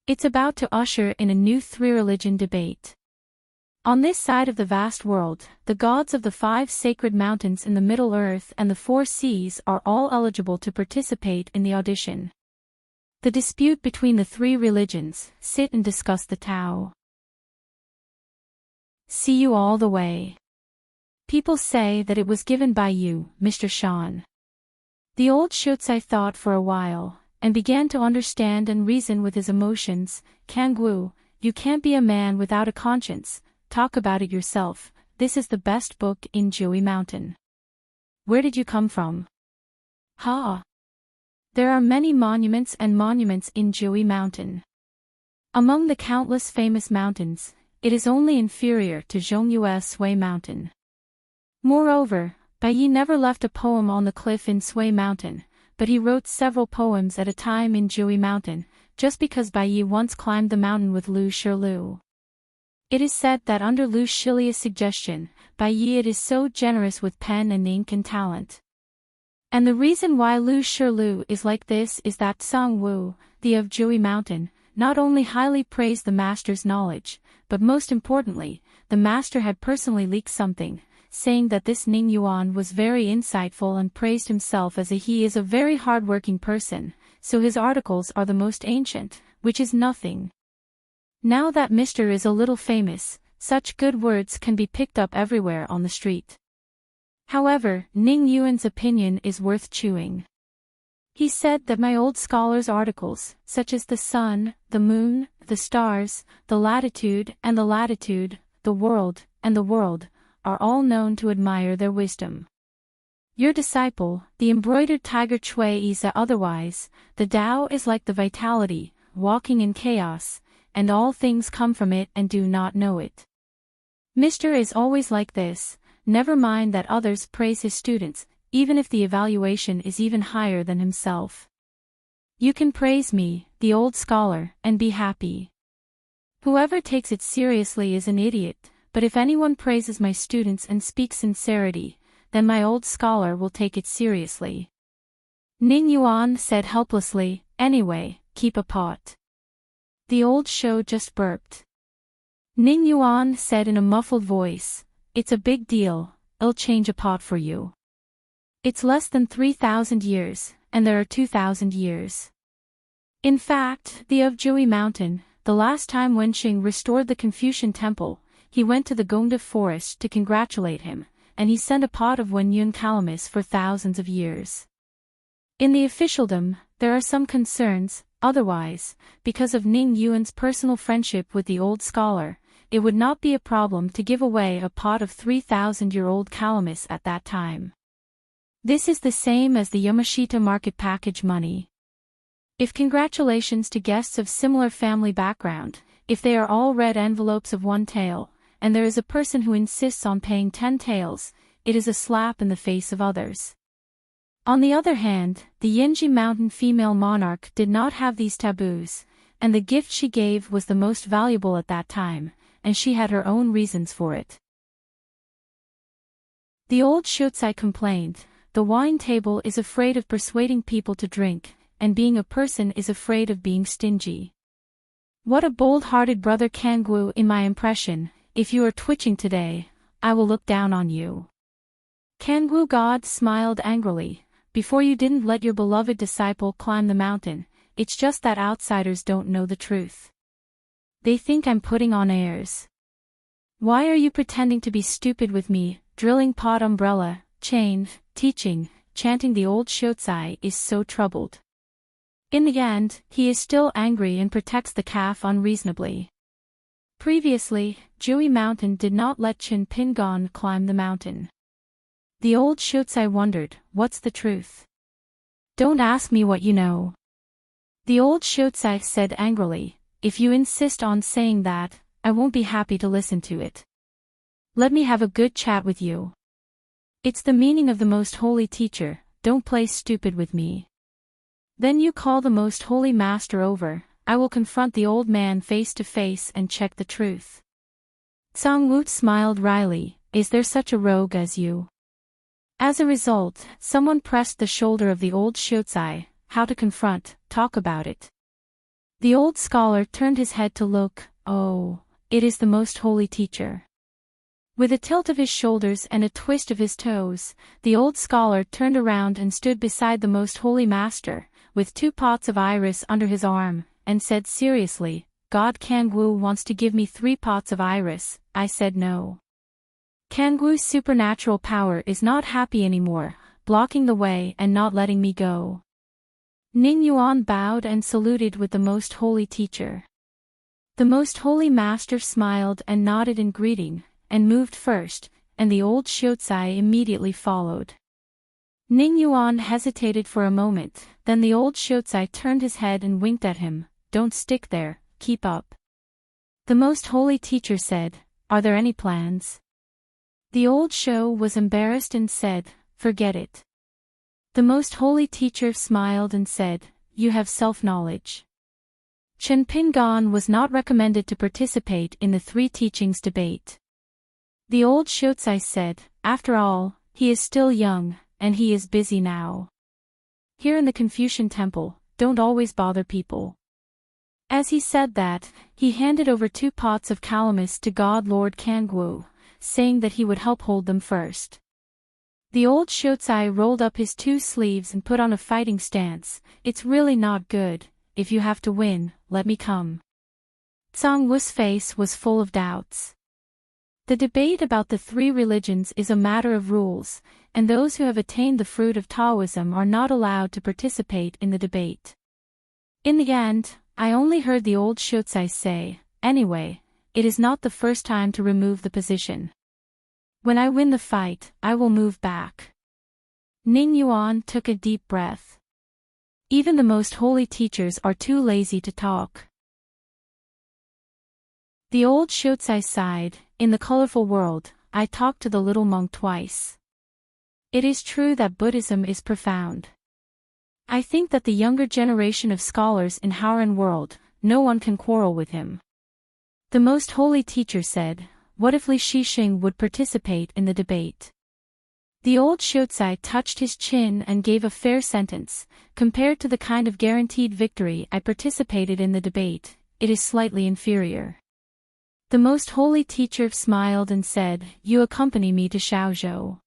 It's about to usher in a new three-religion debate. On this side of the vast world, the gods of the 5 sacred mountains in the Middle Earth and the 4 seas are all eligible to participate in the audition. The dispute between the 3 religions, sit and discuss the Tao. See you all the way. People say that it was given by you, Mr. Shan. The old Shutsai thought for a while, and began to understand and reason with his emotions. Kangwu, you can't be a man without a conscience, talk about it yourself, this is the best book in Jiui Mountain. Where did you come from? Ha! There are many monuments and monuments in Jiui Mountain. Among the countless famous mountains, it is only inferior to Zhongyue Sui Mountain. Moreover, Bai Yi never left a poem on the cliff in Sui Mountain, but he wrote several poems at a time in Jiui Mountain, just because Bai Yi once climbed the mountain with Lu Shilu. It is said that under Lu Shilia's suggestion, Bai Yi is so generous with pen and ink and talent. And the reason why Lu Shilu is like this is that Song Wu, the of Jiui Mountain, not only highly praised the master's knowledge, but most importantly, the master had personally leaked something, saying that this Ning Yuan was very insightful and praised himself as he is a very hard-working person, so his articles are the most ancient, which is nothing. Now that Mr. is a little famous, such good words can be picked up everywhere on the street. However, Ning Yuan's opinion is worth chewing. He said that my old scholars' articles, such as the sun, the moon, the stars, the latitude and the latitude, the world, and the world, are all known to admire their wisdom. Your disciple, the embroidered tiger Chui is otherwise, the Tao is like the vitality, walking in chaos, and all things come from it and do not know it. Mr. is always like this, never mind that others praise his students, even if the evaluation is even higher than himself. You can praise me, the old scholar, and be happy. Whoever takes it seriously is an idiot, but if anyone praises my students and speaks sincerity, then my old scholar will take it seriously. Ning Yuan said helplessly, anyway, keep a pot. The old show just burped. Ning Yuan said in a muffled voice, it's a big deal, I'll change a pot for you. It's less than 3,000 years, and there are 2,000 years. In fact, the of Jui Mountain, the last time Wenqing restored the Confucian temple, he went to the Gongda forest to congratulate him, and he sent a pot of Wenyun calamus for thousands of years. In the officialdom, there are some concerns, otherwise, because of Ning Yuan's personal friendship with the old scholar, it would not be a problem to give away a pot of 3,000-year-old calamus at that time. This is the same as the Yamashita market package money. If congratulations to guests of similar family background, if they are all red envelopes of 1 tael, and there is a person who insists on paying 10 taels, it is a slap in the face of others. On the other hand, the Yinji Mountain female monarch did not have these taboos, and the gift she gave was the most valuable at that time, and she had her own reasons for it. The old Shutsai complained, the wine table is afraid of persuading people to drink, and being a person is afraid of being stingy. What a bold-hearted brother Kangwu in my impression, if you are twitching today, I will look down on you. Kangwu God smiled angrily, before you didn't let your beloved disciple climb the mountain, it's just that outsiders don't know the truth. They think I'm putting on airs. Why are you pretending to be stupid with me, drilling pot umbrella, chain, teaching, chanting the old Shotsai is so troubled. In the end, he is still angry and protects the calf unreasonably. Previously, Jui Mountain did not let Chin Pingon climb the mountain. The old Shotsai wondered, what's the truth? Don't ask me what you know. The old Shotsai said angrily, if you insist on saying that, I won't be happy to listen to it. Let me have a good chat with you. It's the meaning of the most holy teacher, don't play stupid with me. Then you call the most holy master over, I will confront the old man face to face and check the truth. Tsang Wu smiled wryly, is there such a rogue as you? As a result, someone pressed the shoulder of the old Shotsai, how to confront, talk about it. The old scholar turned his head to look, oh, it is the most holy teacher. With a tilt of his shoulders and a twist of his toes, the old scholar turned around and stood beside the most holy master, with 2 pots of iris under his arm, and said seriously, God Kangwu wants to give me 3 pots of iris, I said no. Kangwu's supernatural power is not happy anymore, blocking the way and not letting me go. Ning Yuan bowed and saluted with the most holy teacher. The most holy master smiled and nodded in greeting, and moved first, and the old Shotsai immediately followed. Ning Yuan hesitated for a moment, then the old Shotsai turned his head and winked at him, don't stick there, keep up. The most holy teacher said, are there any plans? The old show was embarrassed and said, forget it. The most holy teacher smiled and said, you have self-knowledge. Chen Pingon was not recommended to participate in the 3 teachings debate. The old Shotsai said, after all, he is still young, and he is busy now. Here in the Confucian temple, don't always bother people. As he said that, he handed over 2 pots of calamus to God Lord Kangwu, saying that he would help hold them first. The old Shotsai rolled up his 2 sleeves and put on a fighting stance, it's really not good, if you have to win, let me come. Tsang Wu's face was full of doubts. The debate about the 3 religions is a matter of rules, and those who have attained the fruit of Taoism are not allowed to participate in the debate. In the end, I only heard the old Shotsai say, anyway, it is not the first time to remove the position. When I win the fight, I will move back. Ning Yuan took a deep breath. Even the most holy teachers are too lazy to talk. The old Shotsai sighed, in the colorful world, I talked to the little monk twice. It is true that Buddhism is profound. I think that the younger generation of scholars in Howran world, no one can quarrel with him. The most holy teacher said, what if Li Shixing would participate in the debate? The old Xiuzai touched his chin and gave a fair sentence. Compared to the kind of guaranteed victory I participated in the debate, it is slightly inferior. The most holy teacher smiled and said, you accompany me to Shaozhou.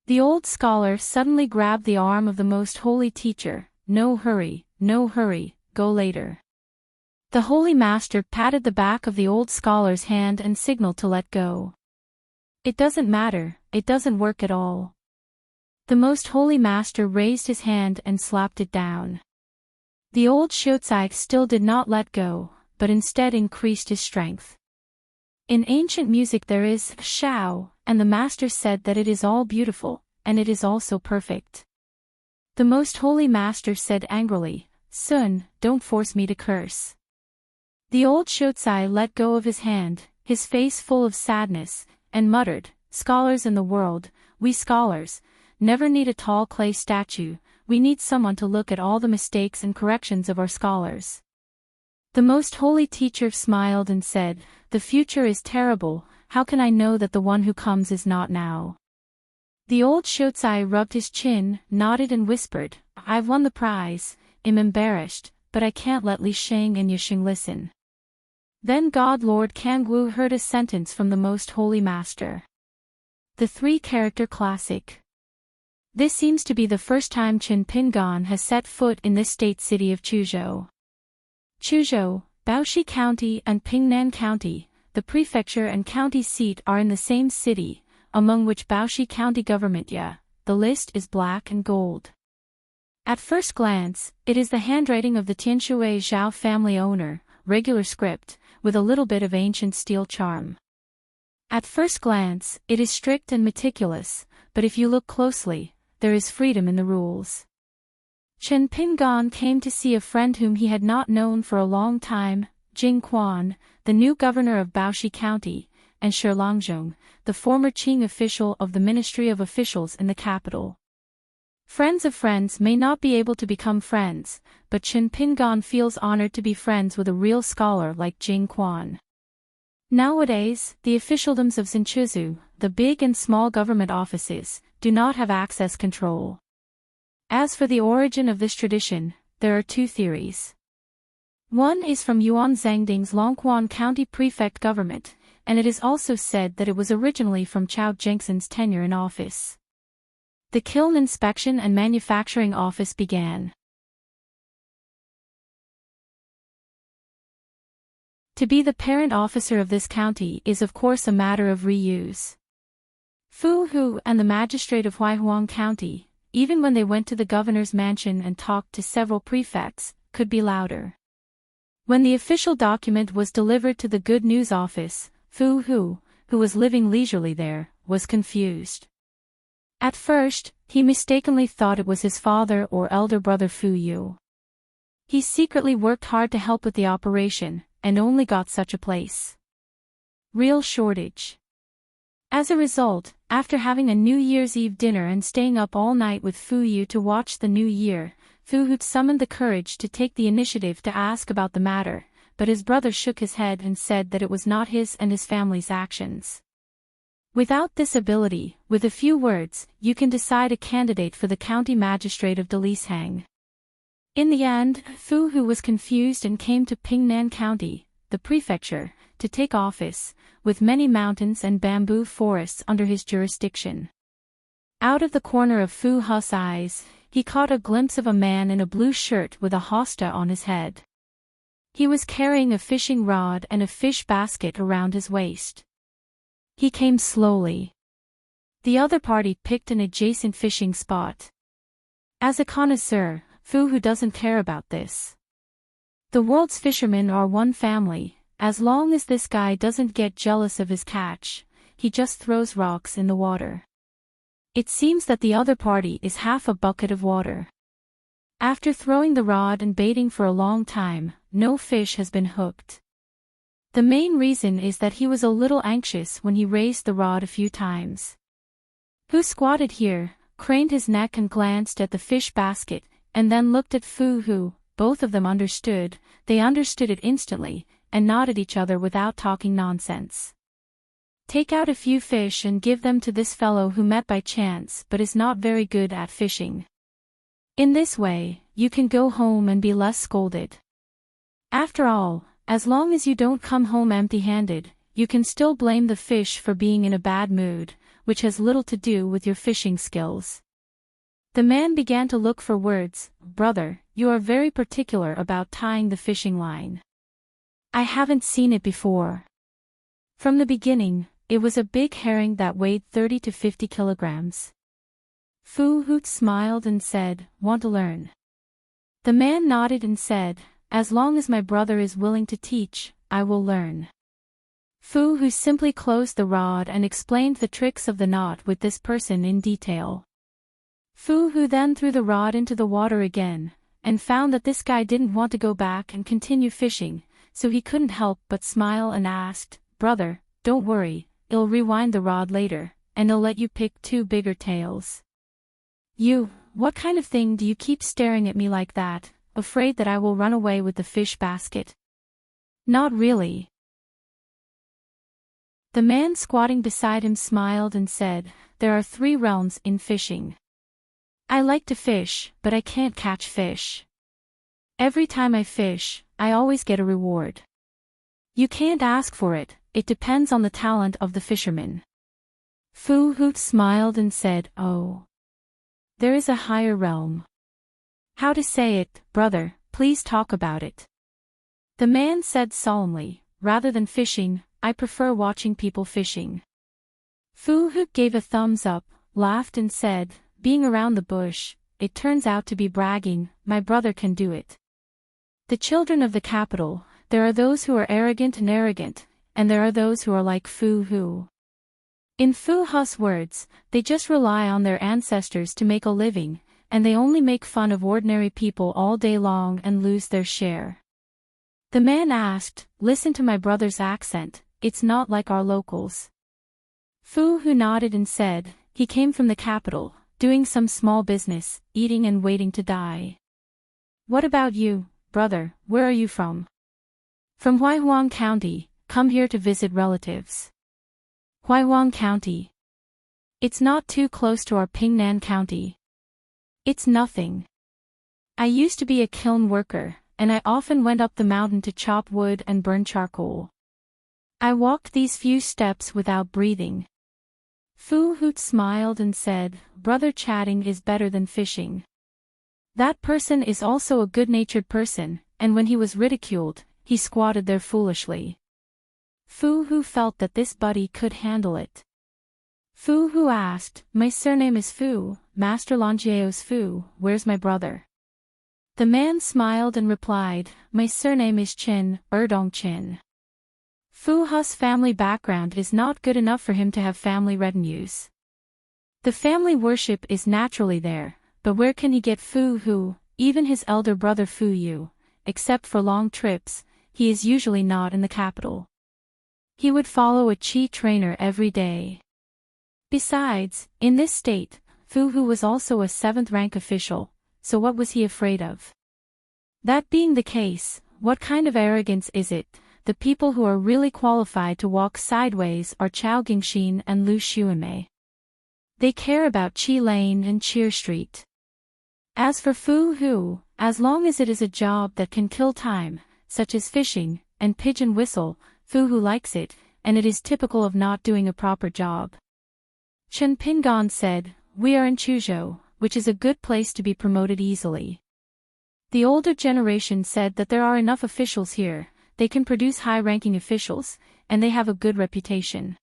The old scholar suddenly grabbed the arm of the most holy teacher. No hurry, go later. The holy master patted the back of the old scholar's hand and signaled to let go. It doesn't matter, it doesn't work at all. The most holy master raised his hand and slapped it down. The old Xiuzai still did not let go, but instead increased his strength. In ancient music there is shao, and the master said that it is all beautiful, and it is also perfect. The most holy master said angrily, Sun, don't force me to curse. The old Xiuzai let go of his hand, his face full of sadness, and muttered, scholars in the world, we scholars, never need a tall clay statue, we need someone to look at all the mistakes and corrections of our scholars. The most holy teacher smiled and said, the future is terrible, how can I know that the one who comes is not now? The old Xiuzai rubbed his chin, nodded and whispered, I've won the prize, I'm embarrassed, but I can't let Li Sheng and Yixing listen. Then God Lord Kangwu heard a sentence from the most holy master. The three-character classic. This seems to be the first time Qin Pingan has set foot in this state city of Chuzhou. Chuzhou, Baoshi County and Pingnan County, the prefecture and county seat are in the same city, among which Baoshi County government the list is black and gold. At first glance, it is the handwriting of the Tianshui Zhao family owner, regular script, with a little bit of ancient steel charm. At first glance, it is strict and meticulous, but if you look closely, there is freedom in the rules. Chen Pingan came to see a friend whom he had not known for a long time, Jing Quan, the new governor of Baoshi County, and Shi Longzhong, the former Qing official of the Ministry of Officials in the capital. Friends of friends may not be able to become friends, but Chen Pingan feels honored to be friends with a real scholar like Jing Quan. Nowadays, the officialdoms of Xinchuzu, the big and small government offices, do not have access control. As for the origin of this tradition, there are two theories. One is from Yuan Zhangding's Longquan County Prefect government, and it is also said that it was originally from Chao Jengson's tenure in office. The kiln inspection and manufacturing office began. To be the parent officer of this county is of course a matter of reuse. Fu Hu and the magistrate of Huaihuang County, even when they went to the governor's mansion and talked to several prefects, could be louder. When the official document was delivered to the Good News office, Fu Hu, who was living leisurely there, was confused. At first, he mistakenly thought it was his father or elder brother Fu Yu. He secretly worked hard to help with the operation, and only got such a place. Real shortage. As a result, after having a New Year's Eve dinner and staying up all night with Fu Yu to watch the new year, Fu Hu summoned the courage to take the initiative to ask about the matter, but his brother shook his head and said that it was not his and his family's actions. Without this ability, with a few words, you can decide a candidate for the county magistrate of Delishang. In the end, Fu Hu was confused and came to Pingnan County, the prefecture, to take office, with many mountains and bamboo forests under his jurisdiction. Out of the corner of Fu Hu's eyes, he caught a glimpse of a man in a blue shirt with a hosta on his head. He was carrying a fishing rod and a fish basket around his waist. He came slowly. The other party picked an adjacent fishing spot. As a connoisseur, Fu Hu doesn't care about this. The world's fishermen are one family. As long as this guy doesn't get jealous of his catch, he just throws rocks in the water. It seems that the other party is half a bucket of water. After throwing the rod and baiting for a long time, no fish has been hooked. The main reason is that he was a little anxious when he raised the rod a few times. Fu squatted here, craned his neck and glanced at the fish basket, and then looked at Fu who, both of them understood, they understood it instantly, and nodded each other without talking nonsense. Take out a few fish and give them to this fellow who met by chance but is not very good at fishing. In this way, you can go home and be less scolded. After all, as long as you don't come home empty-handed, you can still blame the fish for being in a bad mood, which has little to do with your fishing skills. The man began to look for words. Brother, you are very particular about tying the fishing line. I haven't seen it before. From the beginning, it was a big herring that weighed 30 to 50 kilograms. Fu Hoot smiled and said, Want to learn? The man nodded and said, As long as my brother is willing to teach, I will learn. Fu Hu simply closed the rod and explained the tricks of the knot with this person in detail. Fu Hu then threw the rod into the water again, and found that this guy didn't want to go back and continue fishing, so he couldn't help but smile and asked, Brother, don't worry, I'll rewind the rod later, and I'll let you pick 2 bigger tails. You, what kind of thing do you keep staring at me like that, afraid that I will run away with the fish basket? Not really. The man squatting beside him smiled and said, There are 3 realms in fishing. I like to fish, but I can't catch fish. Every time I fish, I always get a reward. You can't ask for it, it depends on the talent of the fisherman. Fu Hoot smiled and said, Oh. There is a higher realm. How to say it, brother, please talk about it. The man said solemnly, Rather than fishing, I prefer watching people fishing. Fu Hoot gave a thumbs up, laughed and said, Being around the bush, it turns out to be bragging, my brother can do it. The children of the capital, there are those who are arrogant, and there are those who are like Fu Hu. In Fu Hu's words, they just rely on their ancestors to make a living, and they only make fun of ordinary people all day long and lose their share. The man asked, Listen to my brother's accent, it's not like our locals. Fu Hu nodded and said, He came from the capital, doing some small business, eating and waiting to die. What about you, brother, where are you from? From Huaihuang County, come here to visit relatives. Huaihuang County. It's not too close to our Pingnan County. It's nothing. I used to be a kiln worker, and I often went up the mountain to chop wood and burn charcoal. I walked these few steps without breathing. Fu Hoot smiled and said, Brother, chatting is better than fishing. That person is also a good-natured person, and when he was ridiculed, he squatted there foolishly. Fu Hu felt that this buddy could handle it. Fu Hu asked, My surname is Fu, Master Longyeo's Fu, where's my brother? The man smiled and replied, My surname is Chin, Erdong Chin. Fu Hu's family background is not good enough for him to have family retinues. The family worship is naturally there, but where can he get Fu Hu, even his elder brother Fu Yu, except for long trips, he is usually not in the capital. He would follow a chi trainer every day. Besides, in this state, Fu Hu was also a 7th-rank official, so what was he afraid of? That being the case, what kind of arrogance is it? The people who are really qualified to walk sideways are Chao Gingxin and Lu Xuanmei. They care about Chi Lane and Cheer Street. As for Fu Hu, as long as it is a job that can kill time, such as fishing and pigeon whistle, Fu Hu likes it, and it is typical of not doing a proper job. Chen Pingon said, We are in Chuzhou, which is a good place to be promoted easily. The older generation said that there are enough officials here, they can produce high-ranking officials, and they have a good reputation.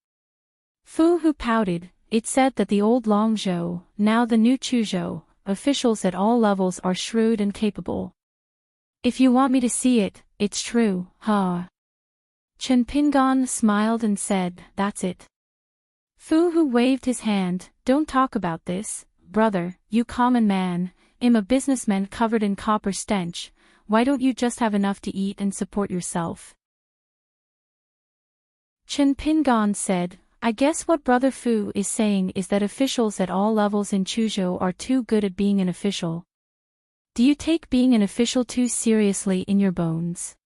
Fu Hu pouted, it said that the old Longzhou, now the new Chuzhou, officials at all levels are shrewd and capable. If you want me to see it, it's true, huh? Chen Pingon smiled and said, That's it. Fu Hu waved his hand, Don't talk about this, brother, you common man, I'm a businessman covered in copper stench, why don't you just have enough to eat and support yourself? Chen Pingon said, I guess what Brother Fu is saying is that officials at all levels in Chuzhou are too good at being an official. Do you take being an official too seriously in your bones?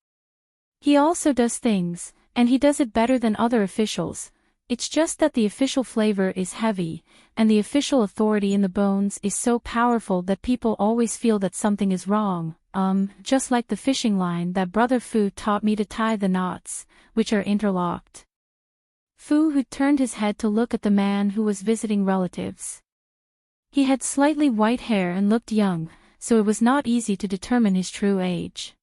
He also does things, and he does it better than other officials. It's just that the official flavor is heavy, and the official authority in the bones is so powerful that people always feel that something is wrong, just like the fishing line that Brother Fu taught me to tie the knots, which are interlocked. Fu Hu turned his head to look at the man who was visiting relatives. He had slightly white hair and looked young, so it was not easy to determine his true age.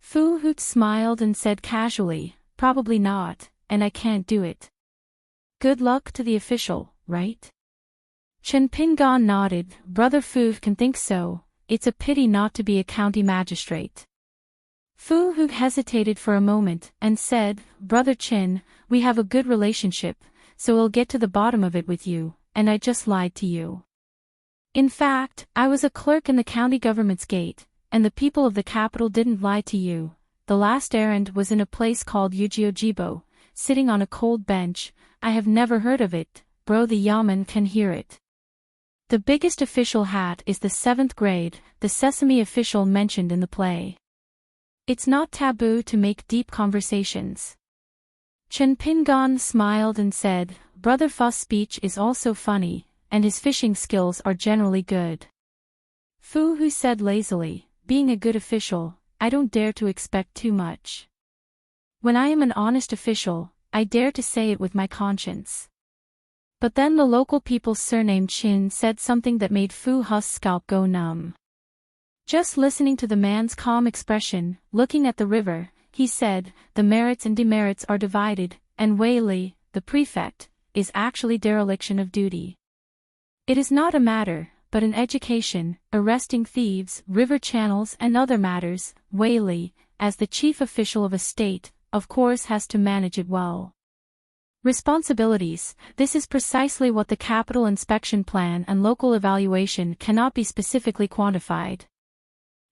Fu Hu smiled and said casually, "Probably not, and I can't do it." "Good luck to the official, right?" Chen Pingan nodded. "Brother Fu can think so. It's a pity not to be a county magistrate." Fu Hu hesitated for a moment and said, "Brother Chen, we have a good relationship, so we'll get to the bottom of it with you, and I just lied to you. In fact, I was a clerk in the county government's gate, and the people of the capital didn't lie to you. The last errand was in a place called Ujiojibo, sitting on a cold bench. I have never heard of it, bro. The yamen can hear it. The biggest official hat is the 7th grade, the sesame official mentioned in the play. It's not taboo to make deep conversations." Chen Pingan smiled and said, "Brother Fu's speech is also funny, and his fishing skills are generally good." Fu Hu said lazily, "Being a good official, I don't dare to expect too much. When I am an honest official, I dare to say it with my conscience." But then the local people surnamed Chin said something that made Fu Hu's scalp go numb. Just listening to the man's calm expression, looking at the river, he said, "The merits and demerits are divided, and Wei Li, the prefect, is actually dereliction of duty. It is not a matter, but an education, arresting thieves, river channels and other matters. Wei Li, as the chief official of a state, of course has to manage it well. Responsibilities, this is precisely what the capital inspection plan and local evaluation cannot be specifically quantified.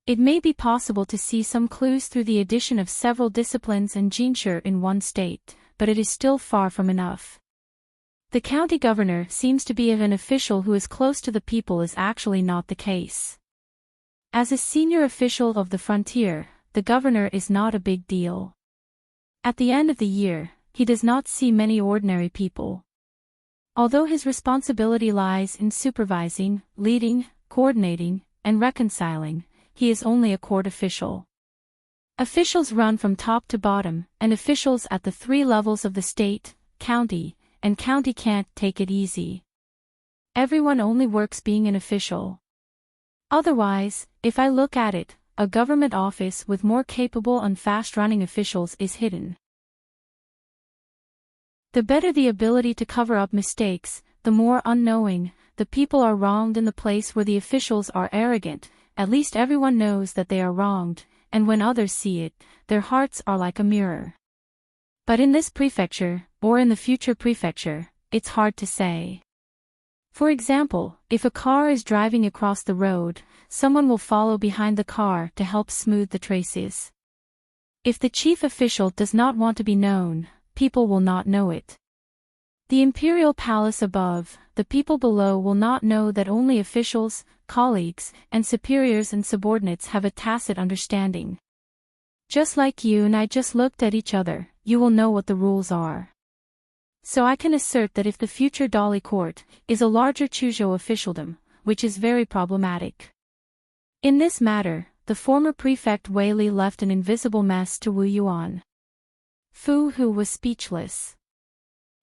It may be possible to see some clues through the addition of several disciplines and jinsher in one state, but it is still far from enough. The county governor seems to be an official who is close to the people is actually not the case. As a senior official of the frontier, the governor is not a big deal. At the end of the year, he does not see many ordinary people. Although his responsibility lies in supervising, leading, coordinating, and reconciling, he is only a court official. Officials run from top to bottom, and officials at the 3 levels of the state, county, and county can't take it easy. Everyone only works being an official. Otherwise, if I look at it, a government office with more capable and fast-running officials is hidden. The better the ability to cover up mistakes, the more unknowing, the people are wronged in the place where the officials are arrogant. At least everyone knows that they are wronged, and when others see it, their hearts are like a mirror. But in this prefecture, or in the future prefecture, it's hard to say. For example, if a car is driving across the road, someone will follow behind the car to help smooth the traces. If the chief official does not want to be known, people will not know it. The imperial palace above, the people below will not know that only officials, colleagues, and superiors and subordinates have a tacit understanding. Just like you and I just looked at each other, you will know what the rules are. So I can assert that if the future Dali court is a larger Chuzhou officialdom, which is very problematic. In this matter, the former prefect Wei Li left an invisible mess to Wu Yuan. Fu Hu was speechless.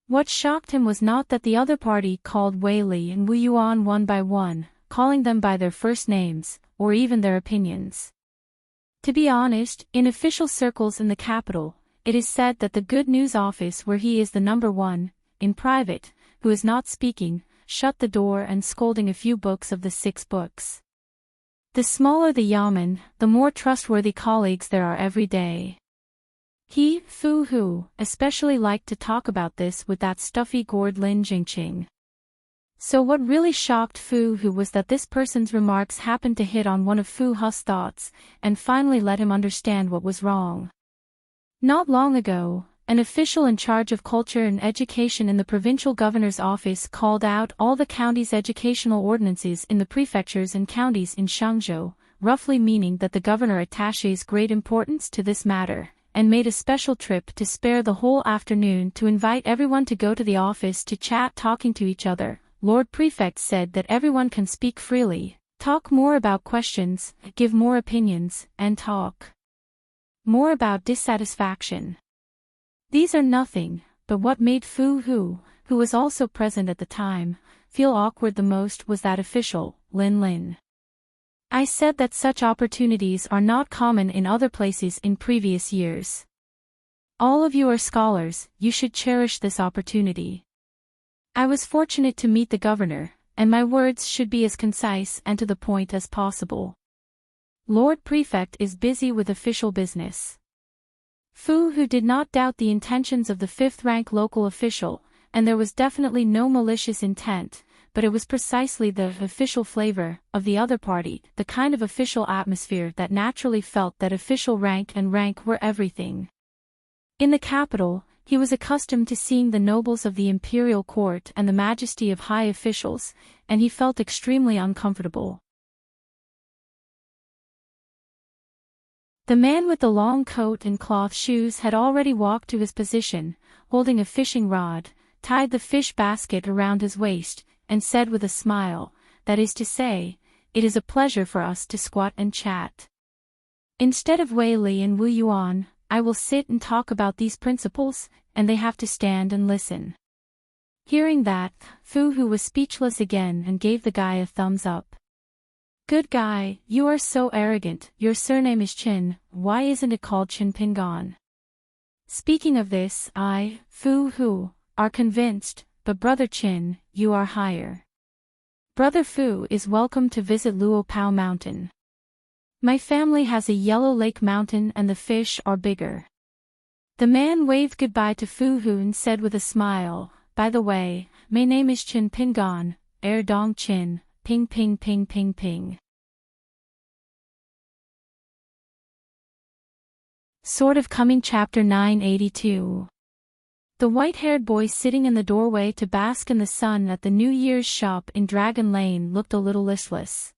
What shocked him was not that the other party called Wei Li and Wu Yuan one by one, calling them by their first names, or even their opinions. To be honest, in official circles in the capital, it is said that the good news office where he is the number one, in private, who is not speaking, shut the door and scolding a few books of the 6 books. The smaller the yamen, the more trustworthy colleagues there are every day. He, Fu Hu, especially liked to talk about this with that stuffy gourd Lin Jingqing. So what really shocked Fu Hu was that this person's remarks happened to hit on one of Fu Hu's thoughts, and finally let him understand what was wrong. Not long ago, an official in charge of culture and education in the provincial governor's office called out all the county's educational ordinances in the prefectures and counties in Shangzhou, roughly meaning that the governor attaches great importance to this matter, and made a special trip to spare the whole afternoon to invite everyone to go to the office to chat talking to each other. Lord Prefect said that everyone can speak freely, talk more about questions, give more opinions, and talk more about dissatisfaction. These are nothing, but what made Fu Hu, who was also present at the time, feel awkward the most was that official, Lin Lin. I said that such opportunities are not common in other places in previous years. All of you are scholars, you should cherish this opportunity. I was fortunate to meet the governor, and my words should be as concise and to the point as possible. Lord Prefect is busy with official business. Fu Hu did not doubt the intentions of the fifth-rank local official, and there was definitely no malicious intent, but it was precisely the official flavor of the other party, the kind of official atmosphere that naturally felt that official rank and rank were everything. In the capital, he was accustomed to seeing the nobles of the imperial court and the majesty of high officials, and he felt extremely uncomfortable. The man with the long coat and cloth shoes had already walked to his position, holding a fishing rod, tied the fish basket around his waist, and said with a smile, "That is to say, it is a pleasure for us to squat and chat. Instead of Wei Li and Wu Yuan, I will sit and talk about these principles, and they have to stand and listen." Hearing that, Fu Hu was speechless again and gave the guy a thumbs up. "Good guy, you are so arrogant. Your surname is Qin, why isn't it called Qin Pingan?" Speaking of this, I, Fu Hu, are convinced, but Brother Qin, you are higher. Brother Fu is welcome to visit Luo Pao Mountain. My family has a yellow lake mountain and the fish are bigger. The man waved goodbye to Fu Hu and said with a smile, "By the way, my name is Qin Pingan, Dong Qin. Ping ping ping ping ping." Sort of Coming Chapter 982. The white-haired boy sitting in the doorway to bask in the sun at the New Year's shop in Dragon Lane looked a little listless.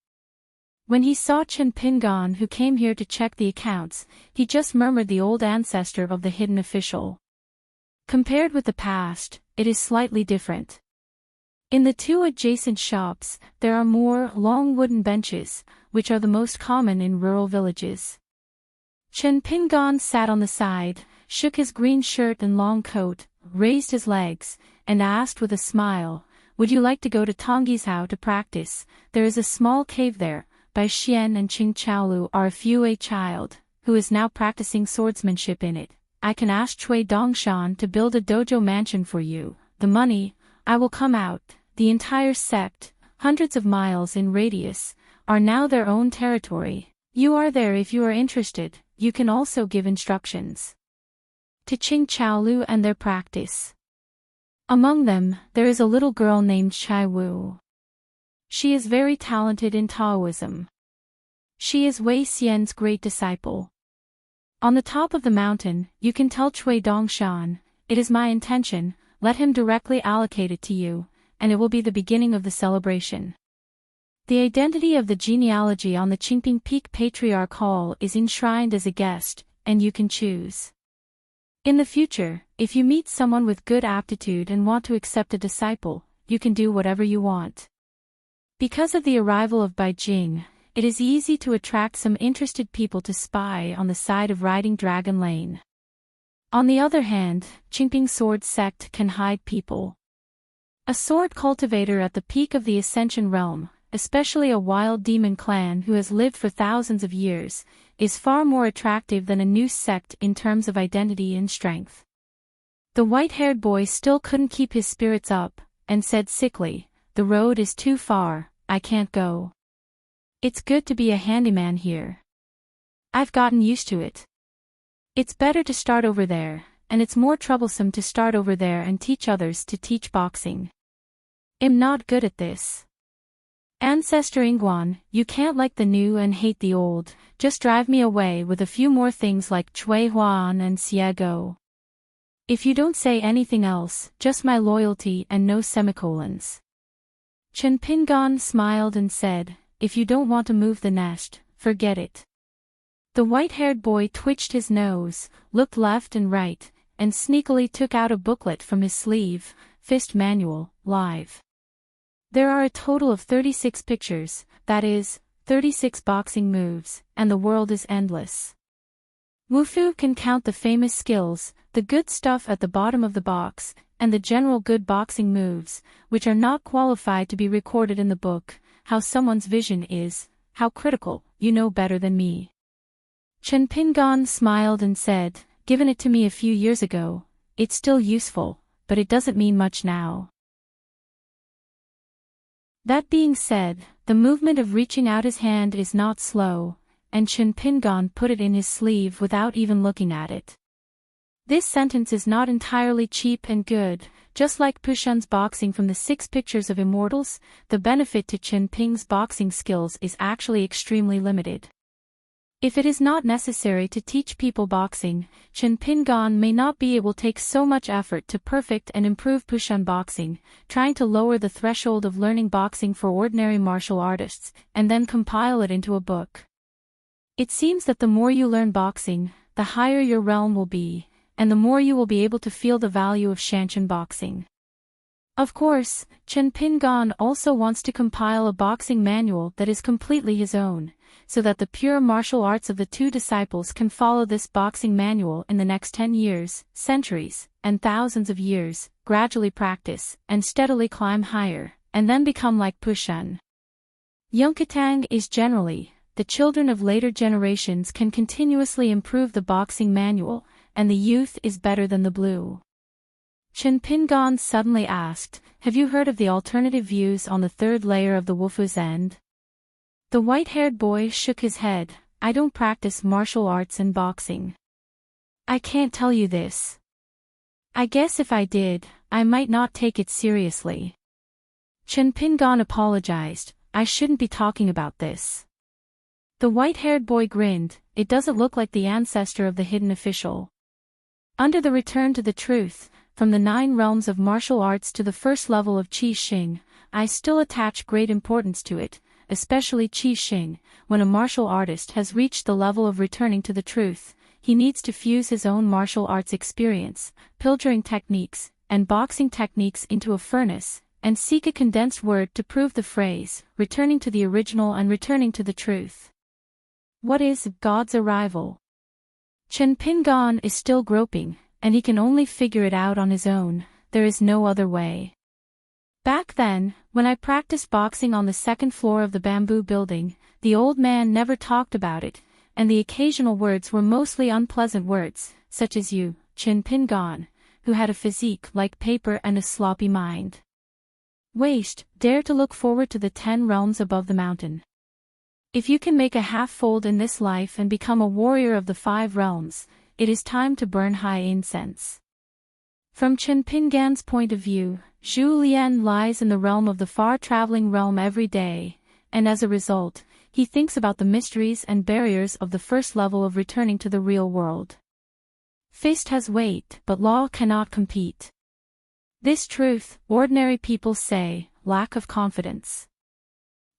When he saw Qin Pingan who came here to check the accounts, he just murmured the old ancestor of the hidden official. Compared with the past, it is slightly different. In the two adjacent shops, there are more long wooden benches, which are the most common in rural villages. Qin Pingan sat on the side, shook his green shirt and long coat, raised his legs, and asked with a smile, "Would you like to go to Tongizhou to practice? There is a small cave there. Bai Xian and Qing Chaolu are a few child, who is now practicing swordsmanship in it. I can ask Cui Dongshan to build a dojo mansion for you. The money, I will come out." The entire sect, hundreds of miles in radius, are now their own territory. You are there if you are interested. You can also give instructions to Qing Chaolu and their practice. Among them, there is a little girl named Chai Wu. She is very talented in Taoism. She is Wei Xian's great disciple. On the top of the mountain, you can tell Cui Dongshan, "It is my intention, let him directly allocate it to you, and it will be the beginning of the celebration." The identity of the genealogy on the Qingping Peak Patriarch Hall is enshrined as a guest, and you can choose. In the future, if you meet someone with good aptitude and want to accept a disciple, you can do whatever you want. Because of the arrival of Beijing, it is easy to attract some interested people to spy on the side of riding Dragon Lane. On the other hand, Qingping Sword Sect can hide people. A sword cultivator at the peak of the Ascension realm, especially a wild demon clan who has lived for thousands of years, is far more attractive than a new sect in terms of identity and strength. The white-haired boy still couldn't keep his spirits up, and said sickly, "The road is too far, I can't go. It's good to be a handyman here. I've gotten used to it. It's better to start over there, and it's more troublesome to start over there and teach others to teach boxing. I'm not good at this. Ancestor Ingguan, you can't like the new and hate the old, just drive me away with a few more things like Cui Huan and Xiego. If you don't say anything else, just my loyalty and no semicolons." Qin Pingan smiled and said, "If you don't want to move the nest, forget it. The white-haired boy twitched his nose, looked left and right, and sneakily took out a booklet from his sleeve, Fist Manual, Live. There are a total of 36 pictures, that is, 36 boxing moves, and the world is endless. Wufu can count the famous skills, the good stuff at the bottom of the box, and the general good boxing moves, which are not qualified to be recorded in the book. How someone's vision is, how critical, you know better than me. Chen Pingan smiled and said, given it to me a few years ago, it's still useful, but it doesn't mean much now. That being said, the movement of reaching out his hand is not slow, and Chen Pingan put it in his sleeve without even looking at it. This sentence is not entirely cheap and good, just like Pushun's boxing from the 6 pictures of immortals, the benefit to Chen Ping's boxing skills is actually extremely limited. If it is not necessary to teach people boxing, Chen Pingan may not be able to take so much effort to perfect and improve Pushun boxing, trying to lower the threshold of learning boxing for ordinary martial artists, and then compile it into a book. It seems that the more you learn boxing, the higher your realm will be, and the more you will be able to feel the value of Shanshan boxing. Of course, Chen Pingan also wants to compile a boxing manual that is completely his own, so that the pure martial arts of the 2 disciples can follow this boxing manual in the next 10 years, centuries, and thousands of years, gradually practice, and steadily climb higher, and then become like Pushun. Yunkatang is generally, the children of later generations can continuously improve the boxing manual, and the youth is better than the blue. Chen Pingan suddenly asked, have you heard of the alternative views on the 3rd layer of the Wufu's end? The white-haired boy shook his head, I don't practice martial arts and boxing. I can't tell you this. I guess if I did, I might not take it seriously. Chen Pingan apologized, I shouldn't be talking about this. The white-haired boy grinned, it doesn't look like the ancestor of the hidden official. Under the return to the truth, from the 9 realms of martial arts to the first level of Qi Xing, I still attach great importance to it, especially Qi Xing. When a martial artist has reached the level of returning to the truth, he needs to fuse his own martial arts experience, pilgering techniques, and boxing techniques into a furnace, and seek a condensed word to prove the phrase, returning to the original and returning to the truth. What is God's arrival? Chen Pingan is still groping, and he can only figure it out on his own, there is no other way. Back then, when I practiced boxing on the 2nd floor of the bamboo building, the old man never talked about it, and the occasional words were mostly unpleasant words, such as you, Chen Pingan, who had a physique like paper and a sloppy mind. Waste, dare to look forward to the 10 realms above the mountain. If you can make a half-fold in this life and become a warrior of the 5 realms, it is time to burn high incense. From Chen Pingan's point of view, Zhu Lian lies in the realm of the far-traveling realm every day, and as a result, he thinks about the mysteries and barriers of the first level of returning to the real world. Fist has weight, but law cannot compete. This truth, ordinary people say, lack of confidence.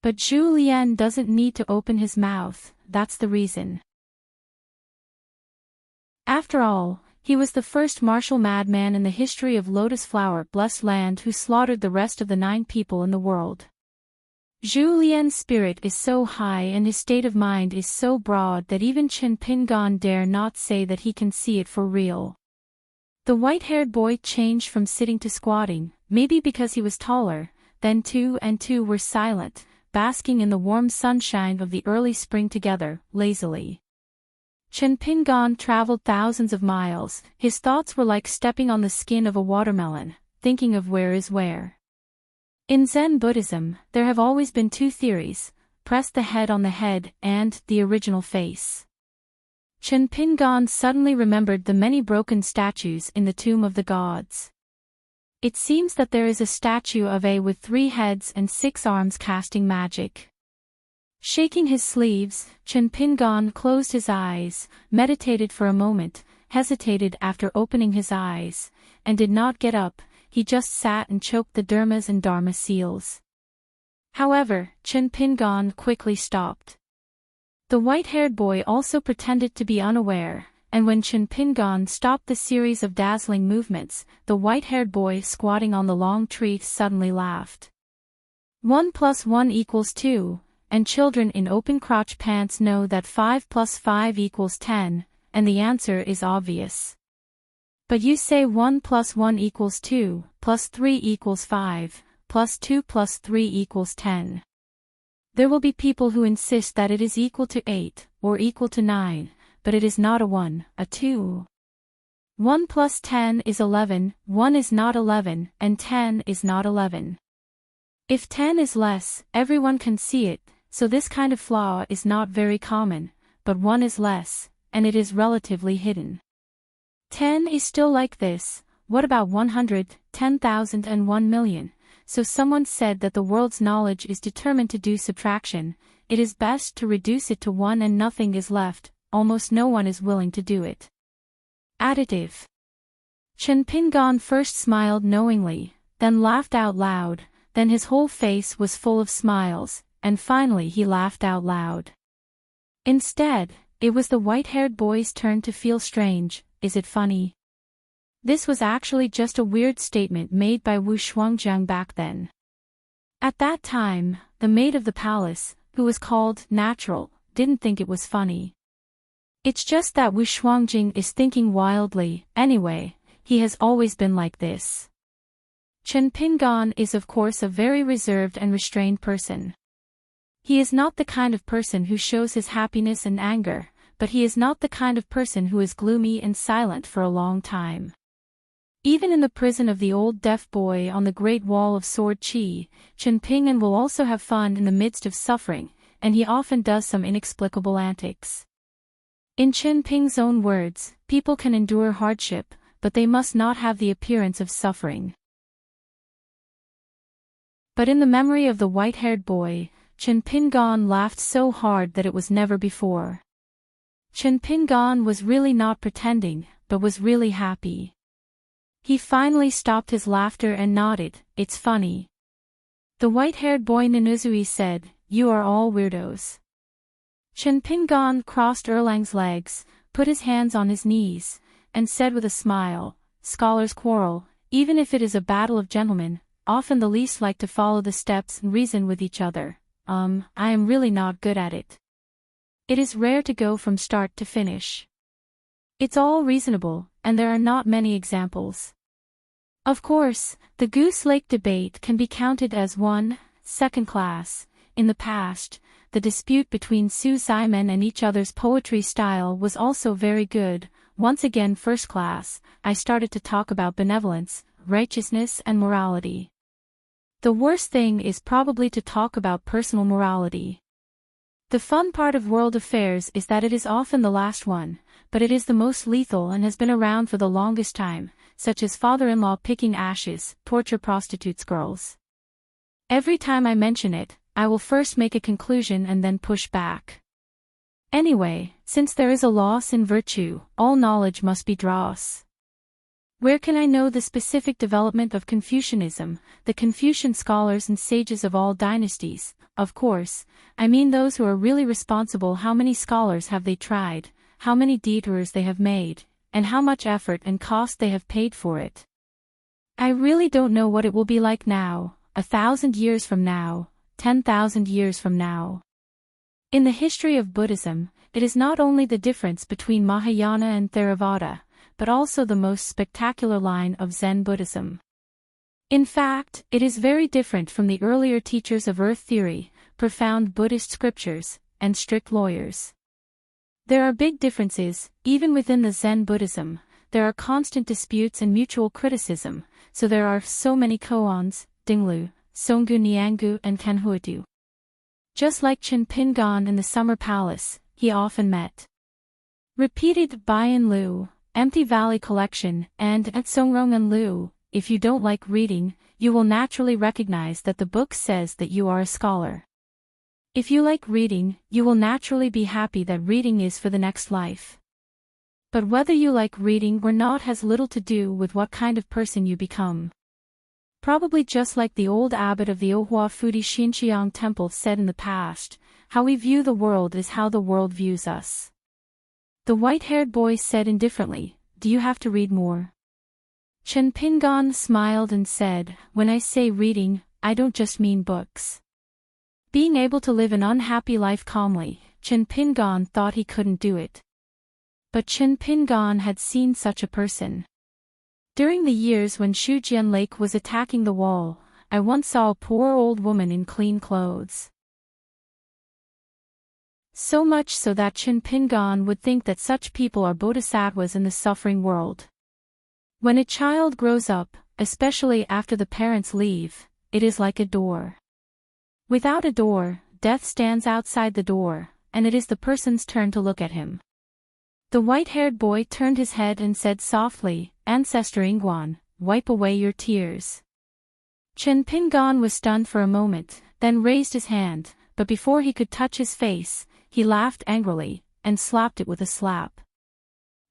But Zhu Lian doesn't need to open his mouth, that's the reason. After all, he was the first martial madman in the history of Lotus Flower blessed land who slaughtered the rest of the 9 people in the world. Zhu Lian's spirit is so high and his state of mind is so broad that even Chen Pingan dare not say that he can see it for real. The white-haired boy changed from sitting to squatting, maybe because he was taller, then 2 and 2 were silent, basking in the warm sunshine of the early spring together, lazily. Chen Pingan traveled thousands of miles, his thoughts were like stepping on the skin of a watermelon, thinking of where is where. In Zen Buddhism, there have always been 2 theories, press the head on the head and the original face. Chen Pingan suddenly remembered the many broken statues in the tomb of the gods. It seems that there is a statue of A with 3 heads and 6 arms casting magic. Shaking his sleeves, Chen Pingan closed his eyes, meditated for a moment, hesitated after opening his eyes, and did not get up, he just sat and choked the dharmas and dharma seals. However, Chen Pingan quickly stopped. The white-haired boy also pretended to be unaware, and when Chen Pingan stopped the series of dazzling movements, the white-haired boy squatting on the long tree suddenly laughed. 1 + 1 = 2, and children in open-crotch pants know that 5 + 5 = 10, and the answer is obvious. But you say 1 + 1 = 2, + 3 = 5, + 2 + 3 = 10. There will be people who insist that it is equal to 8, or equal to 9, but it is not a 1, a 2. 1 + 10 is 11, 1 is not 11, and 10 is not 11. If 10 is less, everyone can see it, so this kind of flaw is not very common, but 1 is less, and it is relatively hidden. 10 is still like this, what about 100, 10,000 and 1,000,000? So someone said that the world's knowledge is determined to do subtraction, it is best to reduce it to 1 and nothing is left, almost no one is willing to do it. Additive. Chen Pingan first smiled knowingly, then laughed out loud, then his whole face was full of smiles, and finally he laughed out loud. Instead, it was the white-haired boy's turn to feel strange. Is it funny? This was actually just a weird statement made by Wu Shuangjiang back then. At that time, the maid of the palace, who was called Natural, didn't think it was funny. It's just that Wu Shuangjing is thinking wildly, anyway, he has always been like this. Chen Pingan is of course a very reserved and restrained person. He is not the kind of person who shows his happiness and anger, but he is not the kind of person who is gloomy and silent for a long time. Even in the prison of the old deaf boy on the Great Wall of Sword Qi, Chen Pingan will also have fun in the midst of suffering, and he often does some inexplicable antics. In Chen Ping's own words, people can endure hardship, but they must not have the appearance of suffering. But in the memory of the white-haired boy, Chen Pingan laughed so hard that it was never before. Chen Pingan was really not pretending, but was really happy. He finally stopped his laughter and nodded, "It's funny." The white-haired boy Ninuzui said, "You are all weirdos." Chen Pingan crossed Erlang's legs, put his hands on his knees, and said with a smile, "Scholars quarrel, even if it is a battle of gentlemen, often the least like to follow the steps and reason with each other. I am really not good at it. It is rare to go from start to finish. It's all reasonable, and there are not many examples. Of course, the Goose Lake debate can be counted as second class. In the past, the dispute between Su Ximen and each other's poetry style was also very good. Once again first class, I started to talk about benevolence, righteousness and morality. The worst thing is probably to talk about personal morality. The fun part of world affairs is that it is often the last one, but it is the most lethal and has been around for the longest time, such as father-in-law picking ashes, torture prostitutes girls. Every time I mention it, I will first make a conclusion and then push back. Anyway, since there is a loss in virtue, all knowledge must be dross. Where can I know the specific development of Confucianism, the Confucian scholars and sages of all dynasties? Of course, I mean those who are really responsible. How many scholars have they tried, how many detours they have made, and how much effort and cost they have paid for it. I really don't know what it will be like now, 1,000 years from now, 10,000 years from now. In the history of Buddhism, it is not only the difference between Mahayana and Theravada, but also the most spectacular line of Zen Buddhism. In fact, it is very different from the earlier teachers of earth theory, profound Buddhist scriptures, and strict lawyers. There are big differences, even within the Zen Buddhism. There are constant disputes and mutual criticism, so there are so many koans, Dinglu, Songgu Niangu and Kenhuatu. Just like Chen Pingan in the Summer Palace, he often met. Repeated Bayan Lu, Empty Valley Collection, and at Songrongan Lu. If you don't like reading, you will naturally recognize that the book says that you are a scholar. If you like reading, you will naturally be happy that reading is for the next life. But whether you like reading or not has little to do with what kind of person you become. Probably just like the old abbot of the Ohua Fudi Xinqiang temple said in the past, How we view the world is how the world views us. The white-haired boy said indifferently, "Do you have to read more?" Chen Pingan smiled and said, "When I say reading, I don't just mean books." Being able to live an unhappy life calmly, Chen Pingan thought he couldn't do it. But Chen Pingan had seen such a person. During the years when Shujian Lake was attacking the wall, I once saw a poor old woman in clean clothes. So much so that Chen Pingan would think that such people are bodhisattvas in the suffering world. When a child grows up, especially after the parents leave, it is like a door. Without a door, death stands outside the door, and it is the person's turn to look at him. The white-haired boy turned his head and said softly, "Ancestor Ingguan, wipe away your tears." Chen Pingan was stunned for a moment, then raised his hand, but before he could touch his face, he laughed angrily, and slapped it with a slap.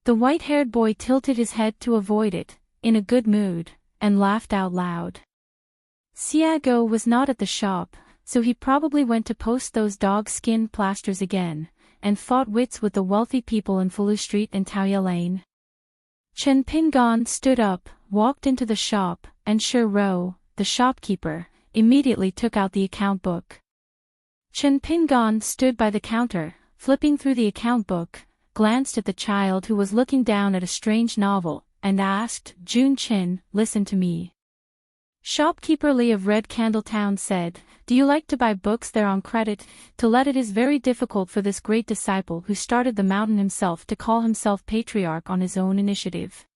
The white-haired boy tilted his head to avoid it, in a good mood, and laughed out loud. Xiago was not at the shop, so he probably went to post those dog-skin plasters again, and fought wits with the wealthy people in Fulu Street and Taoya Lane. Chen Pingan stood up, walked into the shop, and Shi Ro, the shopkeeper, immediately took out the account book. Chen Pingan stood by the counter, flipping through the account book, glanced at the child who was looking down at a strange novel, and asked, "Jun Chin, listen to me." Shopkeeper Li of Red Candle Town said, "Do you like to buy books there on credit? To let it is very difficult for this great disciple who started the mountain himself to call himself patriarch on his own initiative."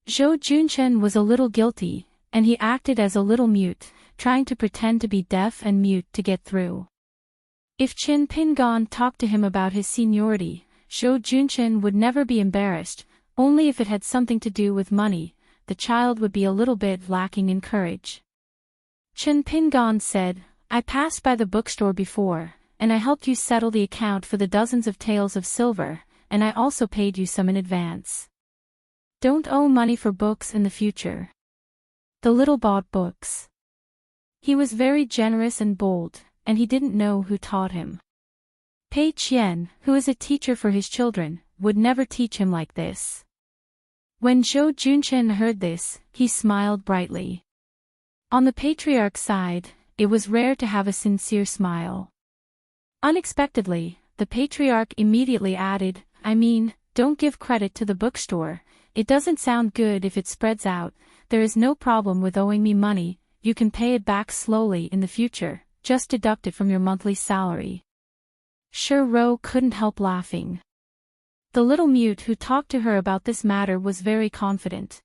Zhou Junchen was a little guilty, and he acted as a little mute, trying to pretend to be deaf and mute to get through. If Chen Pingan talked to him about his seniority, Zhou Junchen would never be embarrassed, only if it had something to do with money. The child would be a little bit lacking in courage. Chen Pingan said, "I passed by the bookstore before, and I helped you settle the account for the dozens of taels of silver, and I also paid you some in advance. Don't owe money for books in the future." The little bought books. He was very generous and bold, and he didn't know who taught him. Pei Qian, who is a teacher for his children, would never teach him like this. When Zhou Junchen heard this, he smiled brightly. On the patriarch's side, it was rare to have a sincere smile. Unexpectedly, the patriarch immediately added, "I mean, don't give credit to the bookstore. It doesn't sound good if it spreads out. There is no problem with owing me money, you can pay it back slowly in the future, just deduct it from your monthly salary." Shi Ro couldn't help laughing. The little mute who talked to her about this matter was very confident.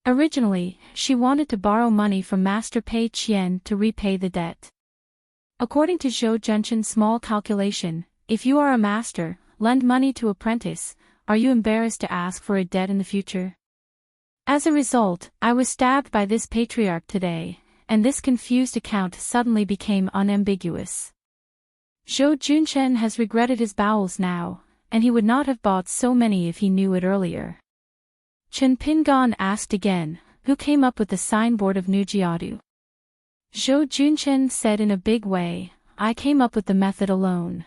Originally, she wanted to borrow money from Master Pei Qian to repay the debt. According to Zhou Junchen's small calculation, if you are a master, lend money to apprentice, are you embarrassed to ask for a debt in the future? As a result, I was stabbed by this patriarch today, and this confused account suddenly became unambiguous. Zhou Junchen has regretted his bowels now, and he would not have bought so many if he knew it earlier. Chen Pingan asked again, "Who came up with the signboard of Nujiadu?" Zhou Junchen said in a big way, "I came up with the method alone.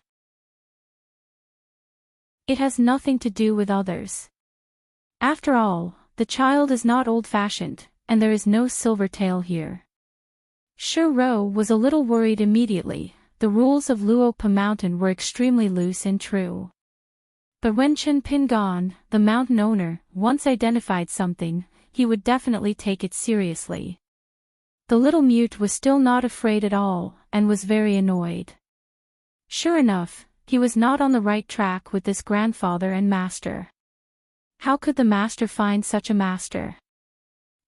It has nothing to do with others. After all, the child is not old-fashioned, and there is no silver tail here." Shi Ro was a little worried immediately. The rules of Luopa Mountain were extremely loose and true. But when Chen Pingan, the mountain owner, once identified something, he would definitely take it seriously. The little mute was still not afraid at all, and was very annoyed. Sure enough, he was not on the right track with this grandfather and master. How could the master find such a master?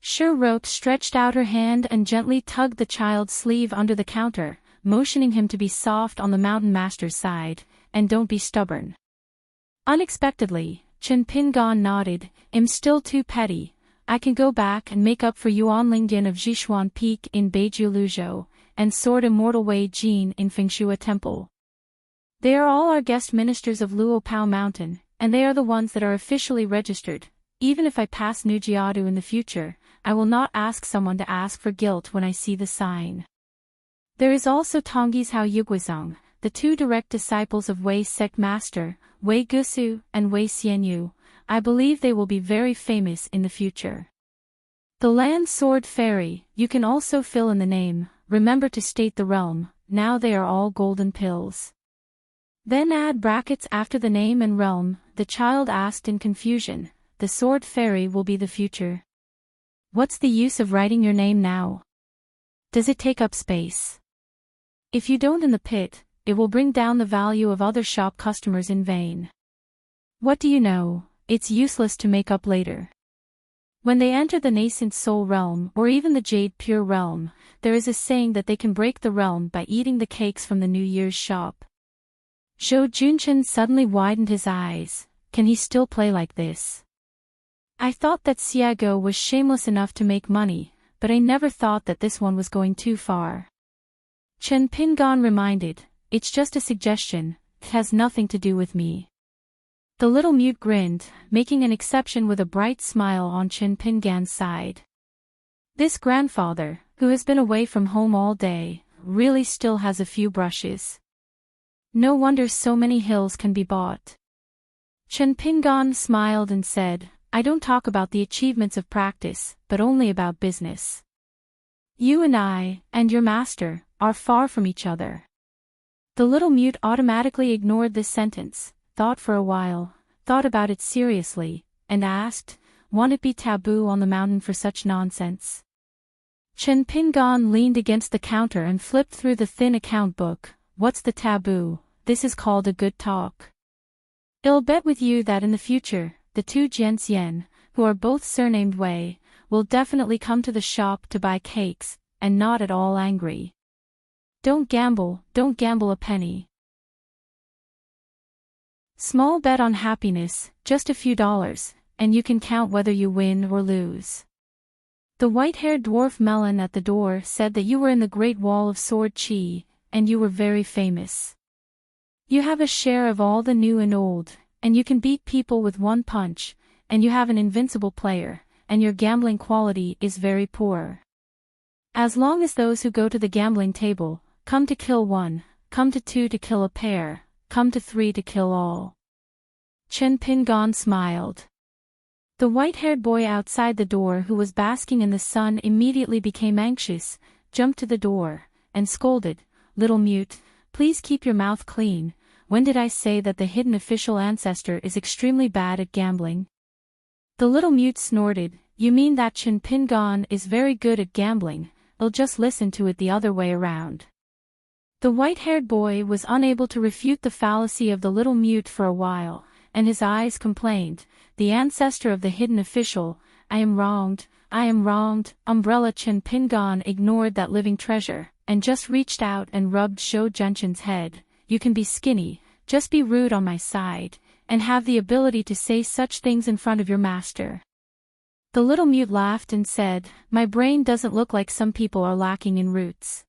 Shi Ro stretched out her hand and gently tugged the child's sleeve under the counter, motioning him to be soft on the mountain master's side, and don't be stubborn. Unexpectedly, Chen Pingan nodded, "I'm still too petty. I can go back and make up for Yuan Lingdian of Jishuan Peak in Beiju Luzhou, and Sword Immortal Wei Jin in Fengshua Temple. They are all our guest ministers of Luopao Mountain, and they are the ones that are officially registered. Even if I pass Nujiadu in the future, I will not ask someone to ask for guilt when I see the sign. There is also Tonggi's Hao Yuguizong, the two direct disciples of Wei sect master, Wei Gusu and Wei Xianyu. I believe they will be very famous in the future. The Land Sword Fairy, you can also fill in the name, remember to state the realm, now they are all golden pills. Then add brackets after the name and realm, the child asked in confusion. The Sword Fairy will be the future. What's the use of writing your name now? Does it take up space? If you don't in the pit, it will bring down the value of other shop customers in vain. What do you know, it's useless to make up later. When they enter the nascent soul realm or even the jade pure realm, there is a saying that they can break the realm by eating the cakes from the New Year's shop. Zhou Junchen suddenly widened his eyes. Can he still play like this? I thought that Xiago was shameless enough to make money, but I never thought that this one was going too far. Chen Pingan reminded, it's just a suggestion, it has nothing to do with me. The little mute grinned, making an exception with a bright smile on Chen Pingan's side. This grandfather, who has been away from home all day, really still has a few brushes. No wonder so many hills can be bought. Chen Pingan smiled and said, I don't talk about the achievements of practice, but only about business. You and I, and your master, are far from each other. The little mute automatically ignored this sentence, thought for a while, thought about it seriously, and asked, won't it be taboo on the mountain for such nonsense? Chen Pingan leaned against the counter and flipped through the thin account book. What's the taboo? This is called a good talk. I'll bet with you that in the future, the two Jianxian, who are both surnamed Wei, will definitely come to the shop to buy cakes, and not at all angry. Don't gamble a penny. Small bet on happiness, just a few dollars, and you can count whether you win or lose. The white-haired dwarf Melon at the door said that you were in the Great Wall of Sword Chi, and you were very famous. You have a share of all the new and old, and you can beat people with one punch, and you have an invincible player, and your gambling quality is very poor. As long as those who go to the gambling table, come to kill one, come to two to kill a pair, come to three to kill all. Chen Pingan smiled. The white-haired boy outside the door who was basking in the sun immediately became anxious, jumped to the door, and scolded, Little mute, please keep your mouth clean. When did I say that the hidden official ancestor is extremely bad at gambling? The little mute snorted, you mean that Chen Pingan is very good at gambling, I'll just listen to it the other way around. The white-haired boy was unable to refute the fallacy of the little mute for a while, and his eyes complained, the ancestor of the hidden official, I am wronged. Umbrella Chen Pingan ignored that living treasure, and just reached out and rubbed Zhou Junchen's head. You can be skinny, just be rude on my side, and have the ability to say such things in front of your master. The little mute laughed and said, my brain doesn't look like some people are lacking in roots.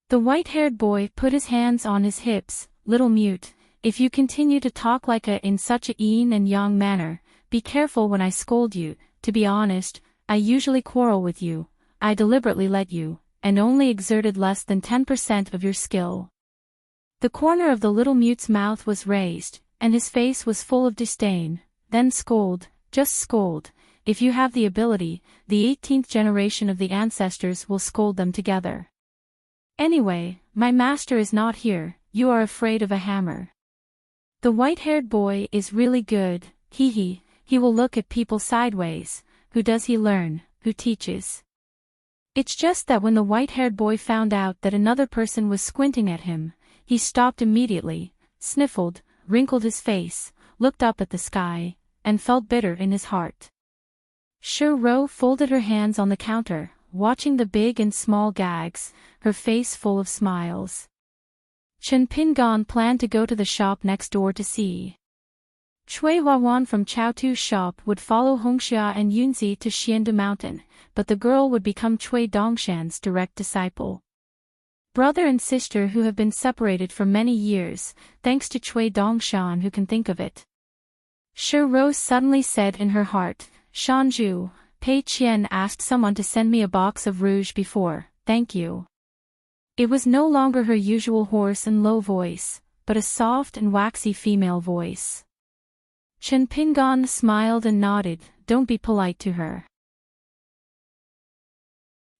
The white-haired boy put his hands on his hips, little mute, if you continue to talk like in such a yin and yang manner, be careful when I scold you. To be honest, I usually quarrel with you, I deliberately let you, and only exerted less than 10% of your skill. The corner of the little mute's mouth was raised, and his face was full of disdain. Then scold, just scold. If you have the ability, the 18th generation of the ancestors will scold them together. Anyway, my master is not here, you are afraid of a hammer. The white-haired boy is really good, he will look at people sideways. Who does he learn, who teaches? It's just that when the white-haired boy found out that another person was squinting at him, he stopped immediately, sniffled, wrinkled his face, looked up at the sky, and felt bitter in his heart. Shi Ro folded her hands on the counter, watching the big and small gags, her face full of smiles. Chen Pingan planned to go to the shop next door to see. Cui Huawan from Chaotu's shop would follow Hongxia and Yunzi to Xiandu Mountain, but the girl would become Cui Dongshan's direct disciple. Brother and sister who have been separated for many years, thanks to Cui Dongshan who can think of it. Shi Rose suddenly said in her heart, Shanju, Pei Qian asked someone to send me a box of rouge before, thank you. It was no longer her usual hoarse and low voice, but a soft and waxy female voice. Chen Pingan smiled and nodded. Don't be polite to her.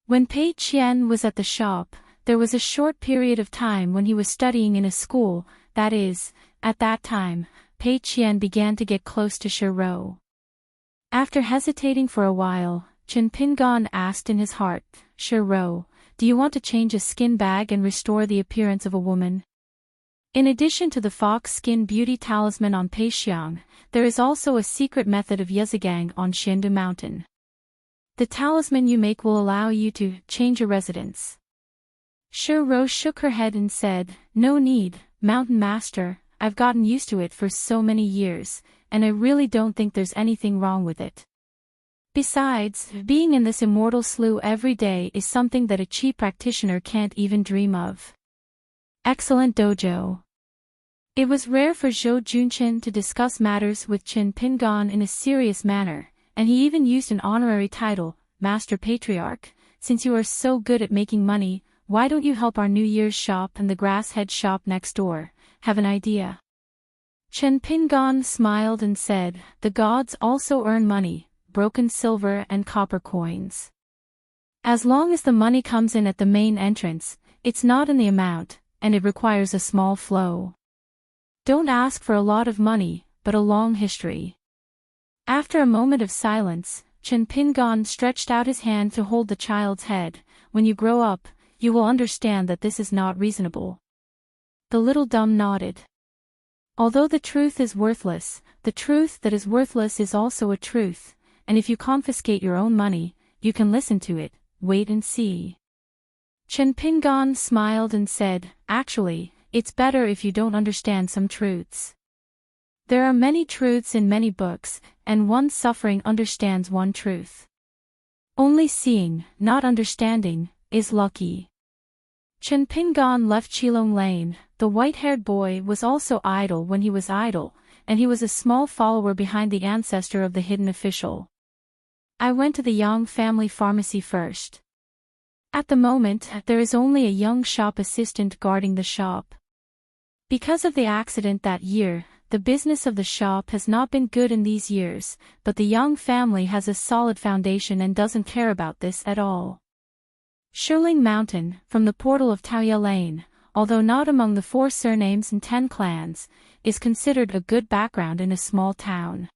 When Pei Qian was at the shop, there was a short period of time when he was studying in a school, that is, at that time, Pei Qian began to get close to Shi Rou. After hesitating for a while, Chen Pingan asked in his heart, Shi Rou, do you want to change a skin bag and restore the appearance of a woman? In addition to the fox skin beauty talisman on Peixiang, there is also a secret method of Yezigang on Xindu Mountain. The talisman you make will allow you to change your residence. Shi Rou shook her head and said, no need, Mountain Master, I've gotten used to it for so many years, and I really don't think there's anything wrong with it. Besides, being in this immortal slough every day is something that a cheap practitioner can't even dream of. Excellent dojo. It was rare for Zhou Junqian to discuss matters with Chen Pingan in a serious manner, and he even used an honorary title, Master Patriarch. Since you are so good at making money, why don't you help our New Year's shop and the grasshead shop next door? Have an idea? Chen Pingan smiled and said, the gods also earn money, broken silver and copper coins. As long as the money comes in at the main entrance, it's not in the amount, and it requires a small flow. Don't ask for a lot of money, but a long history. After a moment of silence, Chen Pingan stretched out his hand to hold the child's head. When you grow up, you will understand that this is not reasonable. The little dumb nodded. Although the truth is worthless, the truth that is worthless is also a truth, and if you confiscate your own money, you can listen to it, wait and see. Chen Pingan smiled and said, actually, it's better if you don't understand some truths. There are many truths in many books, and one suffering understands one truth. Only seeing, not understanding, is lucky. Chen Pingan left Qilong Lane. The white-haired boy was also idle when he was idle, and he was a small follower behind the ancestor of the hidden official. I went to the Yang family pharmacy first. At the moment, there is only a young shop assistant guarding the shop. Because of the accident that year, the business of the shop has not been good in these years, but the Yang family has a solid foundation and doesn't care about this at all. Shiling Mountain, from the portal of Taoye Lane, although not among the 4 surnames and 10 clans, is considered a good background in a small town.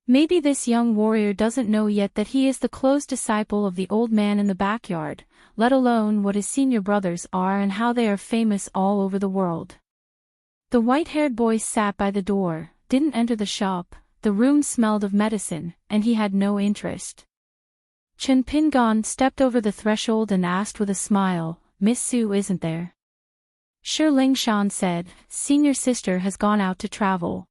Maybe this young warrior doesn't know yet that he is the close disciple of the old man in the backyard, let alone what his senior brothers are and how they are famous all over the world. The white-haired boy sat by the door, didn't enter the shop, the room smelled of medicine, and he had no interest. Chen Pingan stepped over the threshold and asked with a smile, Miss Su isn't there? Shi Lingshan said, senior sister has gone out to travel.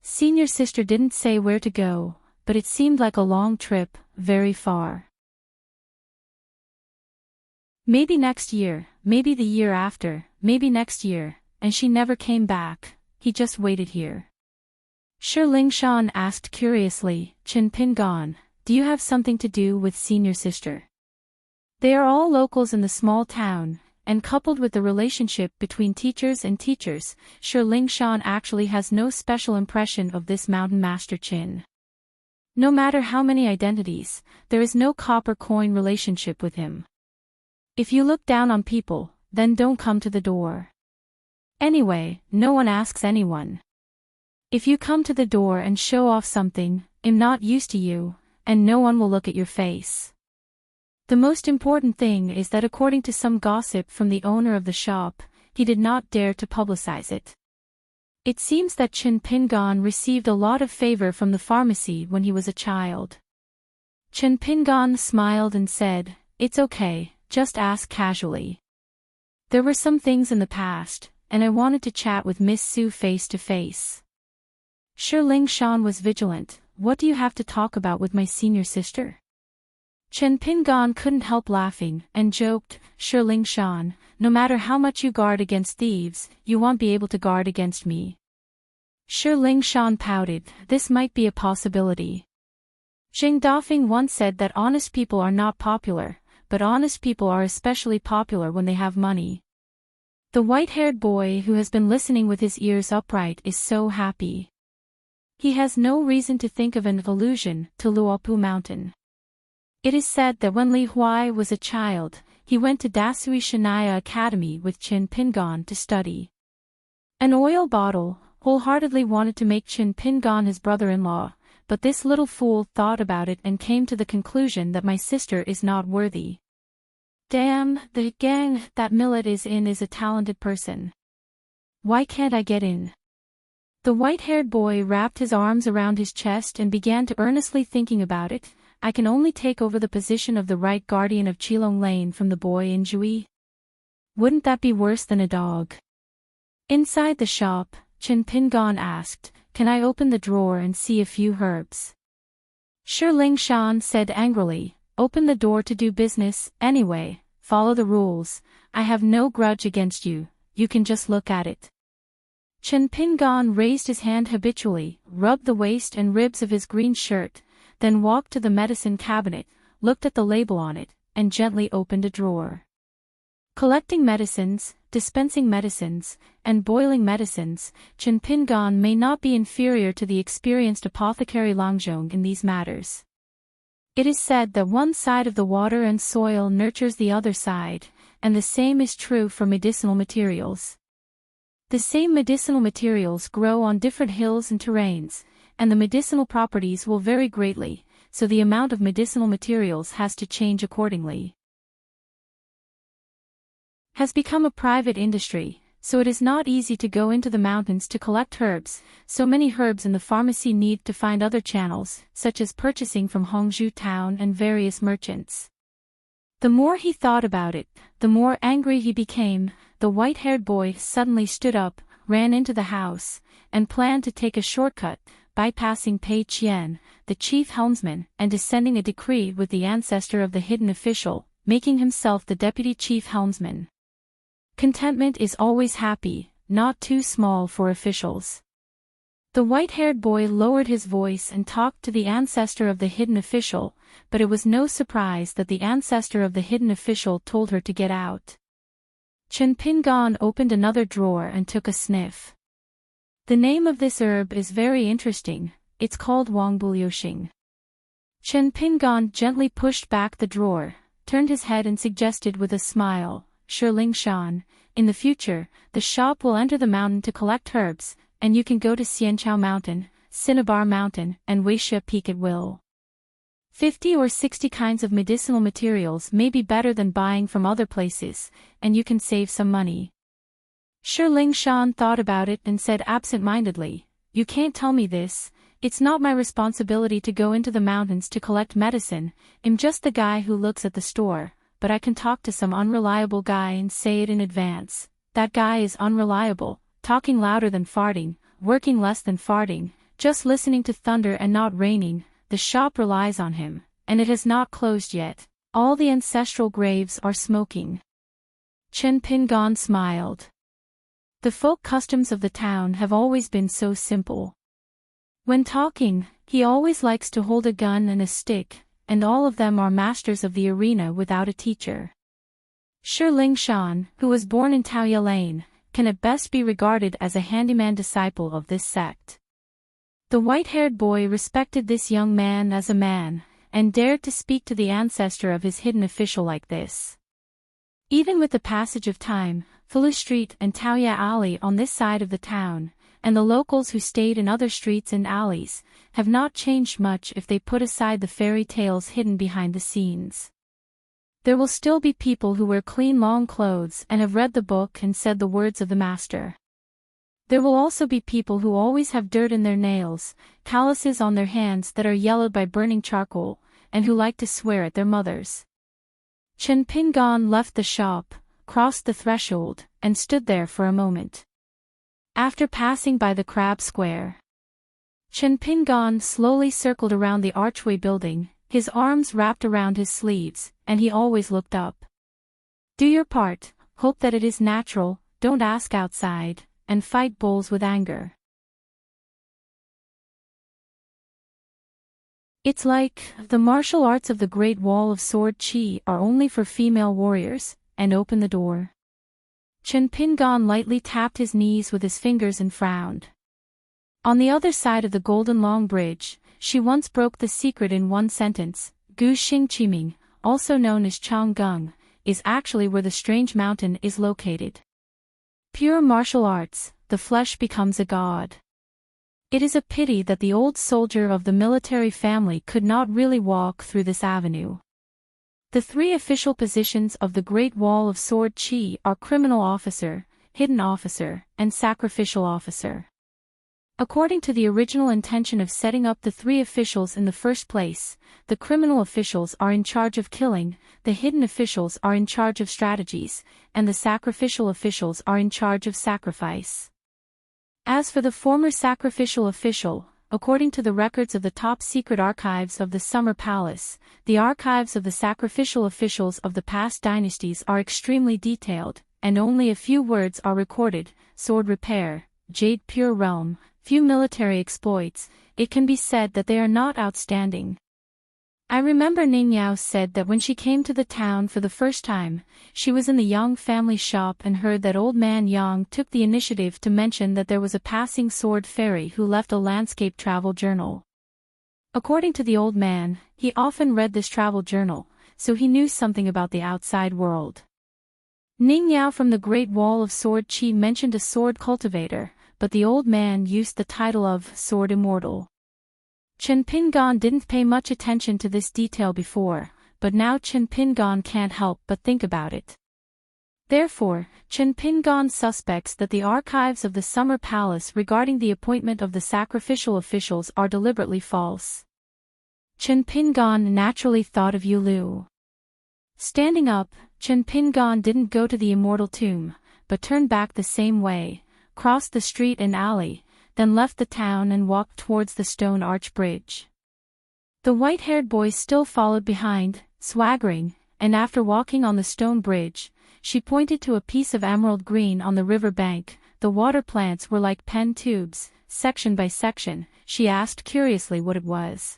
Senior sister didn't say where to go, but it seemed like a long trip, very far. Maybe next year, maybe the year after, maybe next year, and she never came back, he just waited here. Shi Lingshan asked curiously, Chen Pingan, do you have something to do with senior sister? They are all locals in the small town, and coupled with the relationship between teachers and teachers, Shi Lingshan actually has no special impression of this mountain master Qin. No matter how many identities, there is no copper coin relationship with him. If you look down on people, then don't come to the door. Anyway, no one asks anyone. If you come to the door and show off something, I'm not used to you, and no one will look at your face. The most important thing is that according to some gossip from the owner of the shop, he did not dare to publicize it. It seems that Chen Pingan received a lot of favor from the pharmacy when he was a child. Chen Pingan smiled and said, it's okay, just ask casually. There were some things in the past, and I wanted to chat with Miss Su face to face. Shi Lingshan was vigilant. What do you have to talk about with my senior sister? Chen Pingan couldn't help laughing, and joked, Shi Lingshan, no matter how much you guard against thieves, you won't be able to guard against me. Shi Lingshan pouted, this might be a possibility. Zheng Dafeng once said that honest people are not popular, but honest people are especially popular when they have money. The white-haired boy who has been listening with his ears upright is so happy. He has no reason to think of an allusion to Luopu Mountain. It is said that when Li Huai was a child, he went to Dasui Shanaya Academy with Qin Pingan to study. An oil bottle wholeheartedly wanted to make Qin Pingan his brother-in-law, but this little fool thought about it and came to the conclusion that my sister is not worthy. Damn, the gang that Millet is in is a talented person. Why can't I get in? The white-haired boy wrapped his arms around his chest and began to earnestly thinking about it. I can only take over the position of the right guardian of Chilong Lane from the boy in Jui. Wouldn't that be worse than a dog? Inside the shop, Qin Pingan asked, "Can I open the drawer and see a few herbs?" Shi Lingshan said angrily, "Open the door to do business, anyway, follow the rules. I have no grudge against you, you can just look at it." Qin Pingan raised his hand habitually, rubbed the waist and ribs of his green shirt, then walked to the medicine cabinet, looked at the label on it, and gently opened a drawer. Collecting medicines, dispensing medicines, and boiling medicines, Qin Pingan may not be inferior to the experienced apothecary Langzhong in these matters. It is said that one side of the water and soil nurtures the other side, and the same is true for medicinal materials. The same medicinal materials grow on different hills and terrains, and the medicinal properties will vary greatly, so the amount of medicinal materials has to change accordingly. Has become a private industry, so it is not easy to go into the mountains to collect herbs. So many herbs in the pharmacy need to find other channels, such as purchasing from Hongzhou town and various merchants. The more he thought about it, the more angry he became. The white-haired boy suddenly stood up, ran into the house, and planned to take a shortcut, bypassing Pei Qian, the chief helmsman, and descending a decree with the ancestor of the hidden official, making himself the deputy chief helmsman. Contentment is always happy, not too small for officials. The white-haired boy lowered his voice and talked to the ancestor of the hidden official, but it was no surprise that the ancestor of the hidden official told her to get out. Qin Pingan opened another drawer and took a sniff. The name of this herb is very interesting, it's called Wangbulyoshing. Qin Pingan gently pushed back the drawer, turned his head and suggested with a smile, "Shi Lingshan, in the future, the shop will enter the mountain to collect herbs, and you can go to Xianchao Mountain, Cinnabar Mountain, and Weixia Peak at will. 50 or 60 kinds of medicinal materials may be better than buying from other places, and you can save some money." Shi Lingshan thought about it and said absent-mindedly, "You can't tell me this, it's not my responsibility to go into the mountains to collect medicine, I'm just the guy who looks at the store, but I can talk to some unreliable guy and say it in advance. That guy is unreliable, talking louder than farting, working less than farting, just listening to thunder and not raining. The shop relies on him, and it has not closed yet. All the ancestral graves are smoking." Qin Pingan smiled. The folk customs of the town have always been so simple. When talking, he always likes to hold a gun and a stick, and all of them are masters of the arena without a teacher. Shi Lingshan, who was born in Taoya Lane, can at best be regarded as a handyman disciple of this sect. The white-haired boy respected this young man as a man, and dared to speak to the ancestor of his hidden official like this. Even with the passage of time, Fulu Street and Taoya Alley on this side of the town, and the locals who stayed in other streets and alleys, have not changed much if they put aside the fairy tales hidden behind the scenes. There will still be people who wear clean long clothes and have read the book and said the words of the master. There will also be people who always have dirt in their nails, calluses on their hands that are yellowed by burning charcoal, and who like to swear at their mothers. Qin Pingan left the shop, crossed the threshold, and stood there for a moment. After passing by the crab square, Qin Pingan slowly circled around the archway building, his arms wrapped around his sleeves, and he always looked up. Do your part, hope that it is natural, don't ask outside, and fight bulls with anger. It's like, the martial arts of the Great Wall of Sword Chi are only for female warriors, and open the door. Chen Pingon lightly tapped his knees with his fingers and frowned. On the other side of the Golden Long Bridge, she once broke the secret in one sentence. Gu Xing Qiming, also known as Changgung, is actually where the strange mountain is located. Pure martial arts, the flesh becomes a god. It is a pity that the old soldier of the military family could not really walk through this avenue. The three official positions of the Great Wall of Sword Chi are criminal officer, hidden officer, and sacrificial officer. According to the original intention of setting up the three officials in the first place, the criminal officials are in charge of killing, the hidden officials are in charge of strategies, and the sacrificial officials are in charge of sacrifice. As for the former sacrificial official, according to the records of the top-secret archives of the Summer Palace, the archives of the sacrificial officials of the past dynasties are extremely detailed, and only a few words are recorded: sword repair, jade pure realm, few military exploits. It can be said that they are not outstanding. I remember Ning Yao said that when she came to the town for the first time, she was in the Yang family shop and heard that old man Yang took the initiative to mention that there was a passing sword fairy who left a landscape travel journal. According to the old man, he often read this travel journal, so he knew something about the outside world. Ning Yao from the Great Wall of Sword Chi mentioned a sword cultivator, but the old man used the title of Sword Immortal. Chen Pingon didn't pay much attention to this detail before, but now Chen Pingon can't help but think about it. Therefore, Chen Pingon suspects that the archives of the Summer Palace regarding the appointment of the sacrificial officials are deliberately false. Chen Pingon naturally thought of Yu Lu. Standing up, Chen Pingon didn't go to the immortal tomb, but turned back the same way, crossed the street and alley, then left the town and walked towards the stone arch bridge. The white-haired boy still followed behind, swaggering, and after walking on the stone bridge, she pointed to a piece of emerald green on the river bank. The water plants were like pen tubes, section by section. She asked curiously what it was.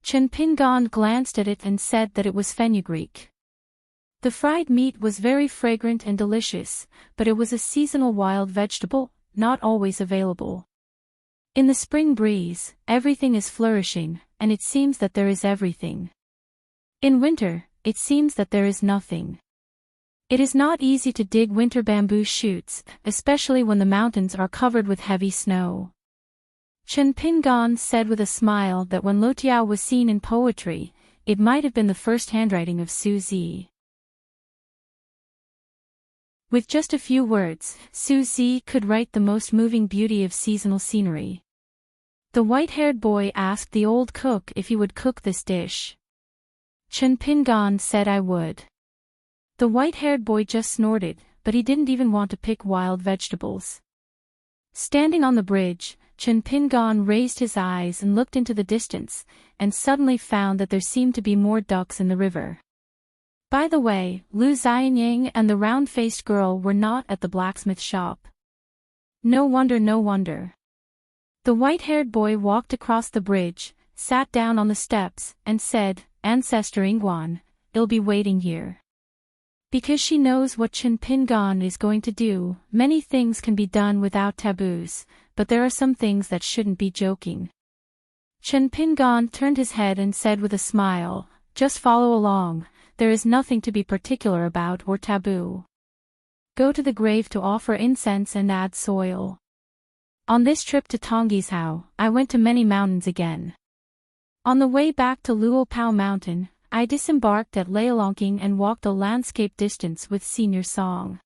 Chen Pingon glanced at it and said that it was fenugreek. The fried meat was very fragrant and delicious, but it was a seasonal wild vegetable, not always available. In the spring breeze, everything is flourishing, and it seems that there is everything. In winter, it seems that there is nothing. It is not easy to dig winter bamboo shoots, especially when the mountains are covered with heavy snow. Chen Pingon said with a smile that when Lotiao was seen in poetry, it might have been the first handwriting of Su Zi. With just a few words, Su Zi could write the most moving beauty of seasonal scenery. The white-haired boy asked the old cook if he would cook this dish. Chen Pingon said I would. The white-haired boy just snorted, but he didn't even want to pick wild vegetables. Standing on the bridge, Chen Pingon raised his eyes and looked into the distance, and suddenly found that there seemed to be more ducks in the river. By the way, Lu Xianying and the round-faced girl were not at the blacksmith shop. No wonder, no wonder. The white-haired boy walked across the bridge, sat down on the steps, and said, Ancestor Ingguan, I'll be waiting here. Because she knows what Chen Pingon is going to do, many things can be done without taboos, but there are some things that shouldn't be joking. Chen Pingon turned his head and said with a smile, just follow along. There is nothing to be particular about or taboo. Go to the grave to offer incense and add soil. On this trip to Tonggishao, I went to many mountains again. On the way back to Luopao Mountain, I disembarked at Leilongking and walked a landscape distance with Senior Song.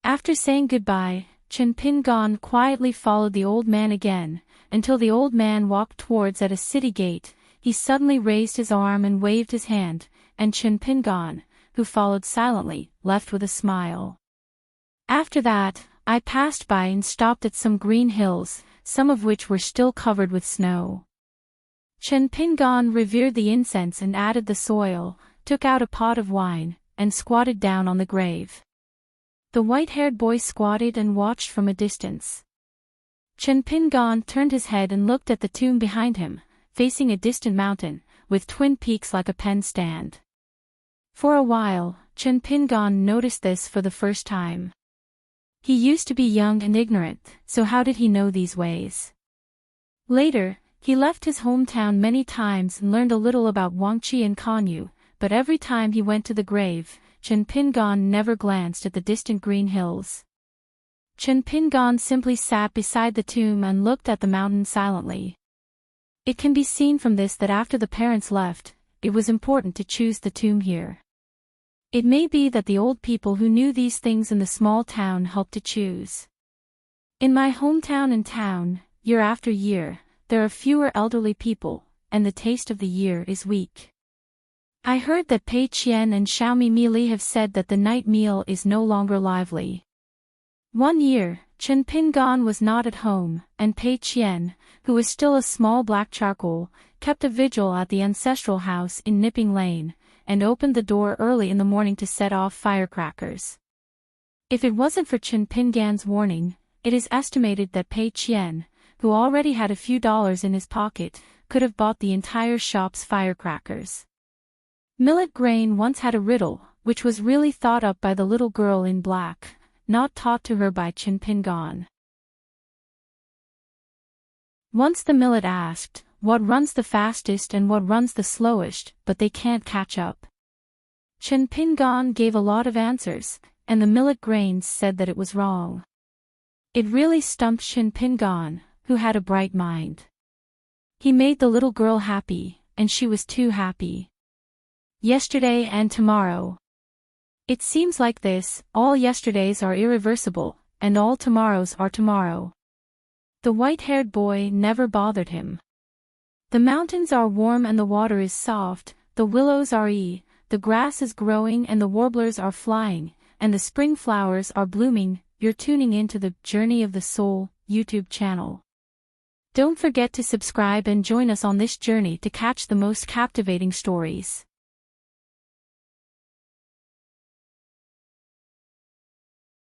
After saying goodbye, Chen Pingon quietly followed the old man again, until the old man walked towards at a city gate. He suddenly raised his arm and waved his hand, and Chen Pingon, who followed silently, left with a smile. After that, I passed by and stopped at some green hills, some of which were still covered with snow. Chen Pingon revered the incense and added the soil, took out a pot of wine, and squatted down on the grave. The white-haired boy squatted and watched from a distance. Chen Pingon turned his head and looked at the tomb behind him, facing a distant mountain, with twin peaks like a pen stand. For a while, Chen Pingan noticed this for the first time. He used to be young and ignorant, so how did he know these ways? Later, he left his hometown many times and learned a little about Wangqi and Kanyu, but every time he went to the grave, Chen Pingan never glanced at the distant green hills. Chen Pingan simply sat beside the tomb and looked at the mountain silently. It can be seen from this that after the parents left, it was important to choose the tomb here. It may be that the old people who knew these things in the small town helped to choose. In my hometown and town, year after year, there are fewer elderly people, and the taste of the year is weak. I heard that Pei Qian and Xiaomi Mili have said that the night meal is no longer lively. One year, Chen Pingan was not at home, and Pei Qian, who was still a small black charcoal, kept a vigil at the ancestral house in Nipping Lane, and opened the door early in the morning to set off firecrackers. If it wasn't for Chen Pingan's warning, it is estimated that Pei Qian, who already had a few dollars in his pocket, could have bought the entire shop's firecrackers. Millet grain once had a riddle, which was really thought up by the little girl in black, not taught to her by Chen Pingan. Once the millet asked, "What runs the fastest and what runs the slowest, but they can't catch up?" Chen Pingan gave a lot of answers, and the millet grains said that it was wrong. It really stumped Chen Pingan, who had a bright mind. He made the little girl happy, and she was too happy. Yesterday and tomorrow. It seems like this, all yesterdays are irreversible, and all tomorrows are tomorrow. The white-haired boy never bothered him. The mountains are warm and the water is soft, the willows are the grass is growing and the warblers are flying, and the spring flowers are blooming. You're tuning into the Journey of the Soul YouTube channel. Don't forget to subscribe and join us on this journey to catch the most captivating stories.